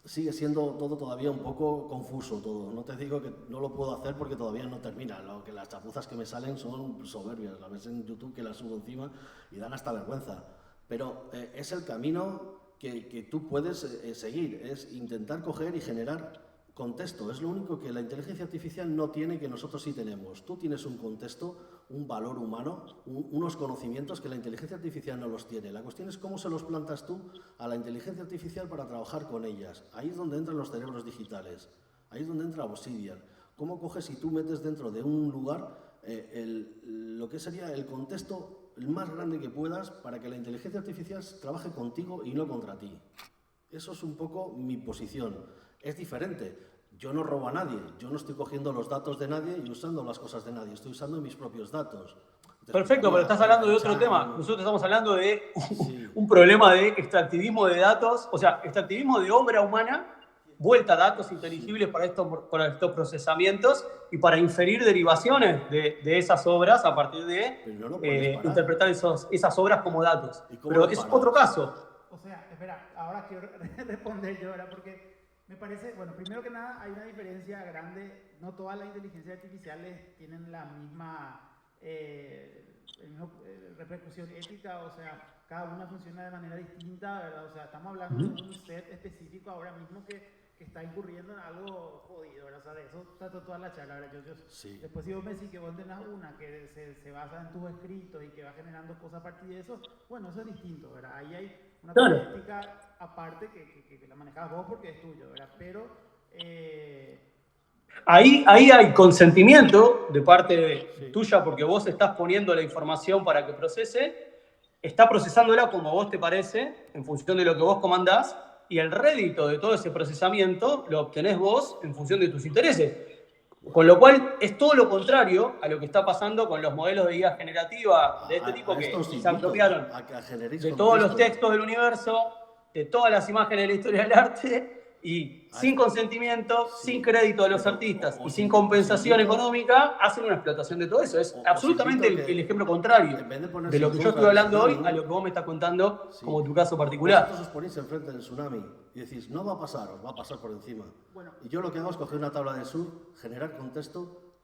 Speaker 3: Sigue siendo todo todavía un poco confuso todo. No te digo que no lo puedo hacer porque todavía no termina. Que las chapuzas que me salen son soberbias. La ves en YouTube que las subo encima y dan hasta vergüenza. Pero es el camino que tú puedes seguir. Es intentar coger y generar contexto. Es lo único que la inteligencia artificial no tiene, que nosotros sí tenemos. Tú tienes un contexto, un valor humano, unos conocimientos que la inteligencia artificial no los tiene. La cuestión es cómo se los plantas tú a la inteligencia artificial para trabajar con ellas. Ahí es donde entran los cerebros digitales. Ahí es donde entra Obsidian. ¿Cómo coges y tú metes dentro de un lugar lo que sería el contexto el más grande que puedas para que la inteligencia artificial trabaje contigo y no contra ti? Eso es un poco mi posición. Es diferente. Yo no robo a nadie, yo no estoy cogiendo los datos de nadie y usando las cosas de nadie, estoy usando mis propios datos. Entonces,
Speaker 2: perfecto, pero estás hablando de otro tema. Nosotros estamos hablando de un problema de extractivismo de datos, o sea, extractivismo de obra humana, vuelta a datos inteligibles para estos procesamientos y para inferir derivaciones de esas obras a partir de interpretar esas obras como datos. Pero es otro caso.
Speaker 1: O sea, espera, ahora quiero responder yo, ¿verdad? Porque me parece, bueno, primero que nada hay una diferencia grande. No todas las inteligencias artificiales tienen la misma repercusión ética, o sea, cada una funciona de manera distinta, ¿verdad? O sea, estamos hablando de un set específico ahora mismo que está incurriendo en algo jodido, ¿verdad? O sea, de eso trata toda la charla, ¿verdad?
Speaker 3: Sí.
Speaker 1: Después si vos me decís que vos tenés una que se basa en tus escritos y que va generando cosas a partir de eso, bueno, eso es distinto, ¿verdad? Ahí hay una ética aparte que la manejás vos porque es tuyo, ¿verdad? Pero
Speaker 2: ahí hay consentimiento de parte tuya porque vos estás poniendo la información para que procese, está procesándola como vos te parece, en función de lo que vos comandás, y el rédito de todo ese procesamiento lo obtenés vos en función de tus intereses. Con lo cual es todo lo contrario a lo que está pasando con los modelos de IA generativa de este tipo que se apropiaron de todos los textos del universo, de todas las imágenes de la historia del arte y sin consentimiento,
Speaker 3: Sí.
Speaker 2: sin crédito de los
Speaker 3: Pero,
Speaker 2: artistas
Speaker 3: o
Speaker 2: y
Speaker 3: si-
Speaker 2: sin compensación
Speaker 3: o si invito-
Speaker 2: económica, hacen una explotación de todo eso. Es
Speaker 3: os
Speaker 2: absolutamente
Speaker 3: invito a que,
Speaker 2: el ejemplo contrario
Speaker 3: en vez de ponerse
Speaker 2: de lo
Speaker 3: en
Speaker 2: que yo
Speaker 3: contra
Speaker 2: estuve
Speaker 3: del
Speaker 2: hablando hoy
Speaker 3: tsunami,
Speaker 2: a lo que vos me estás contando
Speaker 3: sí,
Speaker 2: como tu caso particular.
Speaker 3: vosotros os ponéis enfrente del tsunami y decís, no va a pasar, os va a pasar por encima.
Speaker 1: Bueno.
Speaker 3: Y yo lo que hago es coger una tabla de surf, generar contexto,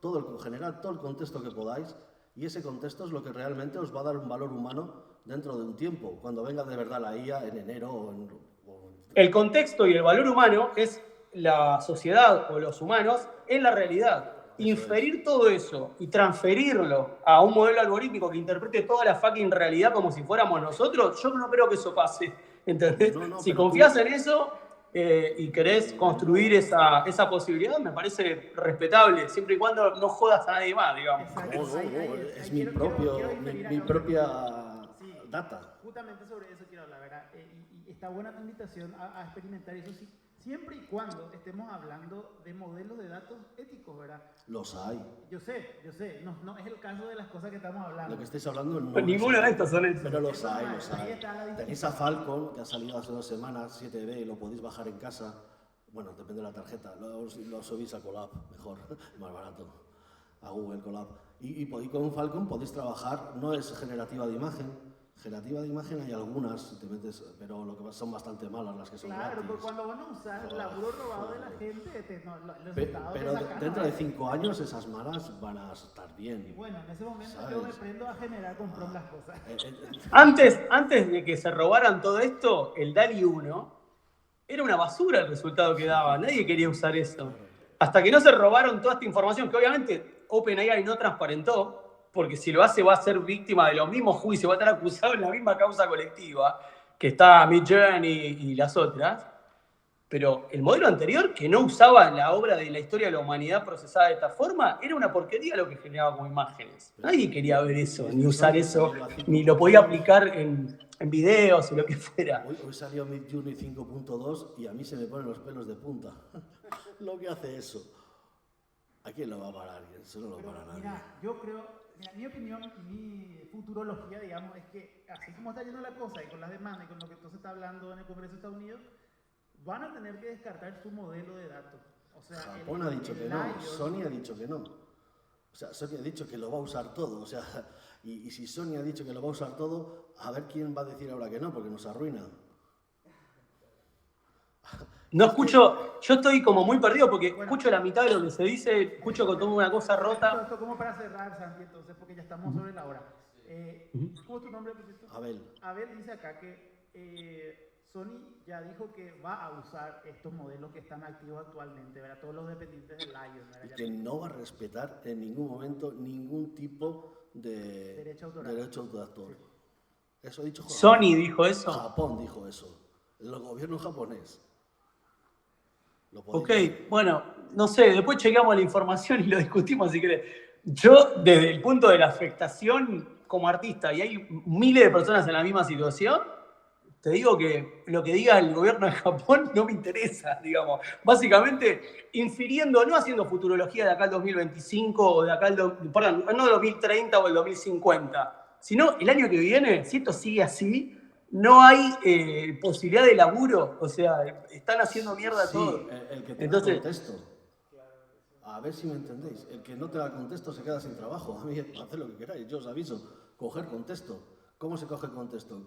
Speaker 3: generar todo el contexto que podáis, y ese contexto es lo que realmente os va a dar un valor humano dentro de un tiempo, cuando venga de verdad la IA en enero o en...
Speaker 2: El contexto y el valor humano es la sociedad o los humanos en la realidad. Inferir todo eso y transferirlo a un modelo algorítmico que interprete toda la fucking realidad como si fuéramos nosotros, yo no creo que eso pase. ¿Entendés?
Speaker 3: No,
Speaker 2: Si
Speaker 3: pero
Speaker 2: confías
Speaker 3: tú-
Speaker 2: en eso y querés construir esa posibilidad, me parece respetable, siempre y cuando no jodas a nadie más, digamos.
Speaker 1: Exacto.
Speaker 3: No,
Speaker 1: Ahí
Speaker 3: es mi
Speaker 1: quiero diferir
Speaker 3: mi
Speaker 1: acá.
Speaker 3: propia
Speaker 1: Sí,
Speaker 3: data.
Speaker 1: justamente sobre eso quiero hablar, ¿verdad? Y está buena tu invitación a experimentar eso sí, siempre y cuando estemos hablando de modelos de datos éticos, ¿verdad?
Speaker 3: Los hay.
Speaker 1: Yo sé, no es el caso de las cosas que estamos hablando.
Speaker 3: Lo que estáis hablando no
Speaker 2: Pues ninguno de estos son hechos.
Speaker 3: Pero los
Speaker 1: Eso
Speaker 3: hay,
Speaker 1: no
Speaker 3: los
Speaker 1: hay. Ahí
Speaker 3: hay.
Speaker 1: está la dificultad.
Speaker 3: Tenéis a Falcon, que ha salido hace 2 semanas, 7B, y lo podéis bajar en casa. Bueno, depende de la tarjeta. Lo subís a Colab, mejor, más barato. A Google Colab. Y con Falcon podéis trabajar, no es generativa de imagen. Generativa de imagen hay algunas, si te metes, pero lo que pasa son bastante malas las que son
Speaker 1: Claro,
Speaker 3: gratis.
Speaker 1: porque cuando van a usar el laburo robado de la gente, los
Speaker 3: Pe-
Speaker 1: resultados
Speaker 3: pero
Speaker 1: que sacan,
Speaker 3: dentro de 5 años esas malas van a estar bien.
Speaker 1: Y bueno, en ese momento
Speaker 3: ¿Sabes?
Speaker 1: yo me prendo a generar con prom las cosas.
Speaker 2: Antes de que se robaran todo esto, el DALI 1 era una basura el resultado que daba. Nadie quería usar eso. Hasta que no se robaron toda esta información, que obviamente OpenAI no transparentó, porque si lo hace va a ser víctima de los mismos juicios, va a estar acusado en la misma causa colectiva que está Midjourney y las otras. Pero el modelo anterior, que no usaba la obra de la historia de la humanidad procesada de esta forma, era una porquería lo que generaba como imágenes. Nadie quería ver eso, ni usar eso, ni lo podía aplicar en videos o lo que fuera.
Speaker 3: Hoy salió Midjourney 5.2 y a mí se me ponen los pelos de punta. Lo que hace eso. ¿A quién lo va a parar? Eso no lo
Speaker 1: Pero
Speaker 3: para nadie.
Speaker 1: mira, yo creo, mi opinión y mi futurología, digamos, es que así como está yendo la cosa y con las demandas y con lo que entonces está hablando en el Congreso de Estados Unidos, van a tener que descartar su modelo de datos. O sea,
Speaker 3: Japón ha dicho que no,
Speaker 1: Lion,
Speaker 3: Sony ha dicho que no. O sea, Sony ha dicho que lo va a usar todo. O sea, y si Sony ha dicho que lo va a usar todo, a ver quién va a decir ahora que no, porque nos arruina.
Speaker 2: No escucho, yo estoy como muy perdido porque escucho la mitad de lo que se dice, escucho que tomo una cosa rota.
Speaker 1: Esto como para cerrar, Santi, entonces, porque ya estamos sobre la hora. ¿Cómo es tu nombre, por cierto?
Speaker 3: Abel.
Speaker 1: Abel dice acá que Sony ya dijo que va a usar estos modelos que están activos actualmente, ¿verdad? Todos los dependientes del Lion, ¿verdad?
Speaker 3: Y que no va a respetar en ningún momento ningún tipo de
Speaker 1: Derecho autoral.
Speaker 3: de autor. Eso ha dicho Japón.
Speaker 2: Sony dijo eso.
Speaker 3: Japón dijo eso. El gobierno japonés. Lo
Speaker 2: Ok,
Speaker 3: podéis ver.
Speaker 2: bueno, no sé, después chequeamos la información y lo discutimos si querés. Yo, desde el punto de la afectación como artista, y hay miles de personas en la misma situación, te digo que lo que diga el gobierno de Japón no me interesa, digamos. Básicamente, infiriendo, no haciendo futurología de acá al 2025 o de acá al, perdón, no del 2030 o el 2050, sino el año que viene, si esto sigue así, no hay posibilidad de laburo, o sea, están haciendo mierda
Speaker 3: Sí,
Speaker 2: todo.
Speaker 3: el que tenga
Speaker 2: Entonces,
Speaker 3: contexto. A ver si me entendéis. El que no tenga contexto se queda sin trabajo. A mí, haced lo que queráis. Yo os aviso. Coger contexto. ¿Cómo se coge contexto?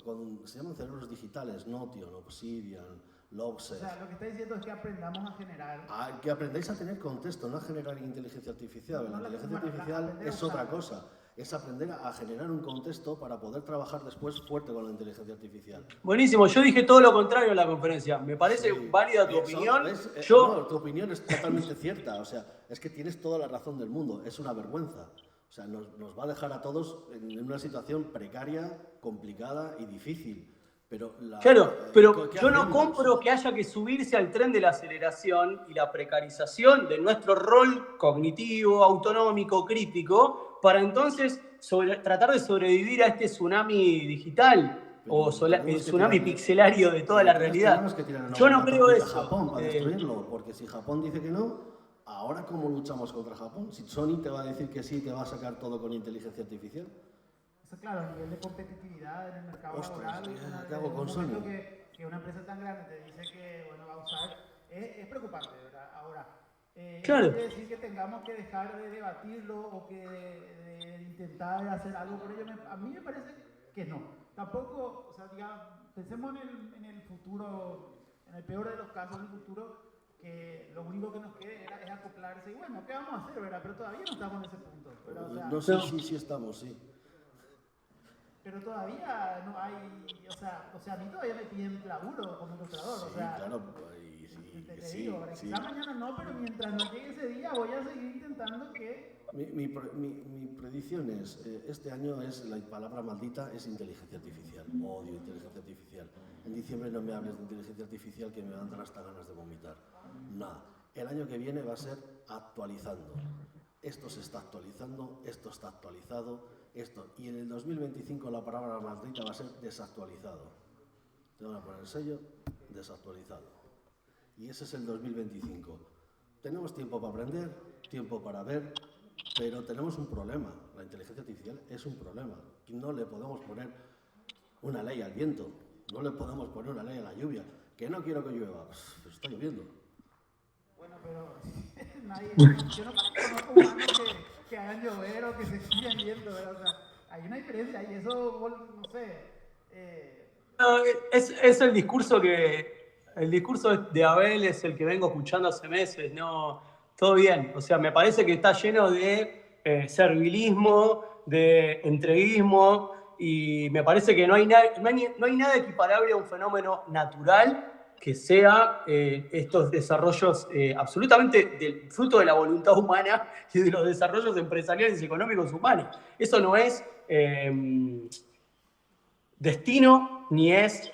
Speaker 3: Se llaman cerebros digitales. Notion, Obsidian, Logseq.
Speaker 1: O sea, lo que está diciendo es que aprendamos a generar.
Speaker 3: Que aprendáis a tener contexto, no a generar inteligencia artificial. La
Speaker 1: No,
Speaker 3: inteligencia
Speaker 1: bueno,
Speaker 3: artificial
Speaker 1: aprender a
Speaker 3: es otra
Speaker 1: usarla.
Speaker 3: cosa. Es aprender a generar un contexto para poder trabajar después fuerte con la inteligencia artificial.
Speaker 2: buenísimo, yo dije todo lo contrario en la conferencia. Me parece
Speaker 3: Sí.
Speaker 2: válida tu
Speaker 3: Eso,
Speaker 2: opinión.
Speaker 3: ¿ves?
Speaker 2: Yo,
Speaker 3: No, tu opinión es totalmente cierta. O sea, es que tienes toda la razón del mundo. Es una vergüenza. O sea, nos va a dejar a todos en una situación precaria, complicada y difícil. Pero
Speaker 2: claro, pero
Speaker 3: ¿qué
Speaker 2: yo no
Speaker 3: hacemos?
Speaker 2: compro que haya que subirse al tren de la aceleración y la precarización de nuestro rol cognitivo, autonómico, crítico, para entonces tratar de sobrevivir a este tsunami digital
Speaker 3: Pero
Speaker 2: o el
Speaker 3: tenemos que
Speaker 2: tsunami
Speaker 3: tirar-
Speaker 2: pixelario de toda la
Speaker 3: Entonces
Speaker 2: realidad.
Speaker 3: tenemos que tirar una
Speaker 2: Yo no
Speaker 3: bomba
Speaker 2: creo
Speaker 3: atómica a
Speaker 2: eso.
Speaker 3: Japón para destruirlo, porque si Japón dice que no, ahora ¿cómo luchamos contra Japón? Si Sony te va a decir que sí y te va a sacar todo con inteligencia artificial.
Speaker 1: Eso, claro, a nivel de competitividad en el mercado
Speaker 3: Ostras,
Speaker 1: laboral.
Speaker 3: ¿qué hago con
Speaker 1: un momento
Speaker 3: Sony?
Speaker 1: que una empresa tan grande te dice que bueno, va a usar es preocupante, ¿verdad? Ahora,
Speaker 2: Claro.
Speaker 1: no quiere decir que tengamos que dejar de debatirlo o que de intentar hacer algo por ello. A mí me parece que no. Tampoco, o sea, digamos, pensemos en el futuro, en el peor de los casos, en el futuro, que lo único que nos quede es acoplarse y bueno, ¿qué vamos a hacer, verdad? Pero todavía no estamos en ese punto, ¿verdad? O sea,
Speaker 3: No sé si estamos, sí.
Speaker 1: pero todavía no hay, o sea, a mí todavía me piden laburo como ilustrador, o sea,
Speaker 3: Claro,
Speaker 1: te
Speaker 3: sí,
Speaker 1: digo, ¿verdad?
Speaker 3: sí.
Speaker 1: Quizá mañana no, pero mientras no llegue ese día voy a seguir intentando que...
Speaker 3: Mi predicción es, este año es la palabra maldita es inteligencia artificial. Odio inteligencia artificial. En diciembre no me hables de inteligencia artificial que me van a dar hasta ganas de vomitar. Nada. El año que viene va a ser actualizando. Esto se está actualizando, esto está actualizado, esto. Y en el 2025 la palabra maldita va a ser desactualizado. Te van a poner el sello, desactualizado. Y ese es el 2025. Tenemos tiempo para aprender, tiempo para ver, pero tenemos un problema. La inteligencia artificial es un problema. No le podemos poner una ley al viento, no le podemos poner una ley a la lluvia. Que no quiero que llueva, pues está lloviendo.
Speaker 1: Bueno, pero yo no conozco humanos que hagan llover o que se sigan viendo, ¿verdad? O sea, hay una diferencia y eso, no sé...
Speaker 2: No, es el discurso de Abel es el que vengo escuchando hace meses, no, todo bien, o sea, me parece que está lleno de servilismo, de entreguismo, y me parece que no hay nada equiparable a un fenómeno natural que sea estos desarrollos absolutamente del fruto de la voluntad humana y de los desarrollos empresariales y económicos humanos. Eso no es destino ni es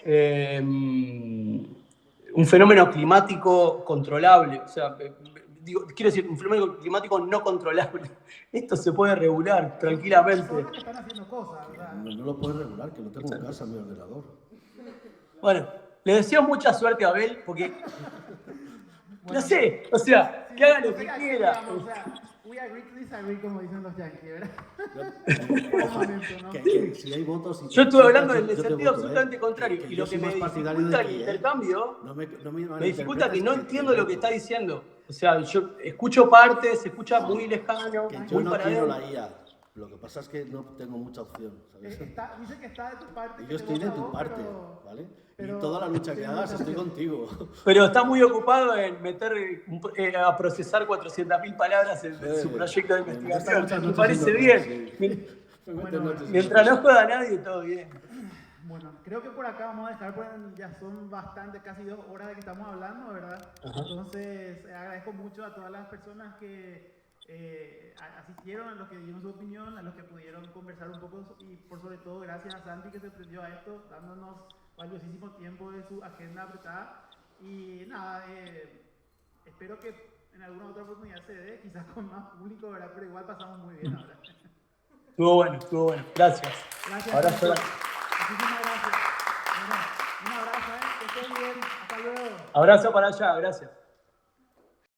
Speaker 2: un fenómeno climático controlable. O sea, quiero decir, un fenómeno climático no controlable. Esto se puede regular tranquilamente.
Speaker 1: Personas que están haciendo cosas, ¿verdad?
Speaker 3: No lo puedes regular, que lo tengo en casa en mi ordenador.
Speaker 2: Bueno, le deseo mucha suerte a Abel, porque no sé, o sea, que haga lo que quiera.
Speaker 1: O sea, we agree to disagree, como dicen los yankees, ¿verdad? Por el momento, ¿no?
Speaker 3: Que si hay votos...
Speaker 2: Yo estuve hablando en el
Speaker 3: yo te
Speaker 2: sentido
Speaker 3: voto,
Speaker 2: absolutamente contrario.
Speaker 3: que
Speaker 2: Y
Speaker 3: yo
Speaker 2: lo que
Speaker 3: soy
Speaker 2: me
Speaker 3: más partidario
Speaker 2: dificulta
Speaker 3: de
Speaker 2: el
Speaker 3: ti,
Speaker 2: intercambio,
Speaker 3: No me
Speaker 2: me dificulta que no
Speaker 3: malinterpretes
Speaker 2: entiendo lo que está diciendo. O sea, yo escucho partes, se escucha muy lejano,
Speaker 3: Que yo
Speaker 2: muy
Speaker 3: no
Speaker 2: para
Speaker 3: quiero
Speaker 2: adentro.
Speaker 3: la IA. Lo que pasa es que no tengo mucha opción, ¿sabes?
Speaker 1: Dice que está de tu parte.
Speaker 3: Y
Speaker 1: que
Speaker 3: yo
Speaker 1: te
Speaker 3: estoy de
Speaker 1: vota a
Speaker 3: tu
Speaker 1: vos,
Speaker 3: parte,
Speaker 1: pero-
Speaker 3: ¿vale?
Speaker 1: pero
Speaker 3: Y toda la lucha que
Speaker 1: tiene
Speaker 3: hagas
Speaker 1: mucha
Speaker 3: estoy
Speaker 1: opción.
Speaker 3: contigo.
Speaker 2: Pero está muy ocupado en meter a procesar 400.000 palabras en su proyecto de investigación.
Speaker 3: Muchas
Speaker 2: Me
Speaker 3: noches
Speaker 2: parece
Speaker 3: sin
Speaker 2: bien.
Speaker 3: dormir, sí.
Speaker 1: Bueno,
Speaker 2: Mientras no joda a nadie, todo bien.
Speaker 1: Bueno, creo que por acá vamos a dejar, pues ya son bastante, casi 2 horas de que estamos hablando, ¿verdad? Entonces, agradezco mucho a todas las personas que asistieron, a los que dieron su opinión, a los que pudieron conversar un poco y por sobre todo gracias a Santi que se prendió a esto, dándonos valiosísimo tiempo de su agenda apretada. Y nada, espero que en alguna otra oportunidad se dé, quizás con más público, ¿verdad? Pero igual pasamos muy bien ahora.
Speaker 2: Estuvo bueno, estuvo bueno. Gracias.
Speaker 1: Gracias.
Speaker 2: Abrazo.
Speaker 1: Santi. Muchísimas gracias. Bueno, un abrazo, que estén bien. Hasta luego.
Speaker 2: Abrazo para allá, gracias.